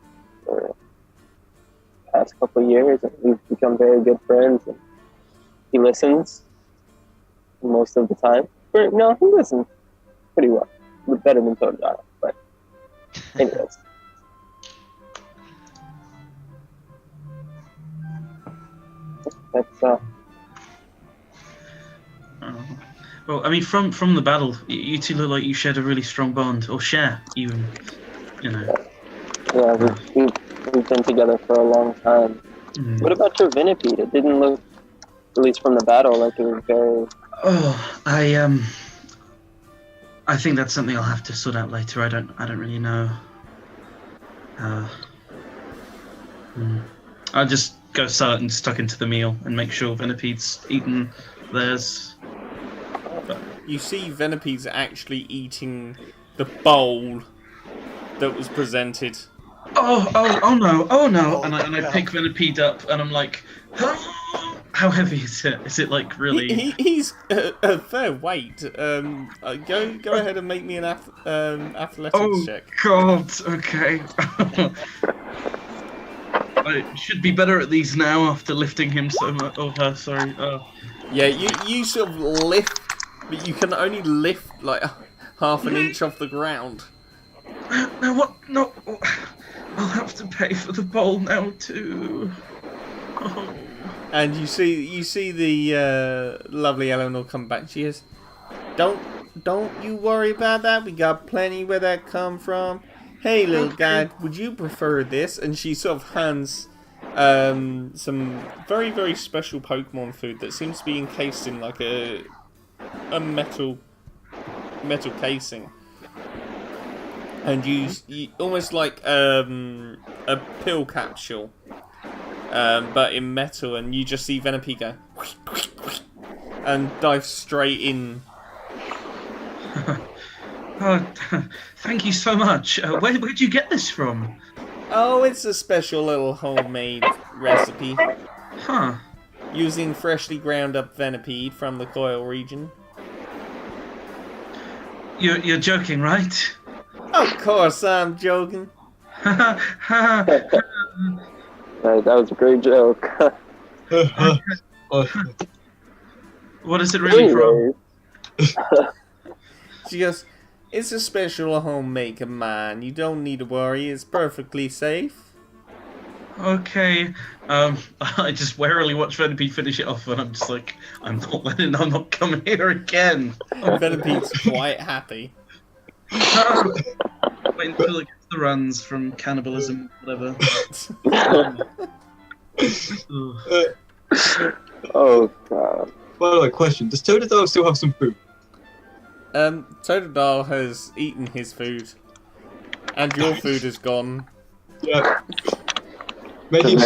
the past couple of years, and we've become very good friends. And he listens most of the time. No, he listens pretty well, better than Totodile. But anyways. That's Well, I mean, from the battle, you two look like you shared a really strong bond, or share even, you know. yeah, we've been together for a long time. What about your Venipede? It didn't look, at least from the battle, like it was very. Oh, I think that's something I'll have to sort out later. I don't really know. I'll just go and stuck into the meal and make sure Venipede's eaten theirs. You see Venipede's actually eating the bowl that was presented. Oh no! And I pick Venipede up and I'm like, how heavy is it? Is it like really? He's a fair weight. Go ahead and make me an athletics check. God, okay. I should be better at these now after lifting him so much. Oh, her, sorry. Yeah, you sort of lift, but you can only lift like half an inch off the ground. No, what? No, I'll have to pay for the bowl now too. Oh. And you see the lovely Eleanor come back. She is, don't you worry about that. We got plenty where that come from. Hey, little guy, would you prefer this? And she sort of hands some very, very special Pokemon food that seems to be encased in like a metal casing. And you almost like a pill capsule, but in metal. And you just see Venipede go and dive straight in. Thank you so much. Where'd you get this from? Oh, it's a special little homemade recipe. Huh. Using freshly ground up Venipede from the Coil region. You're joking, right? Of course I'm joking. That was a great joke. What is it really from? She goes, it's a special homemade of mine. You don't need to worry. It's perfectly safe. Okay. I just warily watch Venipede finish it off, and I'm just like, I'm not coming here again. Venipede's quite happy. Wait until it gets the runs from cannibalism, whatever. Oh god. By the way, question: does Totodile still have some food? Totodile has eaten his food, and your food is gone. Yeah. Maybe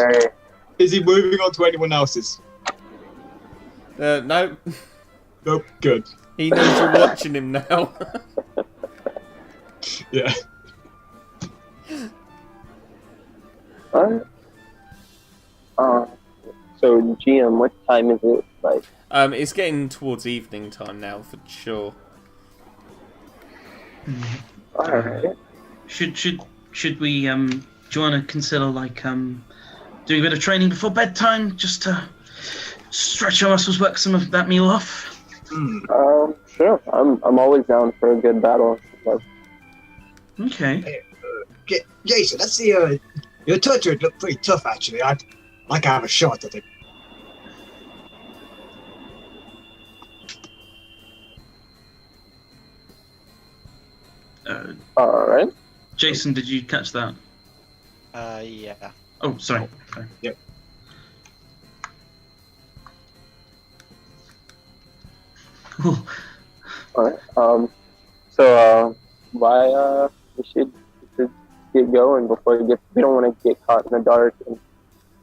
is he moving on to anyone else's? No. Nope. Good. He knows you're watching him now. Yeah. So GM, what time is it? Like, it's getting towards evening time now for sure. all right. Should we do you want to consider like doing a bit of training before bedtime just to stretch our muscles, work some of that meal off? Sure. I'm always down for a good battle. So. Okay. Jason, let's see. Your turret looked pretty tough, actually. I'd like to have a shot at it. All right. Jason, did you catch that? Yeah. Oh, sorry. Okay. Yep. Cool. All right. So why we should get going before we don't want to get caught in the dark, and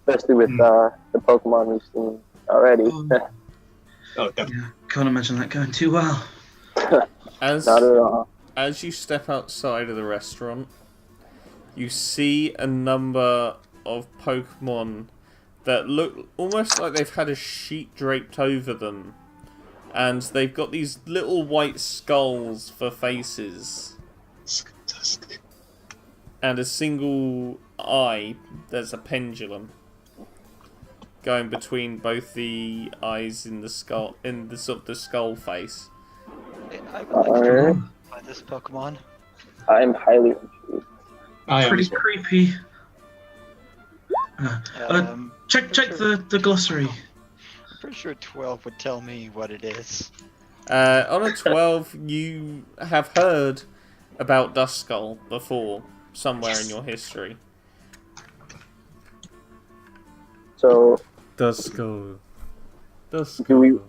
especially with the Pokemon we've seen already. Oh, definitely. Yeah, can't imagine that going too well. As Not at all. as you step outside of the restaurant, you see a number of Pokemon that look almost like they've had a sheet draped over them, and they've got these little white skulls for faces, and a single eye. There's a pendulum going between both the eyes in the skull, in the sort of the skull face. I would like to buy this Pokemon. I'm highly intrigued. I am Pretty as well. creepy. Check sure. the glossary. I'm pretty sure 12 would tell me what it is. On a 12, you have heard about Duskull before, somewhere in your history. So, Duskull. are you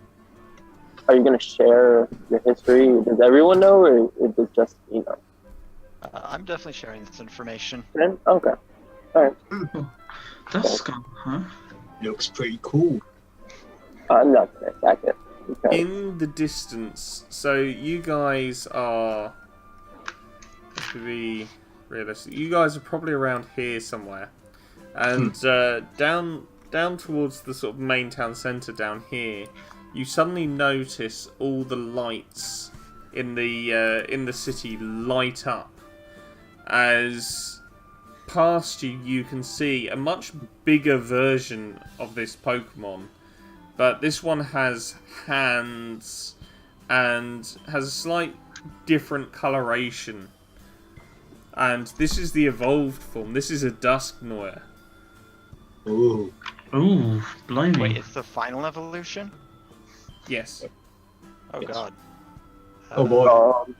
going to share your history? Does everyone know, or is it just know? I'm definitely sharing this information. Then? Okay. All right. That's gone, huh? Looks pretty cool. I'm not going to attack it. Okay. In the distance, so you guys are, to be realistic, you guys are probably around here somewhere, and down towards the sort of main town centre down here, you suddenly notice all the lights in the city light up. As past you, you can see a much bigger version of this Pokemon. But this one has hands and has a slight different coloration. And this is the evolved form. This is a Dusknoir. Ooh. Ooh, blimey. Wait, it's the final evolution? Yes. Oh Yes. god. Oh boy.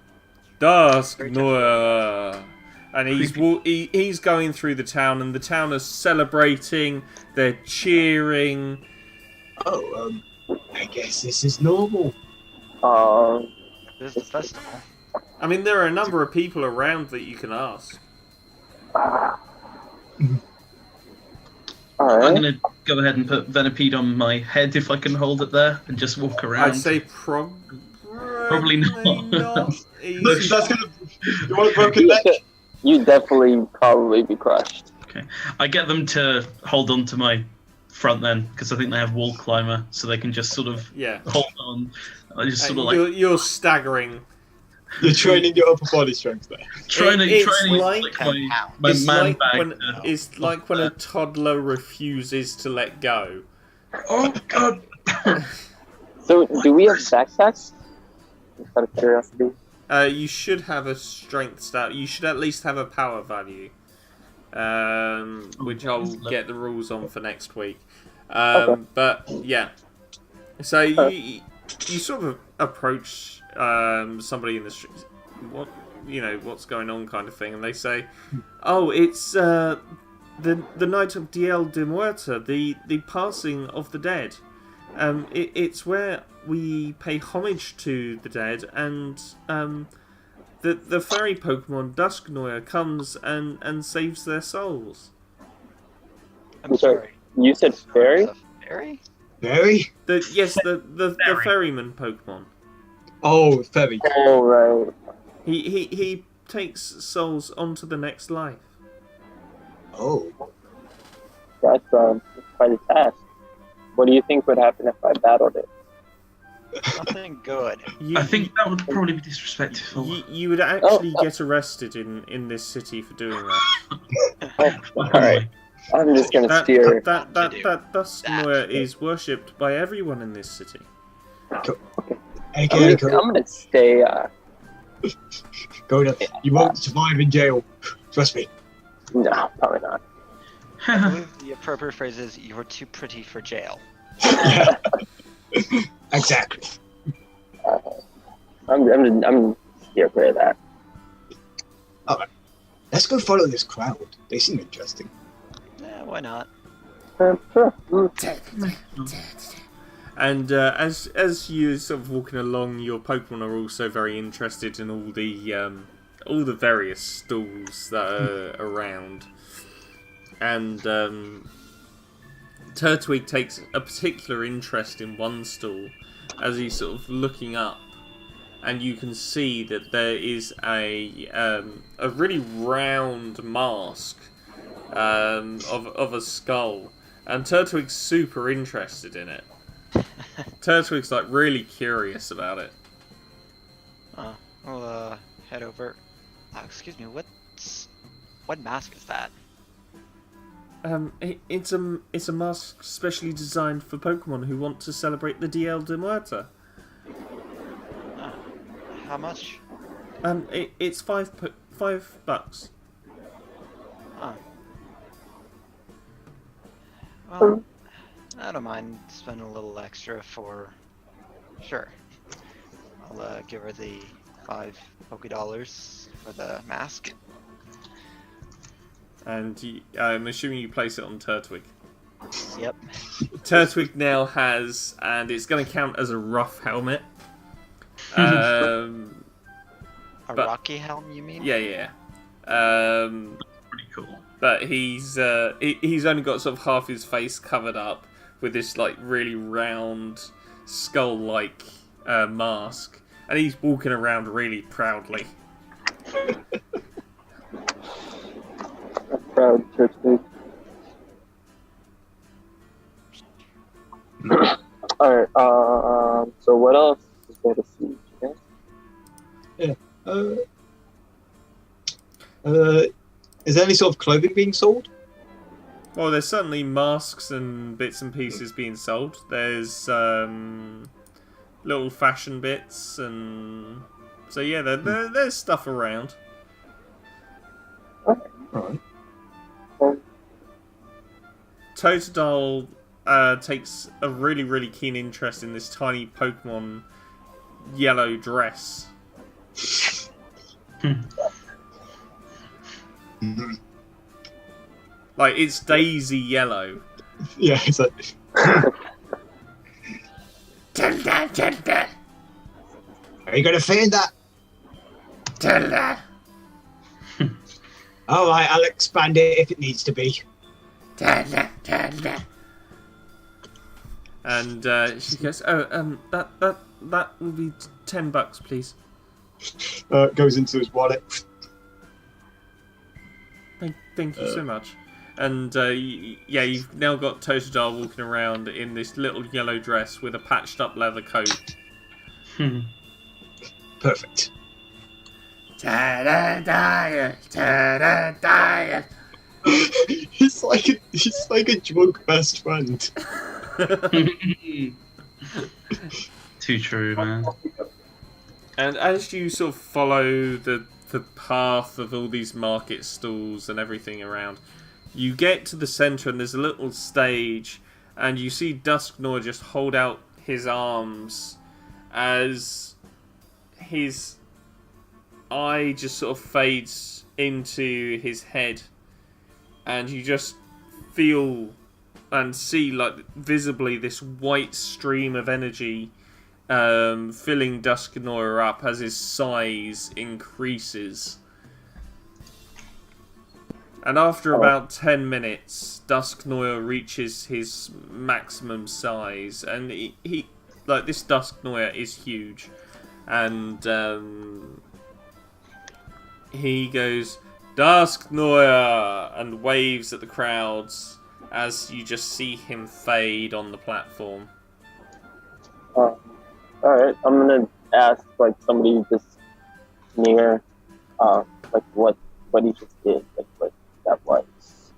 Dusknoir. And he's going through the town, and the town is celebrating. They're cheering. Oh, I guess this is normal. There's the festival. I mean, there are a number of people around that you can ask. All I'm right. gonna go ahead and put Venipede on my head if I can hold it there and just walk around. I'd say probably not. Look, that's gonna. You want a broken neck? You'd definitely probably be crushed. Okay, I get them to hold on to my front then because I think they have wall climber, so they can just sort of hold on. I just sort of like you're staggering. You're training your upper body strength there. trying to it's use like- my It's man like bag. when it's like when a toddler refuses to let go. Oh god! So, do we have backpacks? Just out of curiosity. You should have a strength stat. You should at least have a power value, which I'll get the rules on for next week. Okay. But yeah, so you sort of approach somebody in the street. What's going on, kind of thing, and they say, "Oh, it's the night of Diel de Muerta, the passing of the dead. It's where we pay homage to the dead, and the fairy Pokemon Dusknoir comes and saves their souls." I'm sorry. You said fairy? Fairy? Fairy? The ferryman Pokemon. Oh, fairy. Oh, right. He takes souls onto the next life. Oh. That's quite a task. What do you think would happen if I battled it? Nothing good. You, I think that would probably be disrespectful. you would actually get arrested in this city for doing that. All right. I'm just gonna steer. That Dusknoir is worshipped by everyone in this city. I'm gonna stay. Go to. You won't survive in jail. Trust me. No, probably not. I believe the appropriate phrase is "you're too pretty for jail." Yeah. Exactly. I'm here for that. Alright. Let's go follow this crowd. They seem interesting. Yeah, why not? Sure. And as you're sort of walking along, your Pokemon are also very interested in all the various stalls that are around. And Turtwig takes a particular interest in one stall as he's sort of looking up, and you can see that there is a really round mask of a skull, and Turtwig's super interested in it. Turtwig's like really curious about it. Oh, we'll head over. Excuse me, what mask is that? It's a mask specially designed for Pokemon who want to celebrate the Dia de Muerta. How much? It's $5. Oh. Well, I don't mind spending a little extra for. Sure. I'll give her the $5 Poké for the mask. And I'm assuming you place it on Turtwig. Yep. Turtwig now has, and it's going to count as a rough helmet. A but- Rocky helm, you mean? Yeah. Pretty cool. But he's only got sort of half his face covered up with this like really round skull-like mask, and he's walking around really proudly. Proud Turtwig. Alright, so what else is there to see? Okay? Is there any sort of clothing being sold? Well, there's certainly masks and bits and pieces being sold. There's little fashion bits, and so yeah, there's stuff around. Right. Totodile takes a really, really keen interest in this tiny Pokemon yellow dress. Like, it's daisy yellow. Yeah, it's like. Tilda. Are you going to find that? Tilda. Alright, I'll expand it if it needs to be. Tilda. And she goes, that will be $10, please. Goes into his wallet. Thank you so much. And yeah, you've now got Totodile walking around in this little yellow dress with a patched up leather coat. Perfect. Totodile. He's like a drunk best friend. Too true, man. And as you sort of follow the path of all these market stalls and everything around, you get to the centre and there's a little stage, and you see Dusknoir just hold out his arms as his eye just sort of fades into his head, and you just feel and see like visibly this white stream of energy filling Dusknoir up as his size increases. And after about 10 minutes, Dusknoir reaches his maximum size, and he like, this Dusknoir is huge, and he goes, Dusknoir, and waves at the crowds as you just see him fade on the platform. Alright, I'm gonna ask like somebody just near like what he just did, like what that was.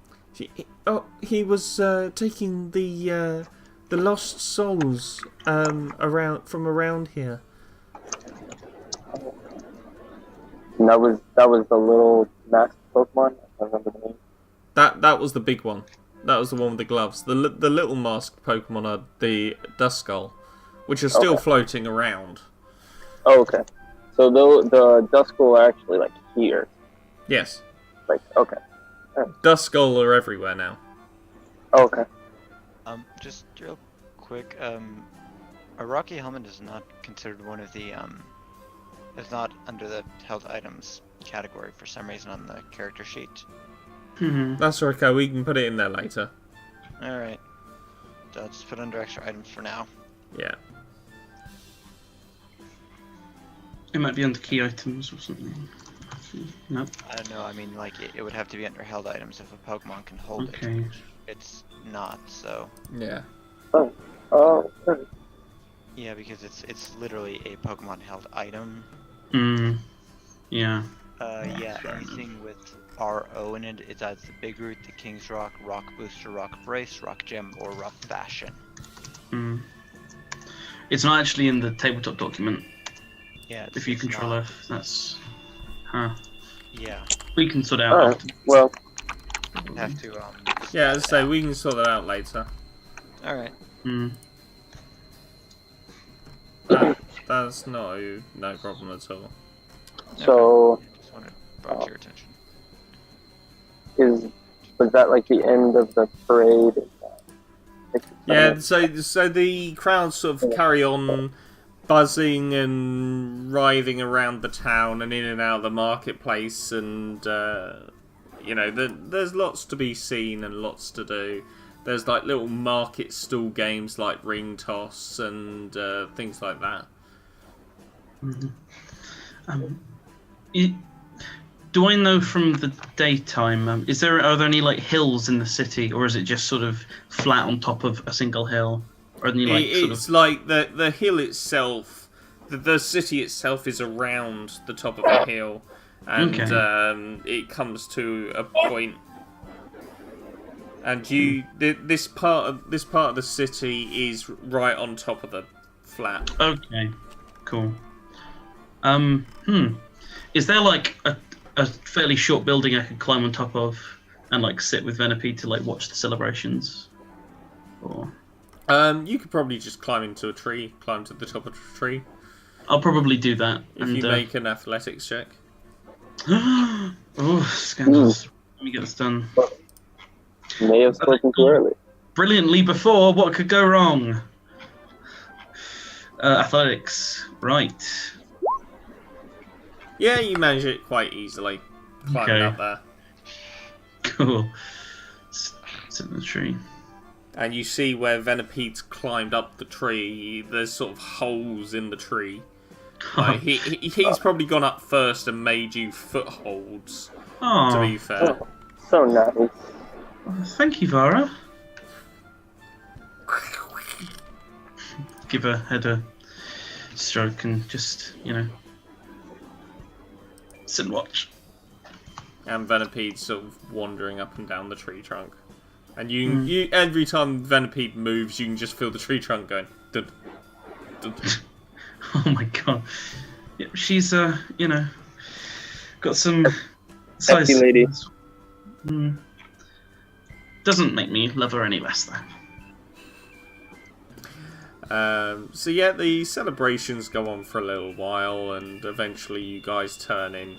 He was taking the lost souls around here. And that was the little masked Pokemon. I don't remember the name. That was the big one. That was the one with the gloves. The little masked Pokemon are the Duskull, which are still floating around. Oh, okay. So the Duskull are actually like here. Yes. Like okay. Duskull are everywhere now. Okay. Just real quick, a Rocky helmet is not considered one of the is not under the held items category for some reason on the character sheet. That's okay. We can put it in there later. All right. I'll just put it under extra items for now. Yeah. It might be under key items or something. No. I don't know. I mean, like it would have to be under held items if a Pokemon can hold it. Okay. It's not, so. Yeah. Oh. Yeah, because it's literally a Pokemon held item. Yeah. Yeah, anything with RO in it, it's either the Big Root, the King's Rock, Rock Booster, Rock Brace, Rock Gem, or Rock Fashion. It's not actually in the tabletop document. Yeah. If you control not. F, that's. Huh. Yeah. We can sort it out. Alright. After. Well. Have to Yeah, as I say, we can sort that out later. All right. That's no problem at all. So. Just wanted to bring to your attention. Was that like the end of the parade? Yeah, so the crowds sort of carry on buzzing and writhing around the town and in and out of the marketplace, and there's lots to be seen and lots to do. There's like little market stall games like ring toss and things like that. Do I know from the daytime? Are there any like hills in the city, or is it just sort of flat on top of a single hill? Or any like it's like the hill itself, the city itself is around the top of the hill, and it comes to a point, and this part of the city is right on top of the flat. Okay, cool. Is there like a fairly short building I could climb on top of and like sit with Venipede to like watch the celebrations? Or you could probably just climb to the top of a tree. I'll probably do that. If you make an athletics check. Oh, scandalous. Let me get this done. May have spoken too early. Brilliantly before, what could go wrong? Athletics, right. Yeah, you manage it quite easily. Climbing up there. Cool. Sit in the tree. And you see where Venipede's climbed up the tree, there's sort of holes in the tree. Like, he's probably gone up first and made you footholds, to be fair. Oh, so nice. Thank you, Vara. Give her head a stroke and just, sit and watch. And Venipede's sort of wandering up and down the tree trunk. And you every time Venipede moves, you can just feel the tree trunk going. Dun, dun, dun. Oh my god. Yeah, she's, got some size. Hefty lady. Doesn't make me love her any less, though. So yeah, the celebrations go on for a little while, and eventually you guys turn in.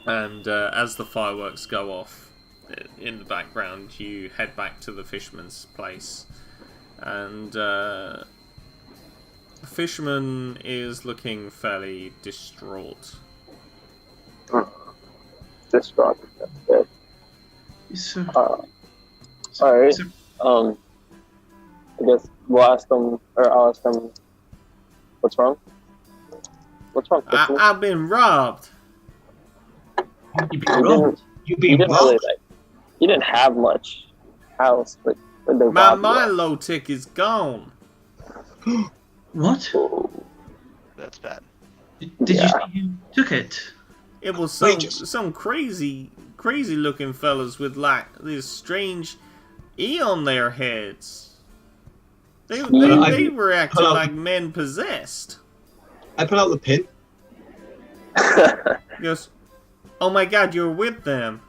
And as the fireworks go off in the background, you head back to the fisherman's place. And the fisherman is looking fairly distraught. Distraught. Good. Alright. I guess I'll ask them, what's wrong? What's wrong? I've been robbed. You've been robbed. You've been robbed. You didn't have much house, but they My robbed you. Milo tick is gone. What? That's bad. Did you say you took it? It was Wait, some crazy looking fellas with like this strange E on their heads. They were acting like men possessed. I put out the pin. He goes, oh my god, you're with them.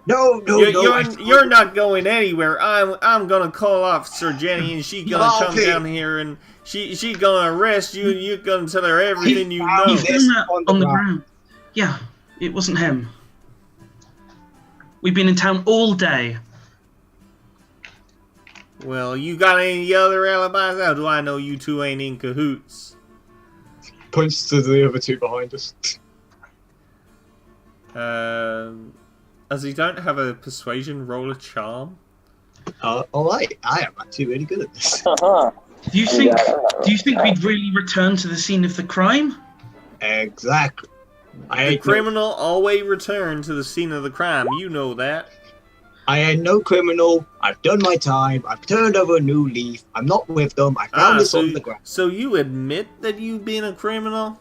No, You're not going anywhere. I'm gonna call off Sir Jenny, and she's gonna come Okay. down here, and she gonna arrest you, and you're gonna tell her everything you know. He found that on on the the ground. Yeah, it wasn't him. We've been in town all day. Well, you got any other alibis? How do I know you two ain't in cahoots? Points to the other two behind us. As he don't have a persuasion, roll a charm. Alright, I am actually really good at this. Uh-huh. Do you think we'd really return to the scene of the crime? Exactly. I The ain't criminal always return to the scene of the crime. You know that. I ain't no criminal. I've done my time. I've turned over a new leaf. I'm not with them. I found this on the ground. So you admit that you've been a criminal?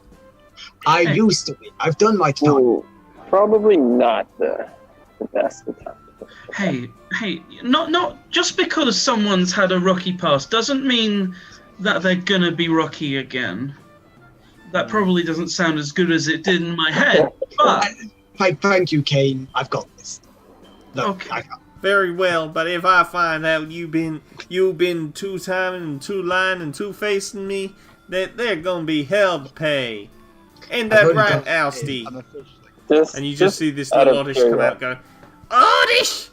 I used to be. I've done my time. Ooh, probably not the best of times. Hey, not just because someone's had a rocky past doesn't mean that they're gonna be rocky again. That probably doesn't sound as good as it did in my head, but Thank you, Kane. I've got this. Look, Okay. Very well, but if I find out you've been two-timing and two-lying and two-facing me, that they're gonna be hell to pay. Ain't that I've right, already got- Alsty? I'm officially. And you just see this out little of Oddish come out curiosity. going, Oddish!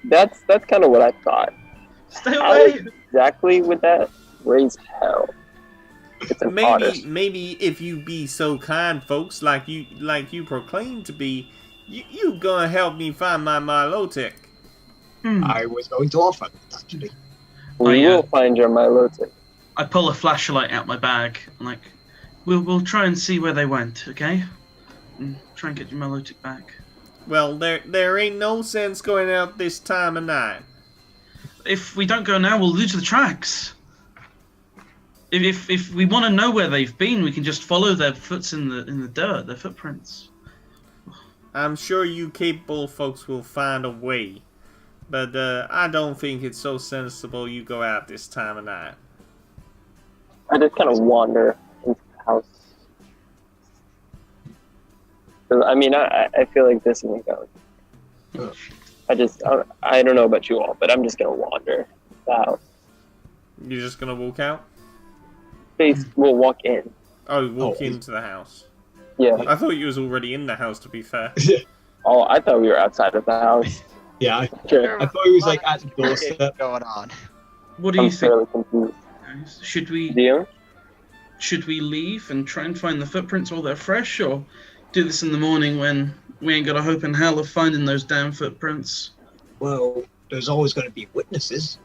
That's kind of what I thought. Stay How away. exactly would that raise hell? It's an artist. Maybe if you be so kind, folks, like you proclaim to be, you gonna help me find my Milotic. I was going to offer that, actually. We yeah. will find your Milotic. I pull a flashlight out my bag. I'm like, we'll try and see where they went, okay? And try and get your Melotic back. Well, there ain't no sense going out this time of night. If we don't go now, we'll lose the tracks. If we want to know where they've been, we can just follow their foots in the dirt, their footprints. I'm sure you capable folks will find a way, but I don't think it's so sensible you go out this time of night. I just kind of wander into the house. 'Cause, I mean, I feel like this isn't going. I don't know about you all, but I'm just gonna wander the house. You're just gonna walk out? We'll walk in. Oh, walk Oh. into the house. Yeah. I thought you was already in the house, to be fair. Oh, I thought we were outside of the house. Yeah, I Sure. thought it was like at the doorstep. going on. What do you I'm think, fairly confused. guys? Should we Deal? leave and try and find the footprints while they're fresh, or do this in the morning when we ain't got a hope in hell of finding those damn footprints? Well, there's always going to be witnesses.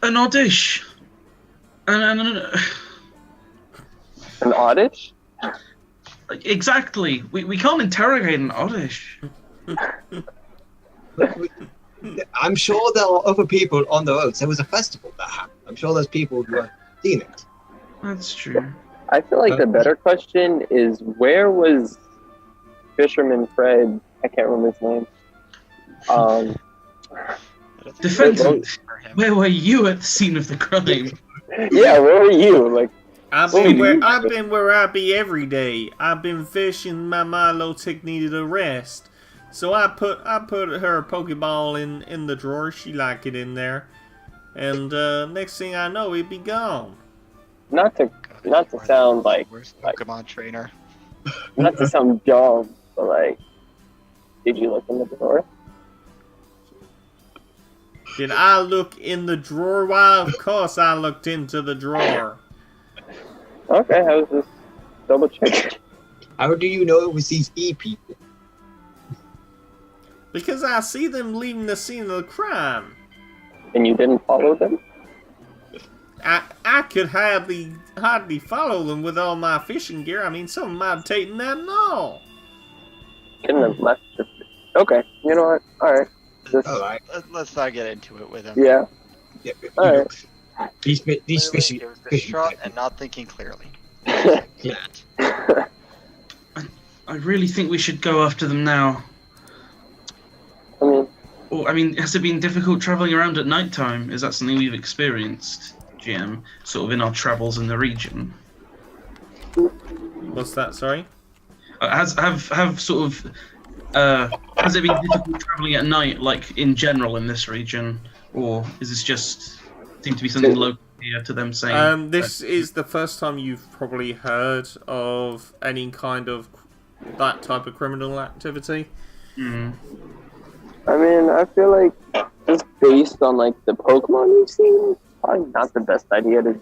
An Oddish. An An oddish? exactly. We can't interrogate an Oddish. I'm sure there are other people on the roads. There was a festival that happened. I'm sure there's people who have seen it. That's true. I feel like the better question is, where was Fisherman Fred? I can't remember his name. Defendant, For him. where were you at the scene of the crime? Yeah, where were you? Like, I've been where I be every day. I've been fishing. My Milotic needed a rest, so I put her Pokeball in the drawer. She liked it in there, and next thing I know, it be gone. not to sound like Where's Pokemon trainer? not to sound dumb, but like, did you look in the drawer? Did I look in the drawer? Why, of course I looked into the drawer. Okay, I was just double checking. How do you know it was these E people? Because I see them leaving the scene of the crime. And you didn't follow them? I could hardly follow them with all my fishing gear. I mean, some might have taken that and all. Couldn't have left. Okay, you know what? All right. Just, All right. Let's not get into it with him. yeah. Yeah, but, All you right. know, these Clearly, fishing. he was fishing distraught people. and not thinking clearly. Yeah. That. I really think we should go after them now. I mean, has it been difficult traveling around at night time? Is that something we've experienced, GM, sort of in our travels in the region? What's that, sorry? have sort of has it been difficult traveling at night, like in general in this region, or is this just seem to be something local here to them saying? This is the first time you've probably heard of any kind of that type of criminal activity. Hmm. I mean, I feel like just based on like the Pokemon you've seen, it's probably not the best idea to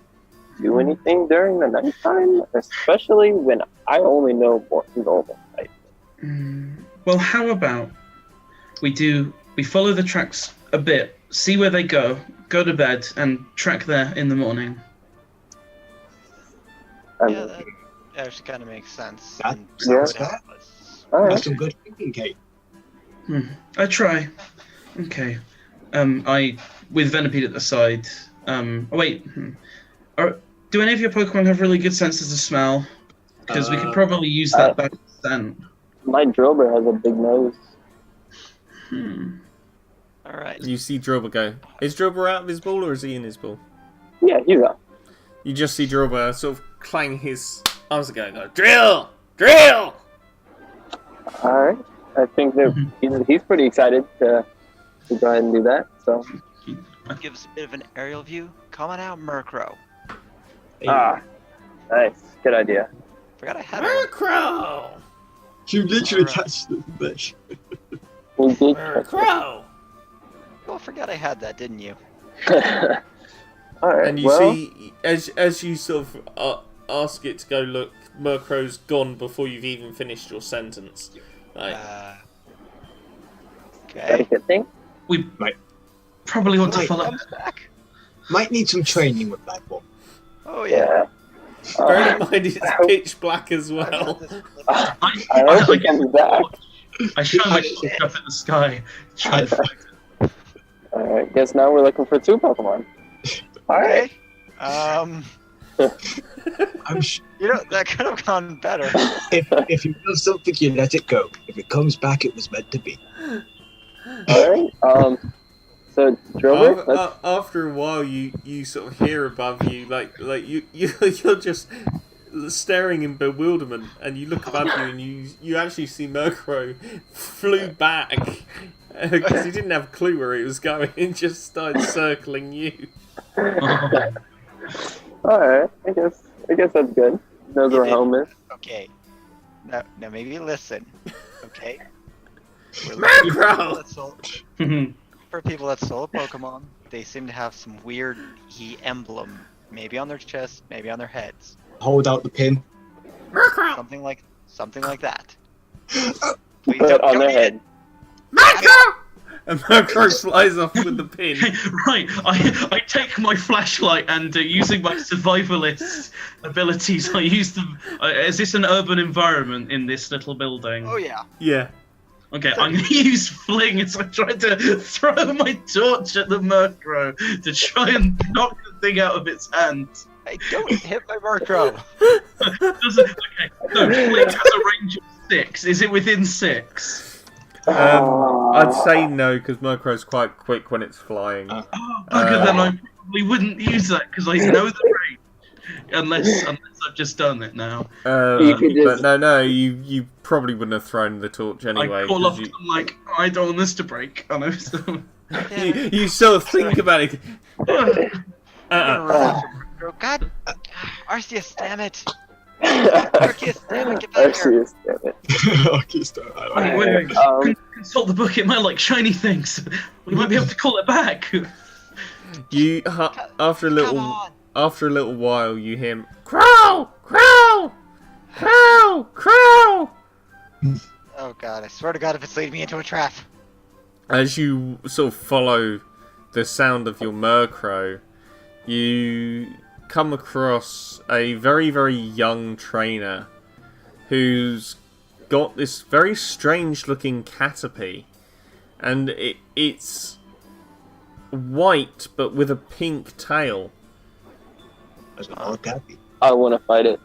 do anything during the nighttime, especially when I only know more normal night. Well, how about we follow the tracks a bit, see where they go to bed, and track there in the morning. Yeah, that actually kind of makes sense. That and sounds would help fair. us. All That's right. some good thinking, Kate. I try. Okay. I with Venipede at the side. Oh wait. Do any of your Pokemon have really good senses of smell? Because we could probably use that back scent. My Drober has a big nose. All right. You see Drober go. Is Drober out of his ball or is he in his ball? Yeah, he's up. You just see Drober sort of clang his arms together and go, drill! Drill! All right. I think that he's pretty excited to go ahead and do that. So. Give us a bit of an aerial view. Coming out, Murkrow. Ah, nice. Good idea. Forgot I had one. Murkrow! You literally Alright. touched the fish. We did. Murkrow! Oh, I forgot I had that, didn't you? All right. And you well, see, as you sort of ask it to go look, Murkrow's gone before you've even finished your sentence. Like, is that a Okay. good thing? We Right. probably want to Right. follow. Comes back. Might need some training with that one. Oh yeah. Yeah. bear in mind it's pitch black as I've well. had this- I hope he comes back. I shine my torch up in the sky. Try to find it. All right. Guess now we're looking for 2 Pokemon. All right. Okay. I'm You know, that could have gone better. if you love something, you let it go. If it comes back, it was meant to be. All right. So Drober, let's After a while, you sort of hear above you, like you're just staring in bewilderment, and you look above you, and you actually see Murkrow flew back because he didn't have a clue where he was going, and just started circling you. all right. I guess that's good. Knows where home is. Okay. Now maybe listen. Okay. We're Murkrow! For people that stole a Pokemon, they seem to have some weird emblem, maybe on their chest, maybe on their heads, Hold out the pin. Murkrow! something like that. Please Put it on their eat head. Murkrow! And Murkrow flies off with the pin. Right, I take my flashlight and using my survivalist abilities, I use them. Is this an urban environment in this little building? Oh yeah. Yeah. Okay, I'm going to use fling as I try to throw my torch at the Murkrow to try and knock the thing out of its hand. Hey, don't hit my Murkrow. Okay, no, fling has a range of 6. Is it within 6? I'd say no, because Murkrow's quite quick when it's flying. Oh, bugger, then I probably wouldn't use that because I know the range. Unless I've just done it now. You could just- But no, you probably wouldn't have thrown the torch anyway. I call 'cause up, I'm like, I don't want this to break. I know, so... you sort of think about it. God, Arceus, damn it! Arceus, damn it, get back here! Arceus, damn it. Okay, stop. I like Wait, it. consult the book. It might like shiny things. We might be able to call it back. You after a Come little on! while you hear him, crow, crow, crow, crow. Oh god, I swear to god if it's leading me into a trap. As you sort of follow the sound of your Murkrow, you come across a very, very young trainer who's got this very strange looking Caterpie, and it's white but with a pink tail. That's not all happy. I want to fight it.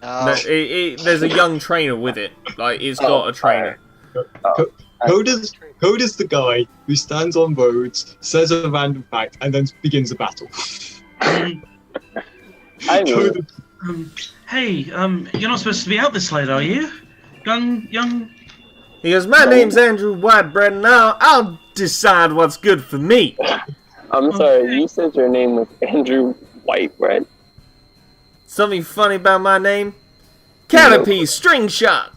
No, there's a young trainer with it. Like, it's got a trainer. Who does the guy who stands on roads, says a random fact, and then begins a battle? I Who will. the- Hey, you're not supposed to be out this late, are you? young. He goes, my name's Andrew Whitebread, and I'll decide what's good for me. I'm sorry, you said your name was Andrew Whitebread? Something funny about my name? Caterpie String Shot!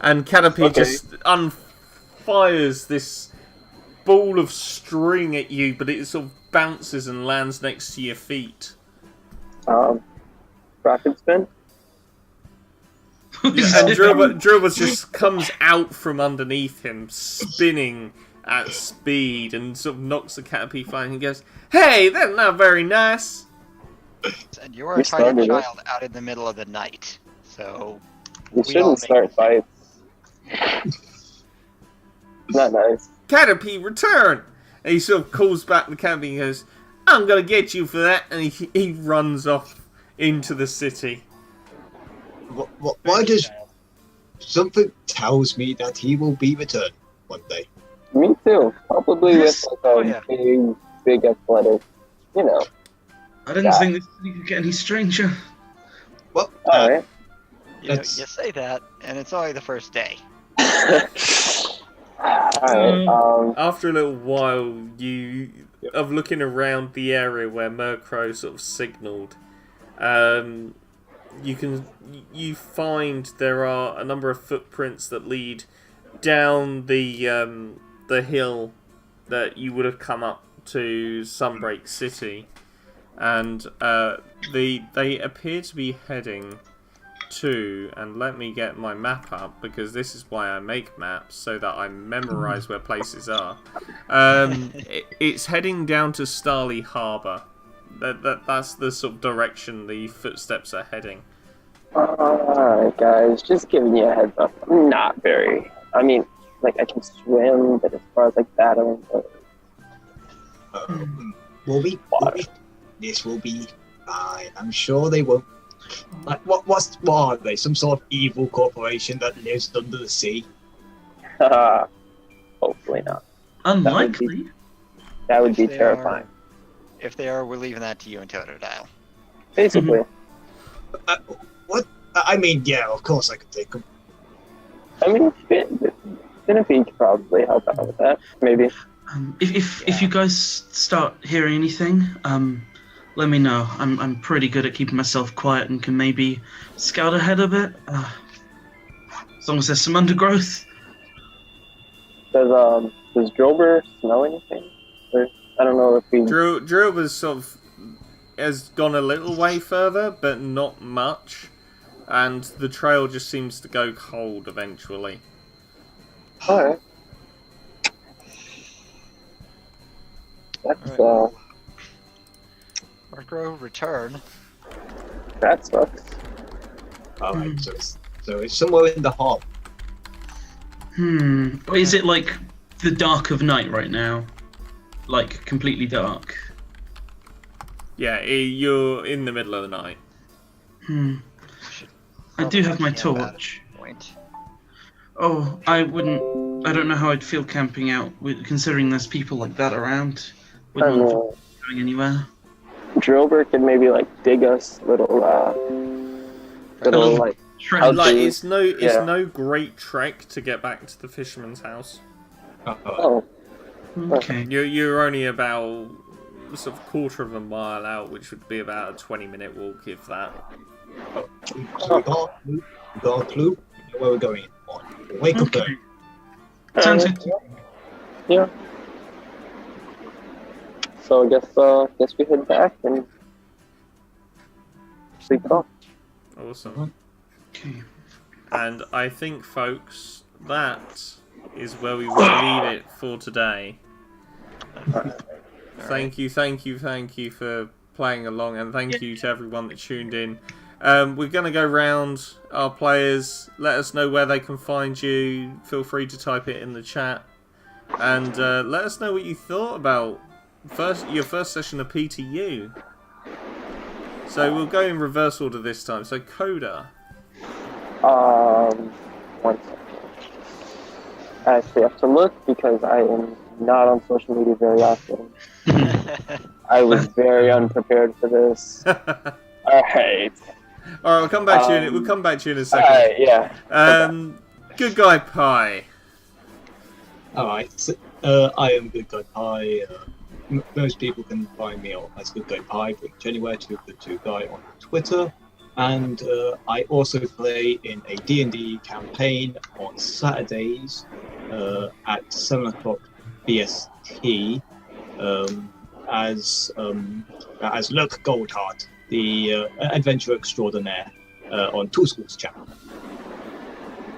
And Caterpie just unfires this ball of string at you, but it sort of bounces and lands next to your feet. Rocket spin? And Drillbus just comes out from underneath him, spinning at speed, and sort of knocks the Caterpie flying and goes, hey, that's not very nice. And you're a tiny child out in the middle of the night, so... You shouldn't start fights. Not nice. Caterpie, return! And he sort of calls back the Caterpie and goes, I'm gonna get you for that, and he runs off into the city. Why does something tells me that he will be returned one day? Me too. Probably with like a big athletic, you know. I didn't think this city could get any stranger. Well, Alright. You say that, and it's only the first day. Alright, After a little while of looking around the area where Murkrow sort of signalled, you find there are a number of footprints that lead down the hill that you would have come up to Sunbreak City, and they appear to be heading to, and let me get my map up because this is why I make maps, so that I memorize where places are. It's heading down to Starley Harbour. That's the sort of direction the footsteps are heading. alright guys, just giving you a heads up. I'm not very, I mean, like I can swim, but as far as like battling goes, this will be fine. I'm sure they won't. Like, what are they? Some sort of evil corporation that lives under the sea? hopefully not. Unlikely. That would be terrifying. If they are, we're leaving that to you and Totodile. Basically. What? I mean, yeah, of course I could take them. I mean, Finnebeach could probably help out with that. Maybe. If you guys start hearing anything, let me know. I'm pretty good at keeping myself quiet and can maybe scout ahead a bit. As long as there's some undergrowth. Does Drober know anything? Or, I don't know if he... Drew was sort of has gone a little way further, but not much, and the trail just seems to go cold eventually. Alright. That's, Murkrow, return. that sucks. Alright, so it's somewhere in the hall. Is it like the dark of night right now? Like completely dark? Yeah, you're in the middle of the night. I do have my torch. Oh, I don't know how I'd feel camping out, considering there's people like that around. Wouldn't want to going anywhere. Drober could maybe like dig us little like Trek. Like it's no great trek to get back to the fisherman's house. oh. Okay. You're only about sort of quarter of a mile out, which would be about a 20-minute walk, if that. So we got a clue where we're going. Wake up there. Sounds good. Yeah. So I guess we head back and sleep it off. Awesome. Okay. And I think, folks, that is where we will leave it for today. Thank you for playing along, and thank you to everyone that tuned in. We're going to go round our players. Let us know where they can find you. Feel free to type it in the chat. And let us know what you thought about your first session of PTU. So we'll go in reverse order this time. So Coda. 1 second. I actually have to look because I am not on social media very often. I was very unprepared for this. Alright. All right, we'll come back to you. We'll come back to you in a second. Alright, yeah. Good guy pie. Alright, so, I am Good Guy Pie. Most people can find me as Good Guy Pie, pretty much anywhere, Good Guy on Twitter. And I also play in a D&D campaign on Saturdays at 7 o'clock BST as Lurk Goldheart, the adventurer extraordinaire on Two Schools channel.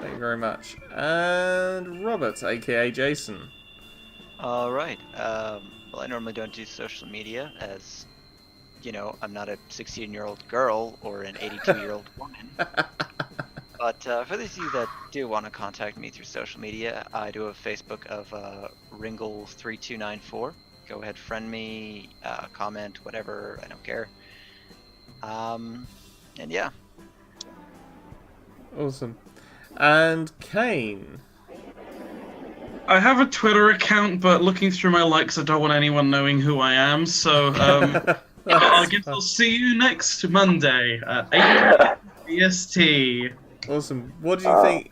Thank you very much. And Robert, aka Jason. Alright, well, I normally don't do social media as, you know, I'm not a 16-year-old girl or an 82-year-old woman. But for those of you that do want to contact me through social media, I do have Facebook of Ringle3294. Go ahead, friend me, comment, whatever, I don't care. And yeah. Awesome. And Kane. I have a Twitter account, but looking through my likes, I don't want anyone knowing who I am. So I guess I'll see you next Monday at 8 BST. Awesome. What do you think?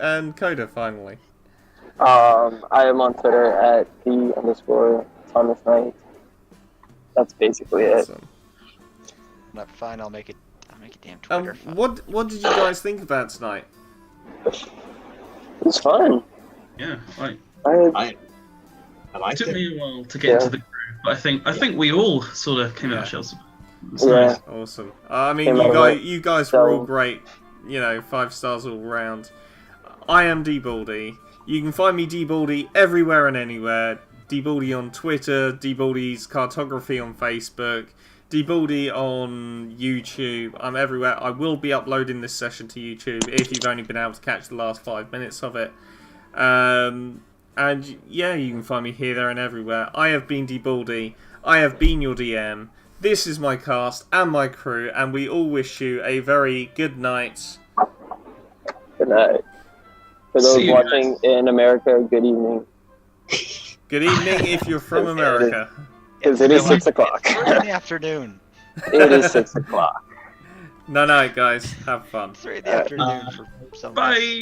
And Coda finally. I am on Twitter at @the_Thomas Knight. That's basically it. Awesome. Not fine, I'll make it damn Twitter. What did you guys think about tonight? It was fun. Yeah, like I it liked took it. me a while to get into the groove, but I think we all sort of came out of shells. It's Yeah. nice. Awesome. I mean, Came out of you guys were all great. You know, 5 stars all round. I am dbaldy. You can find me dbaldy everywhere and anywhere. dbaldy on Twitter, dbaldy's cartography on Facebook, dbaldy on YouTube. I'm everywhere. I will be uploading this session to YouTube if you've only been able to catch the last 5 minutes of it. And yeah, you can find me here, there, and everywhere. I have been dbaldy. I have been your DM. This is my cast and my crew, and we all wish you a very good night. Good night. For those watching in America, good evening. Good evening if you're from America. Because it is 6 o'clock. It's in the afternoon. It is 6 o'clock. No, guys. Have fun. 3 in the afternoon for some. Bye.